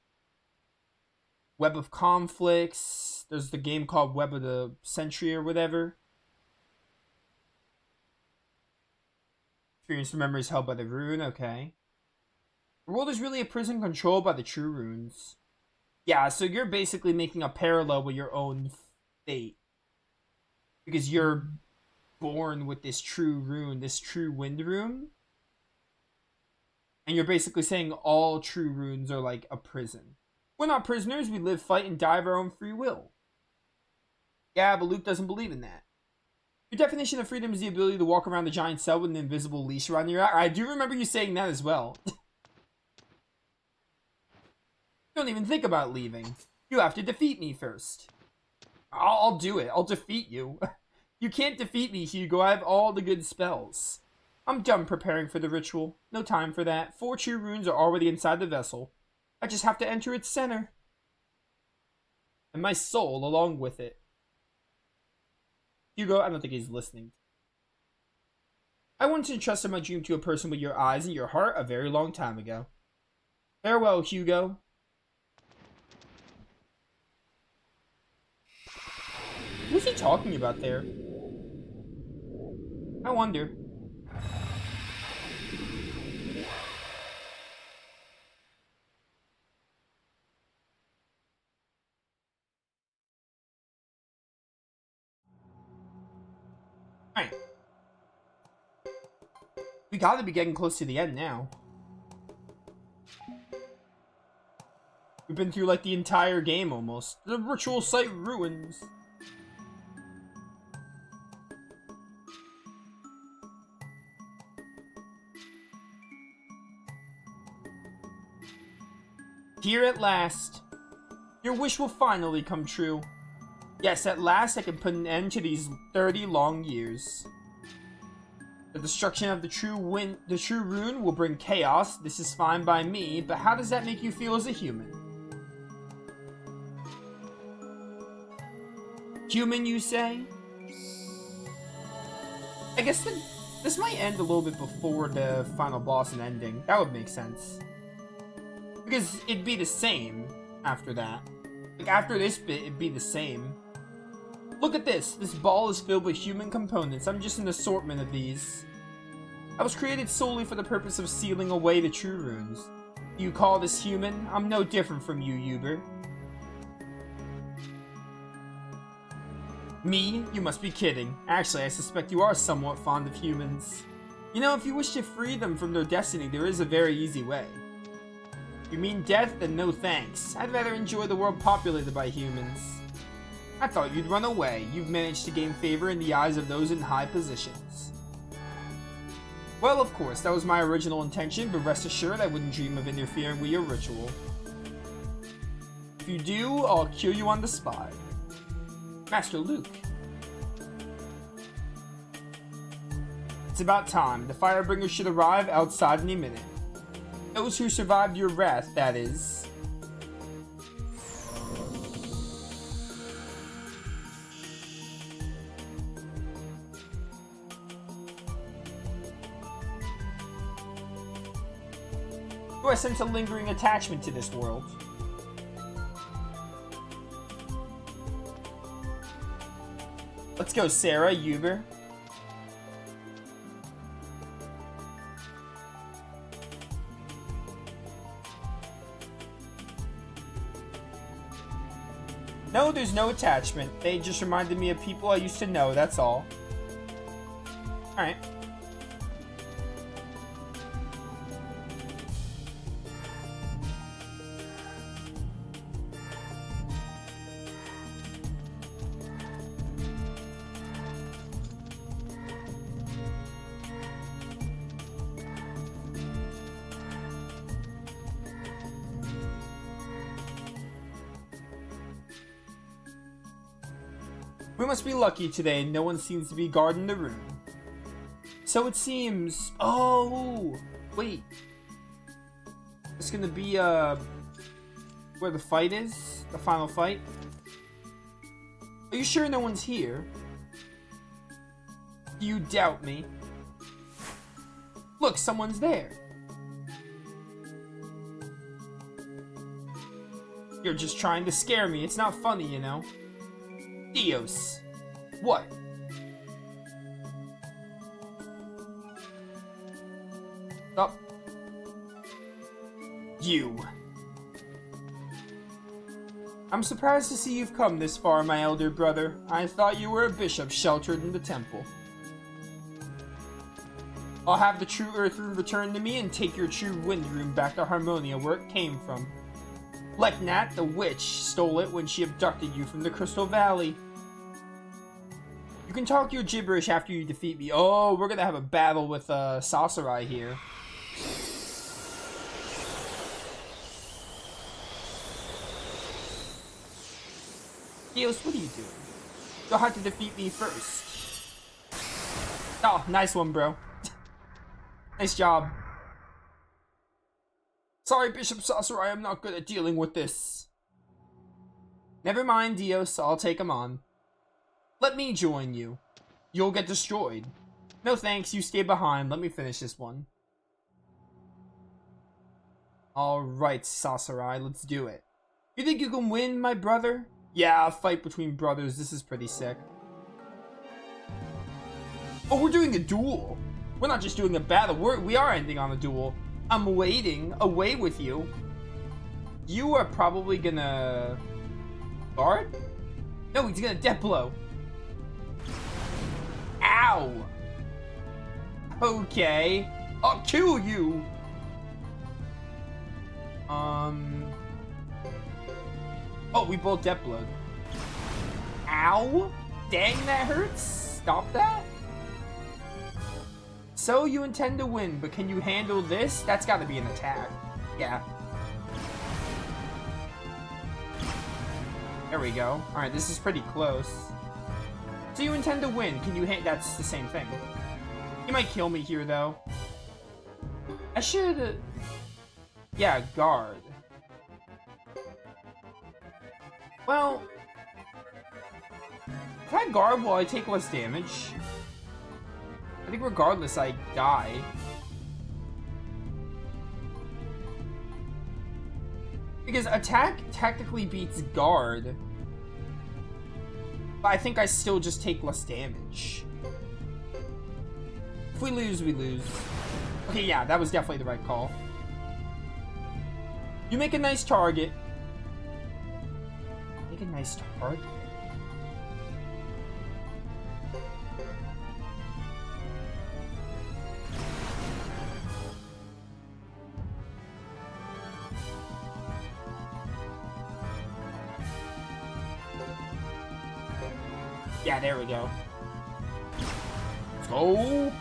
Web of conflicts. There's the game called Web of the Century or whatever. Experience the memories held by the rune. Okay. The world is really a prison controlled by the true runes. Yeah, so you're basically making a parallel with your own fate. Because you're born with this true rune, this true wind rune. And you're basically saying all true runes are like a prison. We're not prisoners, we live, fight, and die of our own free will. Yeah, but Luke doesn't believe in that. Your definition of freedom is the ability to walk around the giant cell with an invisible leash around your eye. I do remember you saying that as well. Don't even think about leaving. You have to defeat me first. I'll do it. I'll defeat you. You can't defeat me, Hugo. I have all the good spells. I'm done preparing for the ritual. No time for that. 4 true runes are already inside the vessel. I just have to enter its center. And my soul along with it. Hugo, I don't think he's listening. I wanted to entrust my dream to a person with your eyes and your heart a very long time ago. Farewell, Hugo. Who's he talking about there? I wonder. Alright. We gotta be getting close to the end now. We've been through like the entire game almost. The ritual site ruins. Here at last. Your wish will finally come true. Yes, at last I can put an end to these 30 long years. The destruction of the true rune will bring chaos. This is fine by me, but how does that make you feel as a human? Human, you say? I guess this might end a little bit before the final boss and ending. That would make sense. Because it'd be the same after that. Like, after this bit, it'd be the same. Look at this. This ball is filled with human components. I'm just an assortment of these. I was created solely for the purpose of sealing away the true runes. You call this human? I'm no different from you, Uber. Me? You must be kidding. Actually, I suspect you are somewhat fond of humans. You know, if you wish to free them from their destiny, there is a very easy way. If you mean death, then no thanks. I'd rather enjoy the world populated by humans. I thought you'd run away. You've managed to gain favor in the eyes of those in high positions. Well, of course, that was my original intention, but rest assured I wouldn't dream of interfering with your ritual. If you do, I'll kill you on the spot. Master Luke. It's about time. The Firebringer should arrive outside any minute. Those who survived your wrath, that is. Do I sense a lingering attachment to this world? Let's go, Sarah, Uber. No, there's no attachment. They just reminded me of people I used to know, that's all. Alright. We must be lucky today, no one seems to be guarding the room. So it seems... Oh! Wait. It's gonna be, where the fight is? The final fight? Are you sure no one's here? Do you doubt me? Look, someone's there. You're just trying to scare me. It's not funny, you know. Dios. What? Up. You. I'm surprised to see you've come this far, my elder brother. I thought you were a bishop sheltered in the temple. I'll have the true earth room returned to me and take your true wind room back to Harmonia where it came from. Leknat, the witch, stole it when she abducted you from the Crystal Valley. You can talk your gibberish after you defeat me. Oh, we're gonna have a battle with Sasori here. Dios, what are you doing? You'll have to defeat me first. Oh, nice one, bro. Nice job. Sorry, Bishop Sasori, I'm not good at dealing with this. Never mind, Dios, I'll take him on. Let me join you. You'll get destroyed. No thanks, you stay behind. Let me finish this one. Alright, Sasori, let's do it. You think you can win, my brother? Yeah, a fight between brothers, this is pretty sick. Oh, we're doing a duel. We're not just doing a battle, we are ending on a duel. I'm waiting away with you. You are probably gonna... guard? No, he's gonna death blow. Ow! Okay. I'll kill you! Oh, we both death blowed. Ow! Dang, that hurts! Stop that! So you intend to win, but can you handle this? That's gotta be an attack. Yeah. There we go. Alright, this is pretty close. So you intend to win. Can you that's the same thing. He might kill me here, though. I should... yeah, guard. Well... if I guard, will I take less damage? I think regardless, I die. Because attack technically beats guard. But I think I still just take less damage. If we lose, we lose. Okay, yeah, that was definitely the right call. You make a nice target. Make a nice target? Yeah, there we go. Let's go.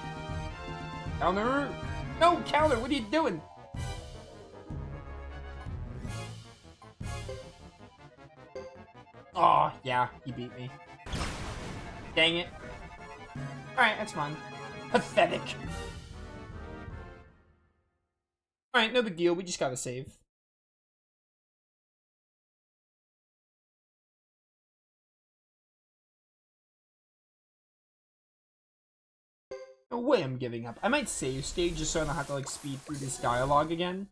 Counter. No, counter. What are you doing? Oh, yeah, he beat me. Dang it. Alright, that's fine. Pathetic. Alright, no big deal. We just gotta save. No way I'm giving up. I might save stage just so I don't have to like speed through this dialogue again.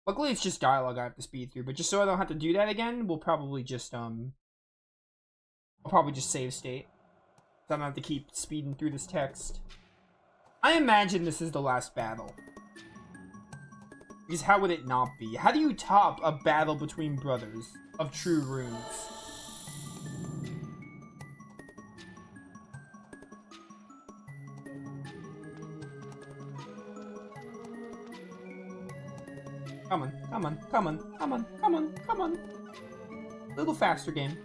Luckily it's just dialogue I have to speed through, but just so I don't have to do that again, we'll probably just I'll probably just save state. So I don't have to keep speeding through this text. I imagine this is the last battle. Because how would it not be? How do you top a battle between brothers of true runes? Come on, come on, come on, come on, come on, come on. A little faster, game.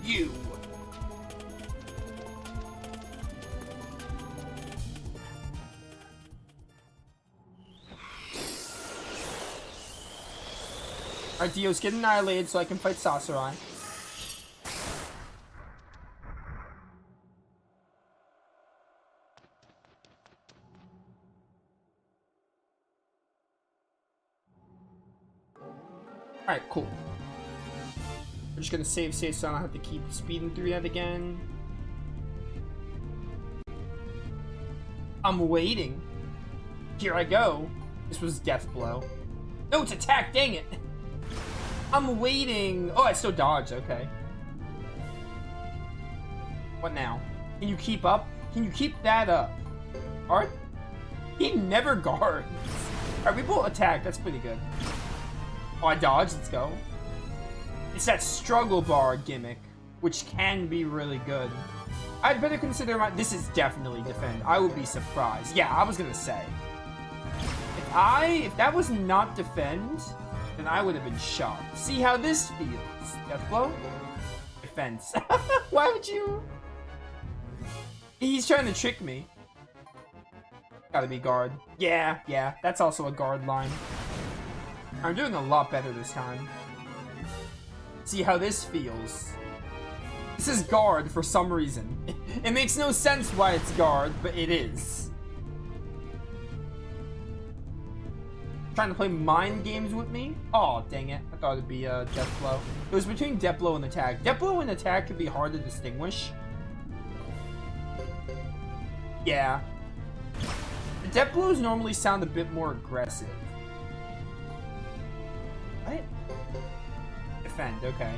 you. Alright, Dio's get annihilated so I can fight Sasori. Alright, cool. We're just gonna save so I don't have to keep speeding through that again. I'm waiting. Here I go. This was Death Blow. No, it's attack, dang it! I'm waiting. Oh, I still dodged, okay. What now? Can you keep up? Can you keep that up? Alright. He never guards. Alright, we both attack. That's pretty good. Oh, I dodged. Let's go. It's that struggle bar gimmick, which can be really good. I'd better consider my... This is definitely defend. I would be surprised. Yeah, I was gonna say. If that was not defend, then I would have been shocked. See how this feels. Death blow? Defense. Why would you... He's trying to trick me. Gotta be guard. Yeah, that's also a guard line. I'm doing a lot better this time. See how this feels. This is guard for some reason. It makes no sense why it's guard, but it is. Trying to play mind games with me? Oh, dang it. I thought it'd be a death blow. It was between death blow and attack. Death blow and attack could be hard to distinguish. Yeah. The death blows normally sound a bit more aggressive. What? Defend, okay.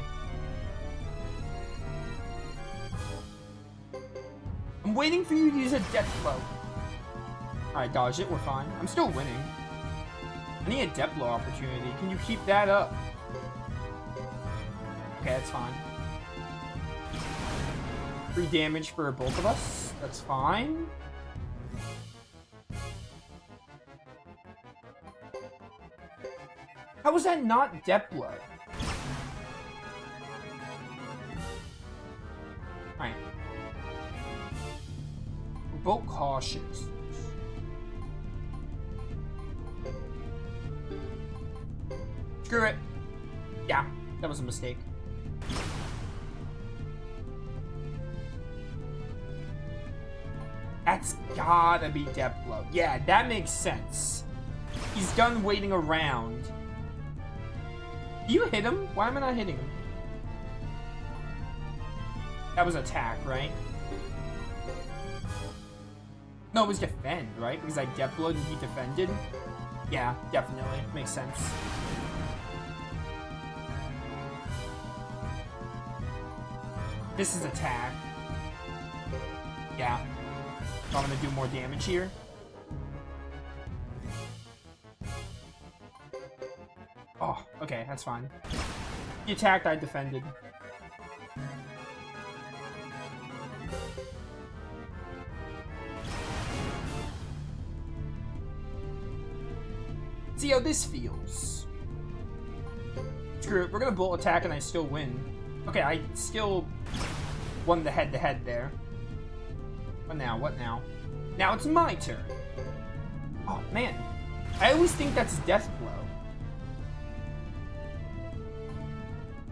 I'm waiting for you to use a death blow. Alright, dodge it, we're fine. I'm still winning. I need a death blow opportunity. Can you keep that up? Okay, that's fine. 3 damage for both of us. That's fine. How was that not death blow? Alright. We're both cautious. Screw it. Yeah, that was a mistake. That's gotta be death blow. Yeah, that makes sense. He's done waiting around. You hit him? Why am I not hitting him? That was attack, right? No, it was defend, right? Because I death blowed and he defended. Yeah, definitely. Makes sense. This is attack. Yeah. So I'm gonna do more damage here. Oh, okay, that's fine. He attacked, I defended. See how this feels. Screw it, we're gonna bolt attack and I still win. Okay, I still won the head-to-head there. What now? What now? Now it's my turn. Oh, man. I always think that's death blow.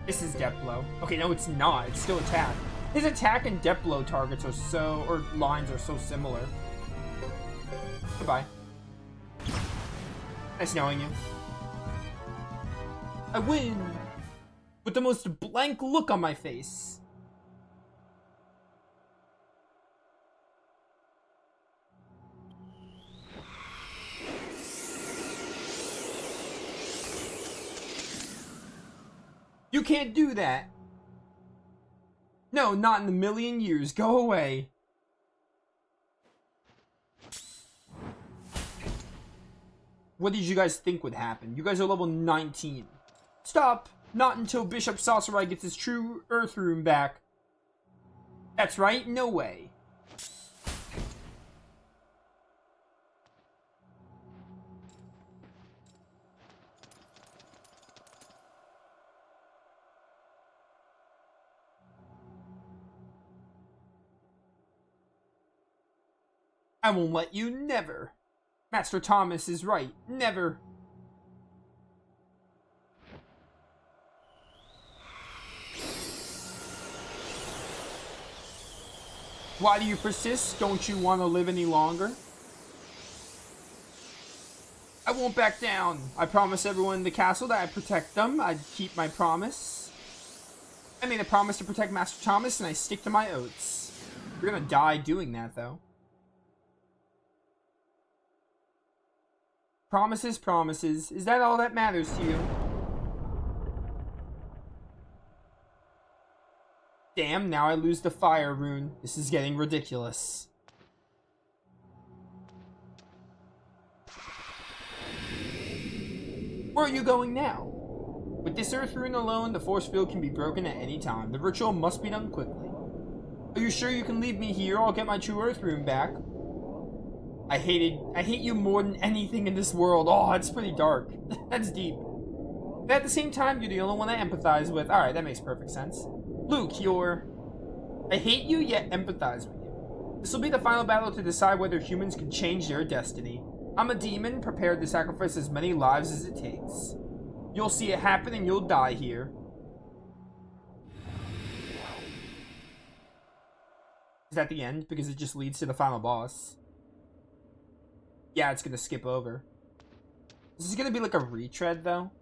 This is death blow. Okay, no, it's not. It's still attack. His attack and death blow targets are so, or lines are so similar. Goodbye. Nice knowing you. I win! With the most blank look on my face. You can't do that. No, not in a million years. Go away. What did you guys think would happen? You guys are level 19. Stop. Not until Bishop Sasori gets his true Earth Rune back. That's right. No way. I won't let you, never. Master Thomas is right, never. Why do you persist? Don't you want to live any longer? I won't back down. I promised everyone in the castle that I'd protect them. I'd keep my promise. I made a promise to protect Master Thomas, and I stick to my oaths. You're gonna die doing that, though. Promises, promises. Is that all that matters to you? Damn, now I lose the fire rune. This is getting ridiculous. Where are you going now? With this earth rune alone, the force field can be broken at any time. The ritual must be done quickly. Are you sure you can leave me here? I'll get my true earth rune back. I hate you more than anything in this world. Oh, it's pretty dark. That's deep. But at the same time, you're the only one I empathize with. Alright, that makes perfect sense. Luke, I hate you, yet empathize with you. This will be the final battle to decide whether humans can change their destiny. I'm a demon, prepared to sacrifice as many lives as it takes. You'll see it happen and you'll die here. Is that the end? Because it just leads to the final boss. Yeah, it's gonna skip over. This is gonna be like a retread, though.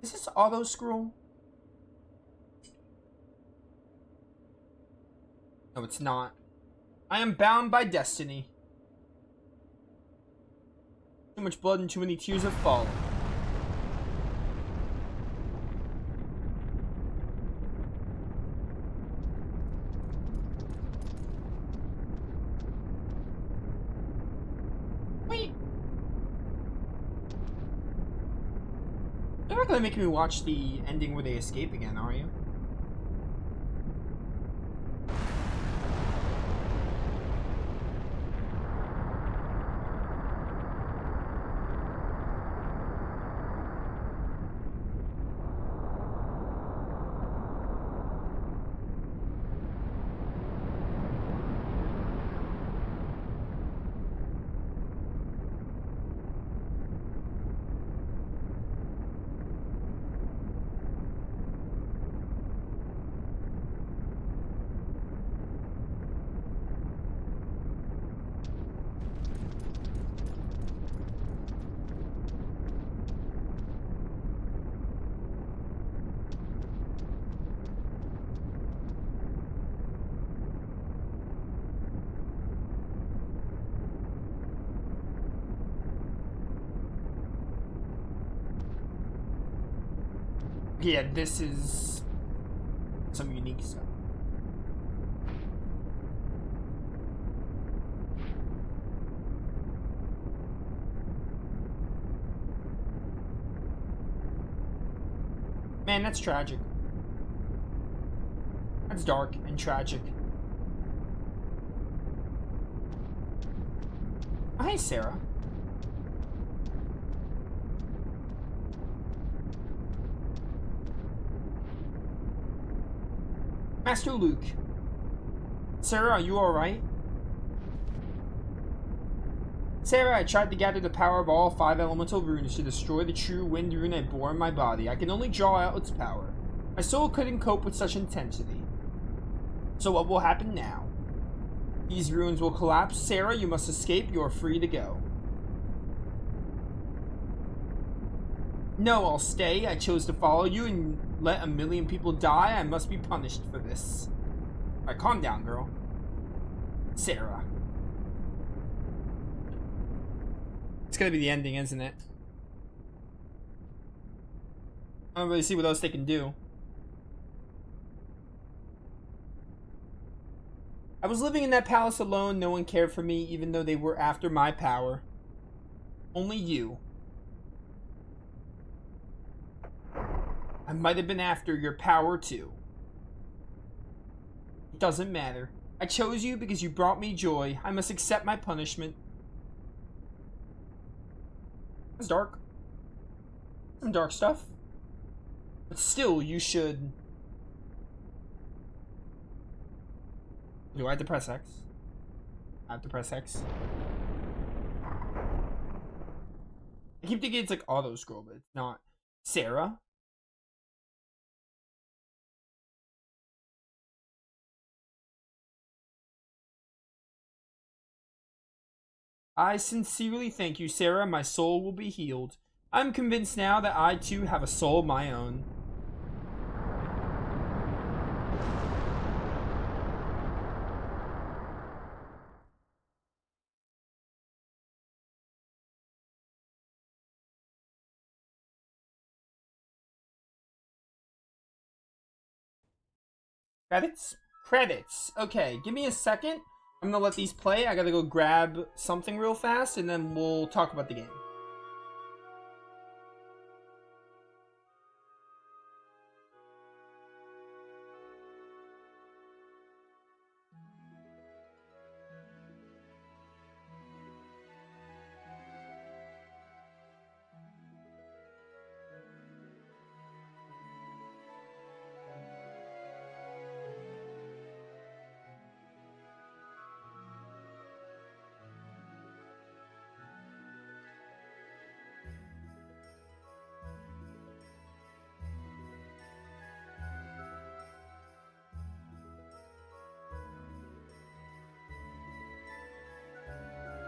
Is this auto-scroll? No, it's not. I am bound by destiny. Too much blood and too many tears have fallen. Wait. You're not gonna make me watch the ending where they escape again, are you? Yeah, this is some unique stuff. Man, that's tragic. That's dark and tragic. Oh, hey, Sarah. Master Luke. Sarah, are you alright? Sarah, I tried to gather the power of all 5 elemental runes to destroy the true wind rune I bore in my body. I can only draw out its power. My soul couldn't cope with such intensity. So what will happen now? These runes will collapse. Sarah, you must escape. You are free to go. No, I'll stay. I chose to follow you and let 1 million people die. I must be punished for this. Alright, calm down, girl. Sarah. It's gonna be the ending, isn't it? I don't really see what else they can do. I was living in that palace alone. No one cared for me, even though they were after my power. Only you. I might have been after your power too. It doesn't matter. I chose you because you brought me joy. I must accept my punishment. It's dark. Some dark stuff. But still, you should... Do I have to press X? I have to press X. I keep thinking it's like auto scroll, but it's not. Sarah? I sincerely thank you, Sarah. My soul will be healed. I'm convinced now that I too have a soul of my own. Credits? Credits. Okay, give me a second. I'm gonna let these play. I gotta go grab something real fast, and then we'll talk about the game.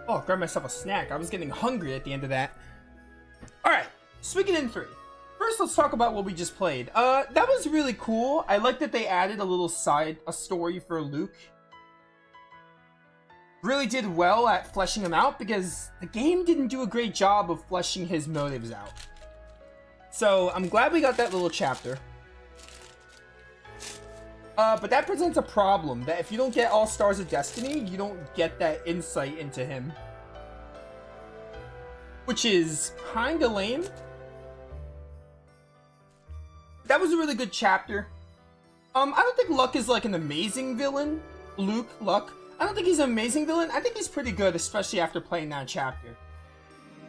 Oh, grab myself a snack. I was getting hungry at the end of that. Alright, Suikoden 3. First, let's talk about what we just played. That was really cool. I like that they added a little a story for Luke. Really did well at fleshing him out because the game didn't do a great job of fleshing his motives out. So, I'm glad we got that little chapter. But that presents a problem, that if you don't get all Stars of Destiny, you don't get that insight into him. Which is kinda lame. That was a really good chapter. I don't think Luck is like an amazing villain. Luck. I don't think he's an amazing villain. I think he's pretty good, especially after playing that chapter.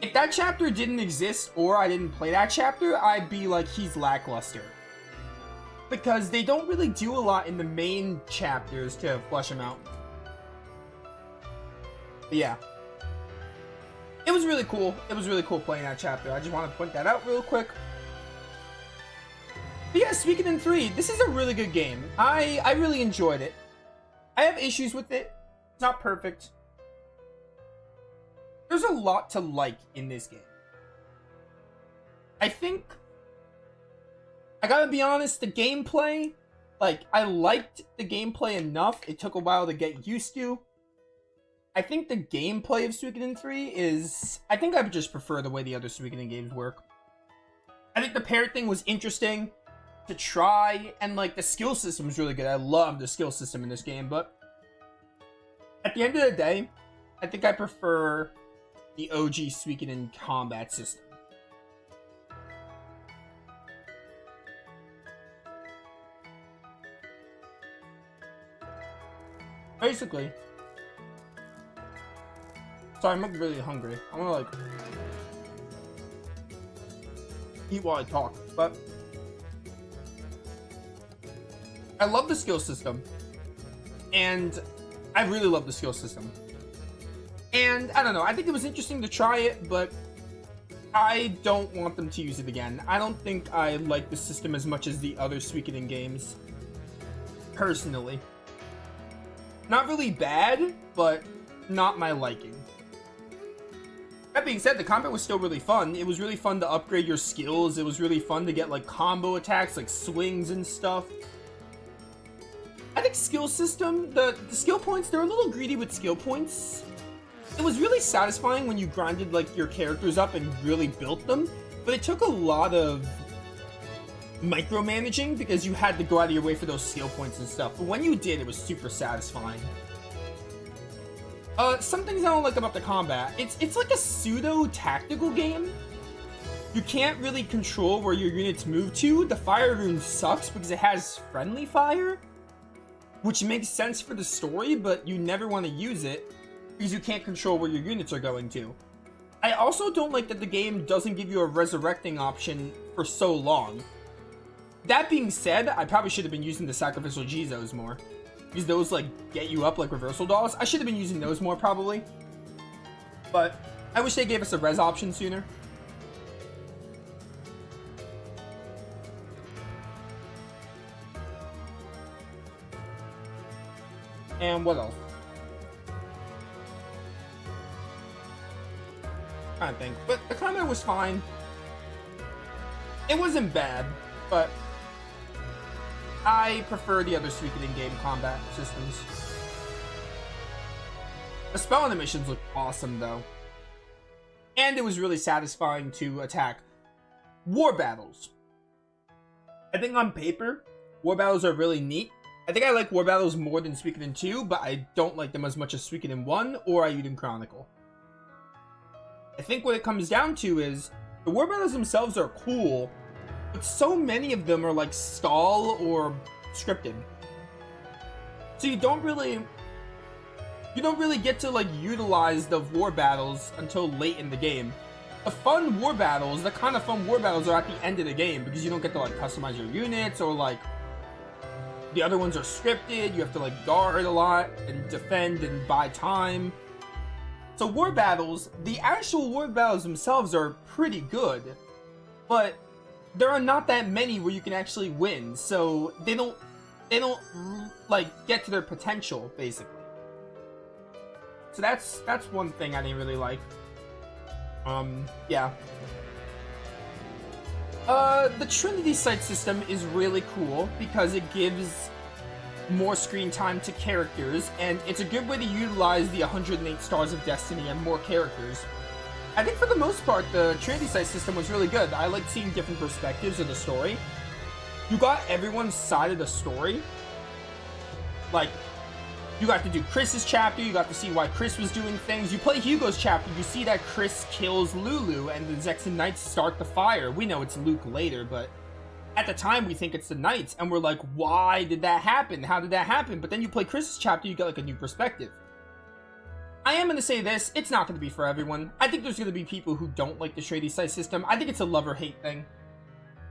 If that chapter didn't exist, or I didn't play that chapter, I'd be like, he's lackluster. Because they don't really do a lot in the main chapters to flesh him out. But yeah. It was really cool. It was really cool playing that chapter. I just want to point that out real quick. But yeah, Suikoden 3, this is a really good game. I really enjoyed it. I have issues with it. It's not perfect. There's a lot to like in this game. I think... I gotta be honest, the gameplay, like, I liked the gameplay enough. It took a while to get used to. I think the gameplay of Suikoden 3 is... I think I would just prefer the way the other Suikoden games work. I think the pair thing was interesting to try, and, like, the skill system is really good. I love the skill system in this game, but at the end of the day, I think I prefer the OG Suikoden combat system. Basically. Sorry, I'm really hungry. I'm gonna, like, eat while I talk, but I love the skill system, and I really love the skill system, and I don't know, I think it was interesting to try it, but I don't want them to use it again. I don't think I like the system as much as the other Suikoden games, personally. Not really bad, but not my liking. That being said, the combat was still really fun. It was really fun to upgrade your skills. It was really fun to get, like, combo attacks, like swings and stuff. I think skill system, the skill points, they're a little greedy with skill points. It was really satisfying when you grinded, like, your characters up and really built them, but it took a lot of micromanaging because you had to go out of your way for those skill points and stuff. But when you did, it was super satisfying. Some things I don't like about the combat. It's like a pseudo-tactical game. You can't really control where your units move to. The fire rune sucks because it has friendly fire, which makes sense for the story, but you never want to use it because you can't control where your units are going to. I also don't like that the game doesn't give you a resurrecting option for so long. That being said, I probably should have been using the sacrificial Jizos more. Because those, like, get you up like reversal dolls. I should have been using those more, probably. But I wish they gave us a res option sooner. And what else? I think. But the combat was fine. It wasn't bad, but I prefer the other Suikoden game combat systems. The spell animations looked awesome, though. And it was really satisfying to attack war battles. I think on paper, war battles are really neat. I think I like war battles more than Suikoden 2, but I don't like them as much as Suikoden 1 or Ayuden Chronicle. I think what it comes down to is the war battles themselves are cool, but so many of them are like stall or scripted. So you don't really get to like utilize the war battles until late in the game. The kind of fun war battles are at the end of the game because you don't get to like customize your units, or like the other ones are scripted. You have to like guard a lot and defend and buy time. So war battles, the actual war battles themselves are pretty good, but there are not that many where you can actually win, so they don't like get to their potential, basically. So that's one thing I didn't really like. Yeah. The Trinity Sight system is really cool because it gives more screen time to characters, and it's a good way to utilize the 108 Stars of Destiny and more characters. I think for the most part, the Trinity Sight system was really good. I liked seeing different perspectives of the story. You got everyone's side of the story. Like, you got to do Chris's chapter, you got to see why Chris was doing things. You play Hugo's chapter, you see that Chris kills Lulu and the Zexan Knights start the fire. We know it's Luke later, but at the time we think it's the Knights, and we're like, why did that happen? How did that happen? But then you play Chris's chapter, you get like a new perspective. I am going to say this, it's not going to be for everyone. I think there's going to be people who don't like the Trinity Sight system. I think it's a love or hate thing.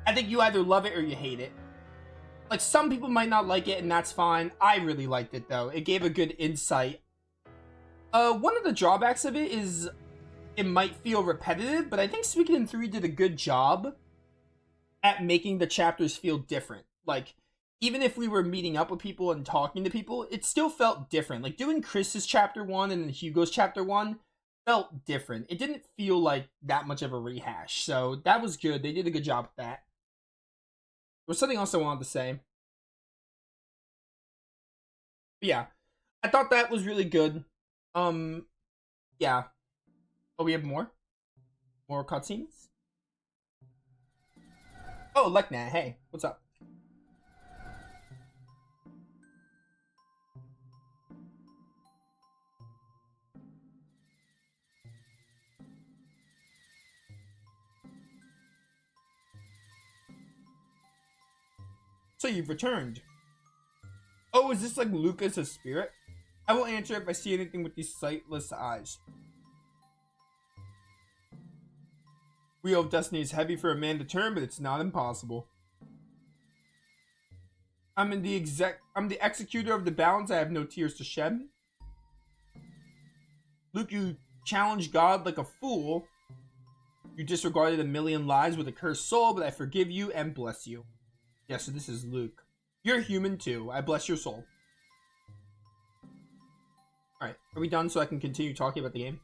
I think you either love it or you hate it. Like, some people might not like it, and that's fine. I really liked it, though. It gave a good insight. One of the drawbacks of it is it might feel repetitive, but I think Suikoden 3 did a good job at making the chapters feel different. Like, even if we were meeting up with people and talking to people, it still felt different. Like, doing Chris's chapter 1 and then Hugo's chapter 1 felt different. It didn't feel like that much of a rehash, so that was good. They did a good job with that. There was something else I wanted to say. But yeah, I thought that was really good. Yeah. Oh, we have more? More cutscenes? Oh, Lekna, hey, what's up? So you've returned. Oh, is this like Lucas' spirit? I will answer if I see anything with these sightless eyes. Wheel of Destiny is heavy for a man to turn, but it's not impossible. I'm the executor of the balance. I have no tears to shed. Luke, you challenged God like a fool. You disregarded a million lives with a cursed soul, but I forgive you and bless you. Yeah, so this is Luke. You're human too. I bless your soul. Alright, are we done so I can continue talking about the game?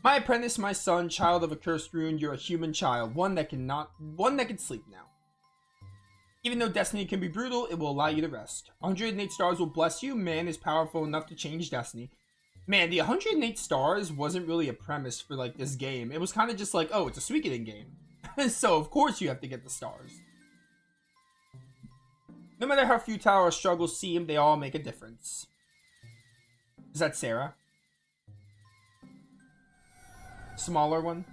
My apprentice, my son, child of a cursed rune, you're a human child, one that can sleep now. Even though destiny can be brutal, it will allow you to rest. 108 stars will bless you. Man is powerful enough to change destiny. Man, the 108 stars wasn't really a premise for like this game. It was kind of just like, oh, it's a Suikoden game. So of course you have to get the stars. No matter how futile our struggles seem, they all make a difference. Is that Sarah? Smaller one?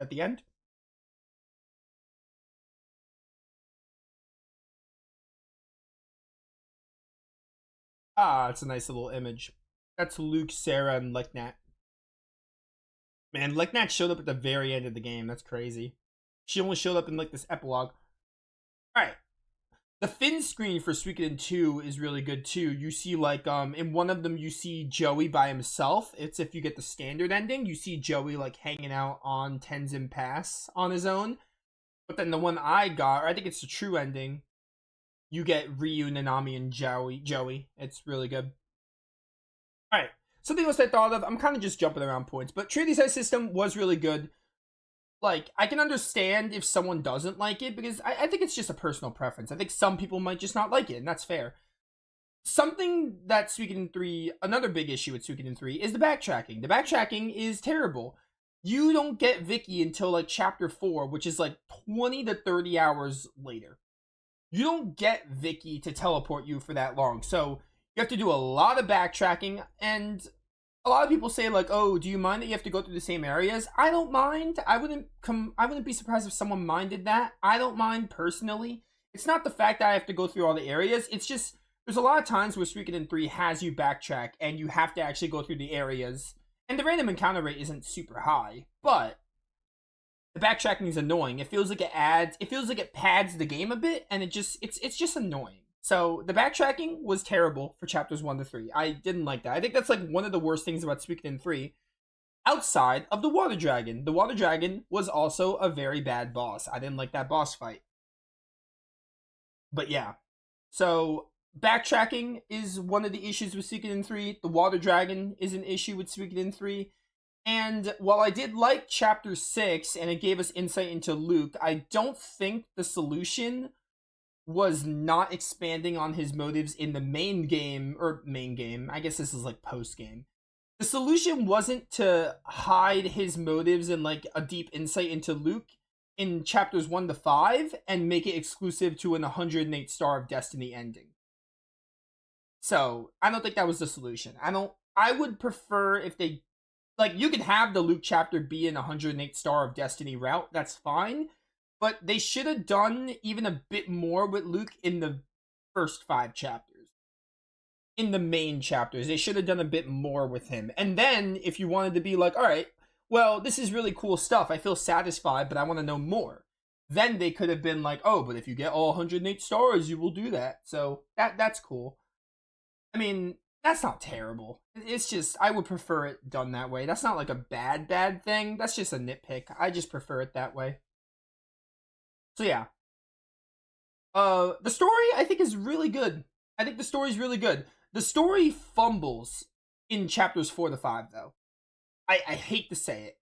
at the end. Ah, it's a nice little image. That's Luke, Sarah, and Leknat. Man, Leknat showed up at the very end of the game. That's crazy. She only showed up in like this epilogue. Alright. The fin screen for Suikoden 2 is really good too. You see like in one of them you see Joey by himself. It's if you get the standard ending, you see Joey like hanging out on Tenzin Pass on his own. But then the one I got, or I think it's the true ending, you get Ryu, Nanami, and Joey. It's really good. Alright. Something else I thought of, I'm kind of just jumping around points, but Trinity Size System was really good. Like, I can understand if someone doesn't like it, because I think it's just a personal preference. I think some people might just not like it, and that's fair. Something that Suikoden 3, another big issue with Suikoden 3, is the backtracking. The backtracking is terrible. You don't get Vicky until, like, Chapter 4, which is, like, 20 to 30 hours later. You don't get Vicky to teleport you for that long, so you have to do a lot of backtracking, and a lot of people say like, oh, do you mind that you have to go through the same areas? I don't mind. I wouldn't be surprised if someone minded that. I don't mind personally. It's not the fact that I have to go through all the areas. It's just there's a lot of times where Suikoden 3 has you backtrack and you have to actually go through the areas. And the random encounter rate isn't super high, but the backtracking is annoying. It feels like it pads the game a bit, and it's just annoying. So the backtracking was terrible for chapters 1 to 3. I didn't like that. I think that's like one of the worst things about Suikoden 3. Outside of the Water Dragon. The Water Dragon was also a very bad boss. I didn't like that boss fight. But yeah. So backtracking is one of the issues with Suikoden 3. The Water Dragon is an issue with Suikoden 3. And while I did like chapter 6 and it gave us insight into Luke, I don't think the solution was not expanding on his motives in the main game. I guess this is like post game. The solution wasn't to hide his motives and like a deep insight into Luke in chapters 1 to 5 and make it exclusive to an 108 Star of Destiny ending. So I don't think that was the solution. I would prefer if they, like, you could have the Luke chapter be an 108 Star of Destiny route. That's fine. But they should have done even a bit more with Luke in the first 5 chapters. In the main chapters, they should have done a bit more with him. And then, if you wanted to be like, alright, well, this is really cool stuff. I feel satisfied, but I want to know more. Then they could have been like, oh, but if you get all 108 stars, you will do that. So, that's cool. I mean, that's not terrible. It's just, I would prefer it done that way. That's not like a bad thing. That's just a nitpick. I just prefer it that way. So yeah. The story, I think, is really good. I think the story's really good. The story fumbles in chapters 4 to 5, though. I hate to say it.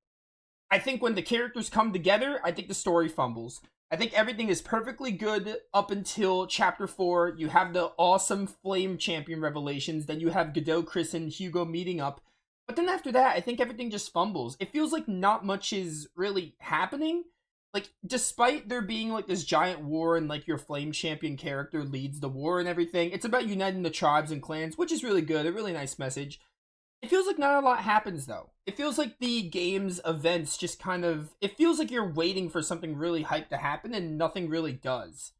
I think when the characters come together, I think the story fumbles. I think everything is perfectly good up until chapter 4. You have the awesome Flame Champion revelations. Then you have Godot, Chris, and Hugo meeting up. But then after that, I think everything just fumbles. It feels like not much is really happening. Like, despite there being, like, this giant war and, like, your Flame Champion character leads the war and everything, it's about uniting the tribes and clans, which is really good, a really nice message. It feels like not a lot happens, though. It feels like the game's events just kind of, it feels like you're waiting for something really hype to happen and nothing really does.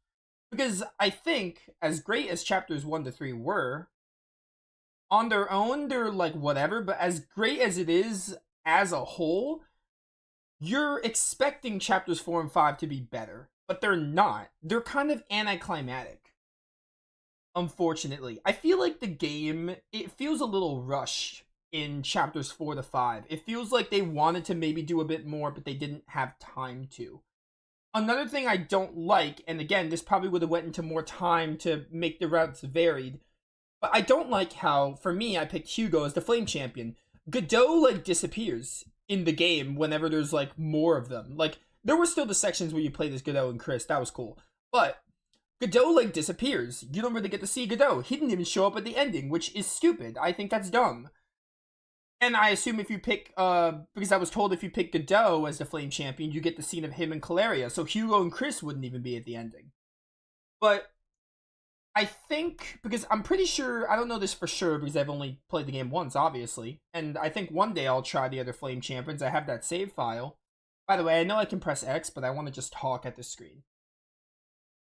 Because I think, as great as chapters 1 to 3 were, on their own, they're, like, whatever, but as great as it is as a whole, you're expecting chapters 4 and 5 to be better, but they're not. They're kind of anticlimactic. Unfortunately. I feel like the game, it feels a little rushed in chapters 4 to 5. It feels like they wanted to maybe do a bit more, but they didn't have time to. Another thing I don't like, and again, this probably would have went into more time to make the routes varied, but I don't like how, for me, I picked Hugo as the Flame Champion. Godot, like, disappears in the game whenever there's, like, more of them. Like, there were still the sections where you played as Godot and Chris. That was cool. But Godot, like, disappears. You don't really get to see Godot. He didn't even show up at the ending, which is stupid. I think that's dumb. And I assume if you pick, because I was told if you pick Godot as the Flame Champion, you get the scene of him and Caleria. So Hugo and Chris wouldn't even be at the ending. But I think, because I'm pretty sure, I don't know this for sure because I've only played the game once, obviously. And I think one day I'll try the other Flame Champions. I have that save file. By the way, I know I can press X, but I want to just talk at the screen.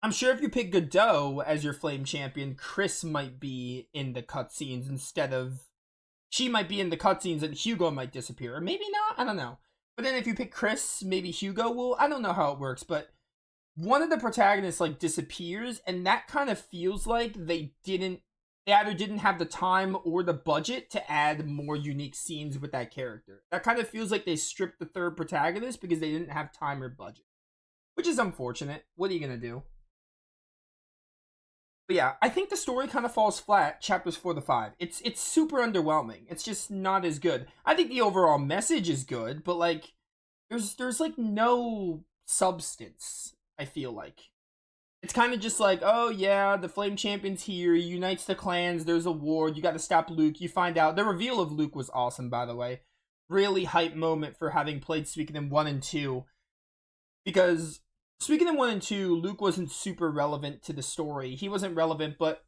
I'm sure if you pick Godot as your Flame Champion, Chris might be in the cutscenes instead of... She might be in the cutscenes and Hugo might disappear. Or maybe not, I don't know. But then if you pick Chris, maybe Hugo will... I don't know how it works, but one of the protagonists, like, disappears, and that kind of feels like they either didn't have the time or the budget to add more unique scenes with that character. That kind of feels like they stripped the third protagonist because they didn't have time or budget. Which is unfortunate. What are you gonna do? But yeah, I think the story kind of falls flat, chapters 4 to 5. It's super underwhelming. It's just not as good. I think the overall message is good, but like, there's like no substance, I feel like. It's kind of just like, oh yeah, the Flame Champion's here, he unites the clans, there's a war, you gotta stop Luke, you find out. The reveal of Luke was awesome, by the way. Really hype moment for having played Suikoden 1 and 2. Because Suikoden 1 and 2, Luke wasn't super relevant to the story. He wasn't relevant, but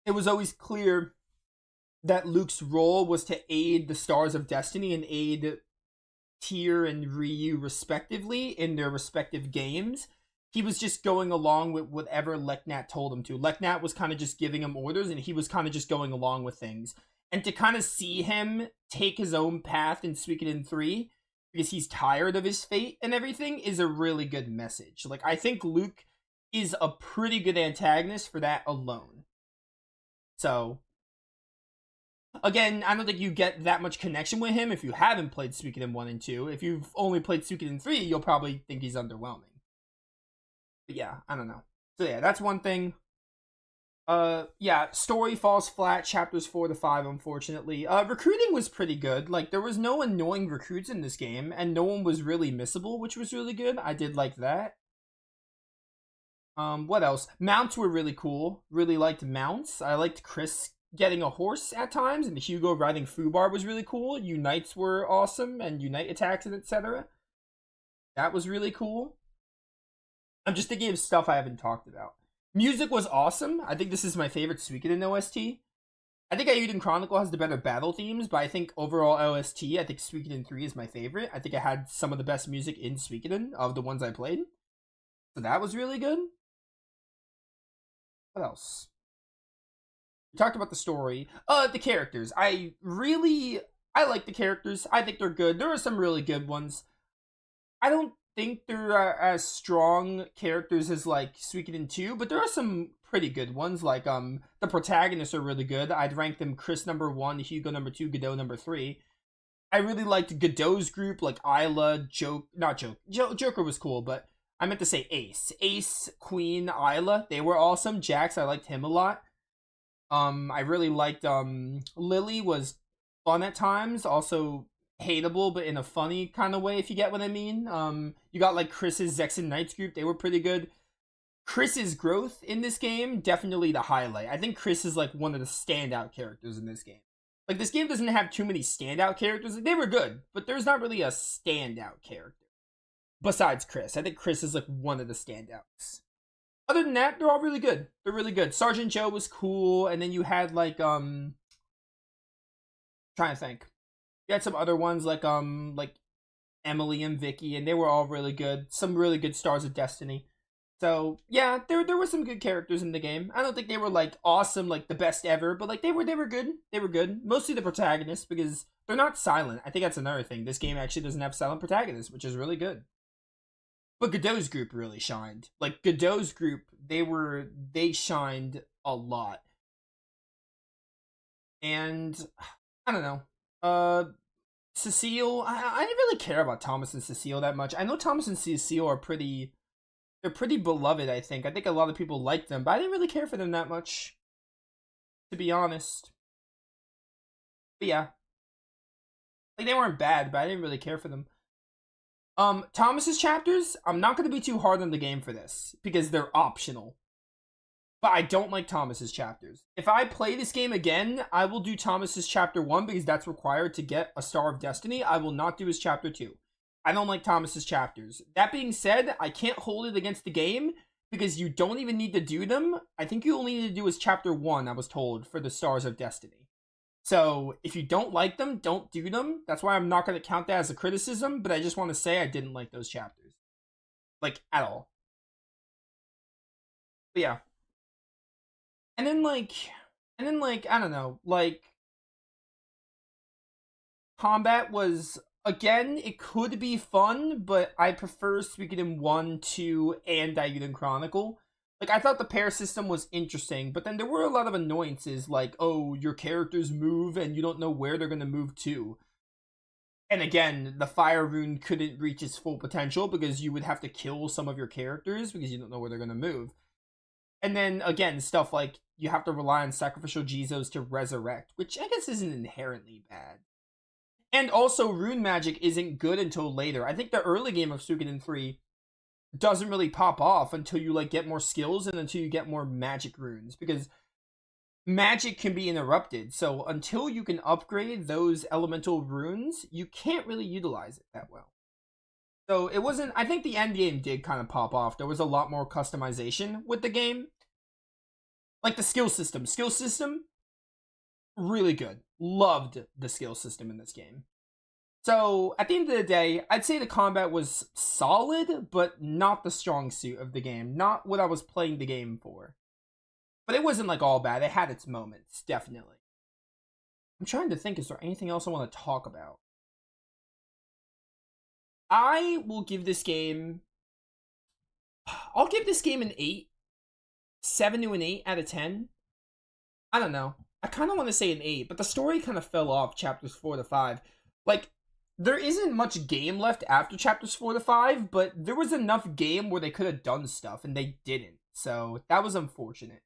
it was always clear that Luke's role was to aid the Stars of Destiny and aid Tyr and Ryu respectively in their respective games. He was just going along with whatever Leknat told him to. Leknat was kind of just giving him orders, and he was kind of just going along with things. And to kind of see him take his own path in Suikoden 3, because he's tired of his fate and everything, is a really good message. Like, I think Luke is a pretty good antagonist for that alone. So, again, I don't think you get that much connection with him if you haven't played Suikoden 1 and 2. If you've only played Suikoden 3, you'll probably think he's underwhelming. But yeah, I don't know. So yeah, that's one thing. Yeah, story falls flat, chapters 4 to 5, unfortunately. Recruiting was pretty good. Like, there was no annoying recruits in this game, and no one was really missable, which was really good. I did like that. What else? Mounts were really cool. Really liked mounts. I liked Chris getting a horse at times, and Hugo riding Fubar was really cool. Unites were awesome, and Unite attacks and etc. That was really cool. I'm just thinking of stuff I haven't talked about. Music was awesome. I think this is my favorite Suikoden OST. I think Eiyuden Chronicle has the better battle themes, but I think overall OST, I think Suikoden 3 is my favorite. I think I had some of the best music in Suikoden of the ones I played. So that was really good. What else? We talked about the story. The characters. I like the characters. I think they're good. There are some really good ones. I don't think they're as strong characters as like Suikoden 2, but there are some pretty good ones. Like the protagonists are really good. I'd rank them Chris number 1, Hugo number 2, Godot number 3. I really liked Godot's group, like Isla, Joker was cool, but I meant to say Ace, Queen, Isla, they were awesome. Jax, I liked him a lot. I really liked Lily was fun at times, also hateable, but in a funny kind of way, if you get what I mean. You got like Chris's Zex and Knights group, they were pretty good. Chris's growth in this game, definitely the highlight. I think Chris is like one of the standout characters in this game. Like, this game doesn't have too many standout characters. They were good, but there's not really a standout character besides Chris. I think Chris is like one of the standouts. Other than that, they're all really good. They're really good. Sergeant Joe was cool, and then you had like trying to think. You had some other ones like Emily and Vicky, and they were all really good. Some really good Stars of Destiny. So yeah, there were some good characters in the game. I don't think they were like awesome, like the best ever, but like they were good. They were good. Mostly the protagonists, because they're not silent. I think that's another thing. This game actually doesn't have silent protagonists, which is really good. But Godot's group really shined. Like, Godot's group, they shined a lot. And I don't know. Cecile, I didn't really care about Thomas and Cecile that much. I know Thomas and Cecile are they're pretty beloved, I think. I think a lot of people like them, but I didn't really care for them that much, to be honest. But yeah. Like, they weren't bad, but I didn't really care for them. Thomas's chapters, I'm not going to be too hard on the game for this, because they're optional. But I don't like Thomas's chapters. If I play this game again, I will do Thomas's chapter 1, because that's required to get a Star of Destiny. I will not do his chapter 2. I don't like Thomas's chapters. That being said, I can't hold it against the game, because you don't even need to do them. I think you only need to do his chapter 1, I was told, for the Stars of Destiny. So if you don't like them, don't do them. That's why I'm not going to count that as a criticism, but I just want to say I didn't like those chapters. Like, at all. But yeah. And then, like, I don't know, like, combat was, again, it could be fun, but I prefer Suikoden 1, 2, and Daiyuden Chronicle. Like, I thought the pair system was interesting, but then there were a lot of annoyances, like, oh, your characters move and you don't know where they're going to move to. And again, the fire rune couldn't reach its full potential because you would have to kill some of your characters because you don't know where they're going to move. And then, again, stuff like you have to rely on sacrificial Jizos to resurrect, which I guess isn't inherently bad. And also, rune magic isn't good until later. I think the early game of Suikoden 3 doesn't really pop off until you, like, get more skills and until you get more magic runes, because magic can be interrupted. So until you can upgrade those elemental runes, you can't really utilize it that well. So it wasn't, I think the end game did kind of pop off. There was a lot more customization with the game. Like the skill system. Skill system, really good. Loved the skill system in this game. So, at the end of the day, I'd say the combat was solid, but not the strong suit of the game. Not what I was playing the game for. But it wasn't, like, all bad. It had its moments, definitely. I'm trying to think, is there anything else I want to talk about? I will give this game... I'll give this game an 8. 7 to an 8 out of 10. I don't know. I kind of want to say an 8, but the story kind of fell off chapters 4 to 5. Like, there isn't much game left after chapters 4 to 5, but there was enough game where they could have done stuff, and they didn't. So, that was unfortunate.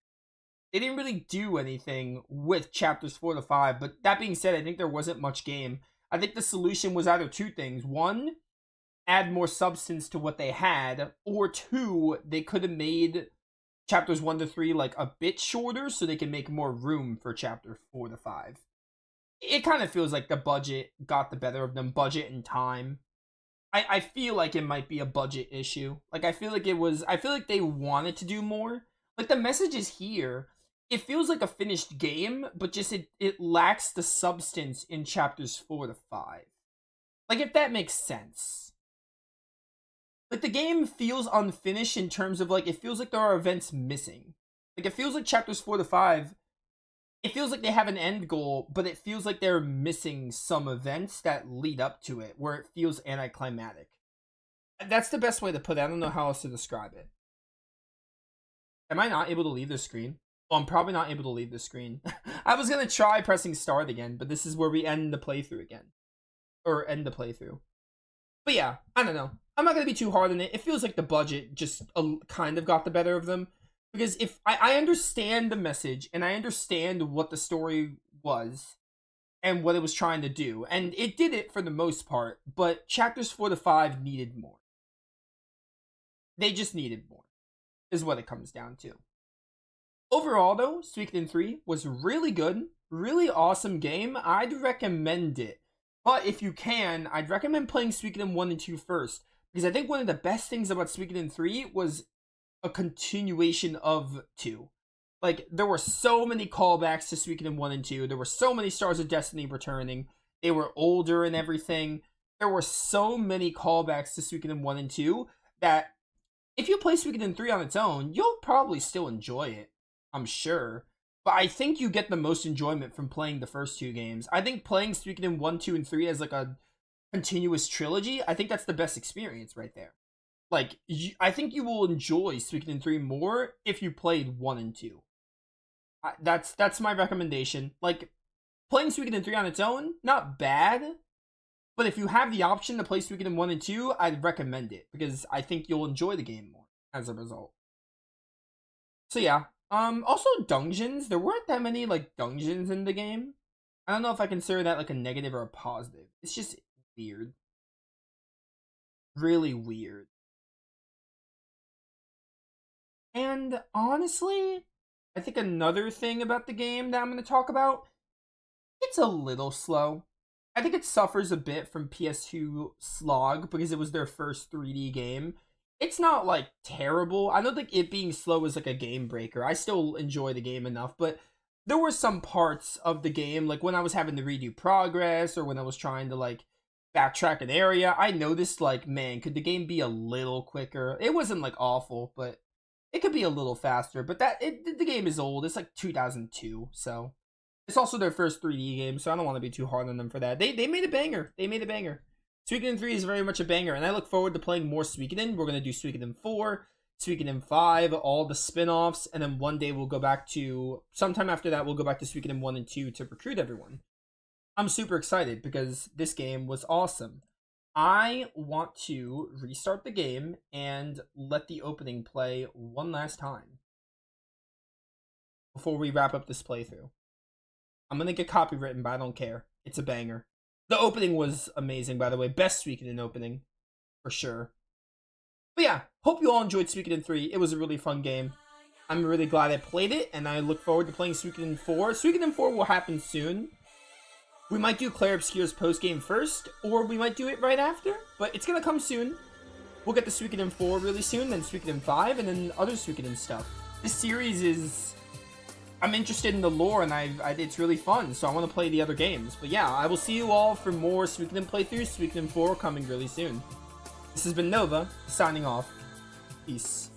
They didn't really do anything with chapters 4 to 5, but that being said, I think there wasn't much game. I think the solution was either two things. One, add more substance to what they had, or two, they could have made chapters 1 to 3 like a bit shorter so they can make more room for chapter 4 to 5. It kind of feels like the budget got the better of them, budget and time. I feel like it might be a budget issue. Like, I feel like they wanted to do more. Like, the message is here. It feels like a finished game, but just it lacks the substance in chapters 4 to 5. Like, if that makes sense. Like, the game feels unfinished in terms of, like, it feels like there are events missing. Like, it feels like chapters 4 to 5, it feels like they have an end goal, but it feels like they're missing some events that lead up to it, where it feels anticlimactic. That's the best way to put it. I don't know how else to describe it. Am I not able to leave the screen? Well, I'm probably not able to leave the screen. I was going to try pressing start again, but this is where we end the playthrough again. Or end the playthrough. But yeah, I don't know. I'm not going to be too hard on it. It feels like the budget just kind of got the better of them. Because if I understand the message, and I understand what the story was, and what it was trying to do. And it did it for the most part, but chapters 4 to 5 needed more. They just needed more, is what it comes down to. Overall, though, Suikoden 3 was really good, really awesome game. I'd recommend it. But if you can, I'd recommend playing Suikoden 1 and 2 first. Because I think one of the best things about Suikoden 3 was a continuation of 2. Like, there were so many callbacks to Suikoden 1 and 2. There were so many Stars of Destiny returning. They were older and everything. There were so many callbacks to Suikoden 1 and 2 that if you play Suikoden 3 on its own, you'll probably still enjoy it. I'm sure. But I think you get the most enjoyment from playing the first two games. I think playing Suikoden 1, 2, and 3 as like a continuous trilogy, I think that's the best experience right there. Like, I think you will enjoy Suikoden 3 more if you played 1 and 2. That's my recommendation. Like, playing Suikoden 3 on its own, not bad. But if you have the option to play Suikoden 1 and 2, I'd recommend it. Because I think you'll enjoy the game more as a result. So yeah. Also dungeons. There weren't that many, like, dungeons in the game. I don't know if I consider that, like, a negative or a positive. It's just weird. Really weird. And honestly, I think another thing about the game that I'm going to talk about, it's a little slow. I think it suffers a bit from PS2 slog because it was their first 3D game. It's not, like, terrible. I don't think it being slow is, like, a game breaker. I still enjoy the game enough, but there were some parts of the game, like when I was having to redo progress or when I was trying to like backtrack an area, I noticed like, man, could the game be a little quicker? It wasn't like awful, but it could be a little faster. But the game is old. It's like 2002, so it's also their first 3D game, so I don't want to be too hard on them for that. They made a banger. They made a banger. Suikoden 3 is very much a banger, and I look forward to playing more Suikoden. We're gonna do Suikoden 4. Suikoden 5, all the spin-offs, and then one day we'll go back to, sometime after that, we'll go back to Suikoden 1 and 2 to recruit everyone. I'm super excited because this game was awesome. I want to restart the game and let the opening play one last time before we wrap up this playthrough. I'm gonna get copywritten, but I don't care. It's a banger. The opening was amazing, by the way. Best Suikoden opening, for sure. But yeah, hope you all enjoyed Suikoden 3. It was a really fun game. I'm really glad I played it, and I look forward to playing Suikoden 4. Suikoden 4 will happen soon. We might do Claire Obscure's post-game first, or we might do it right after, but it's gonna come soon. We'll get to Suikoden 4 really soon, then Suikoden 5, and then other Suikoden stuff. This series is... I'm interested in the lore, and it's really fun, so I want to play the other games. But yeah, I will see you all for more Suikoden playthroughs. Suikoden 4 coming really soon. This has been Nova, signing off. Peace.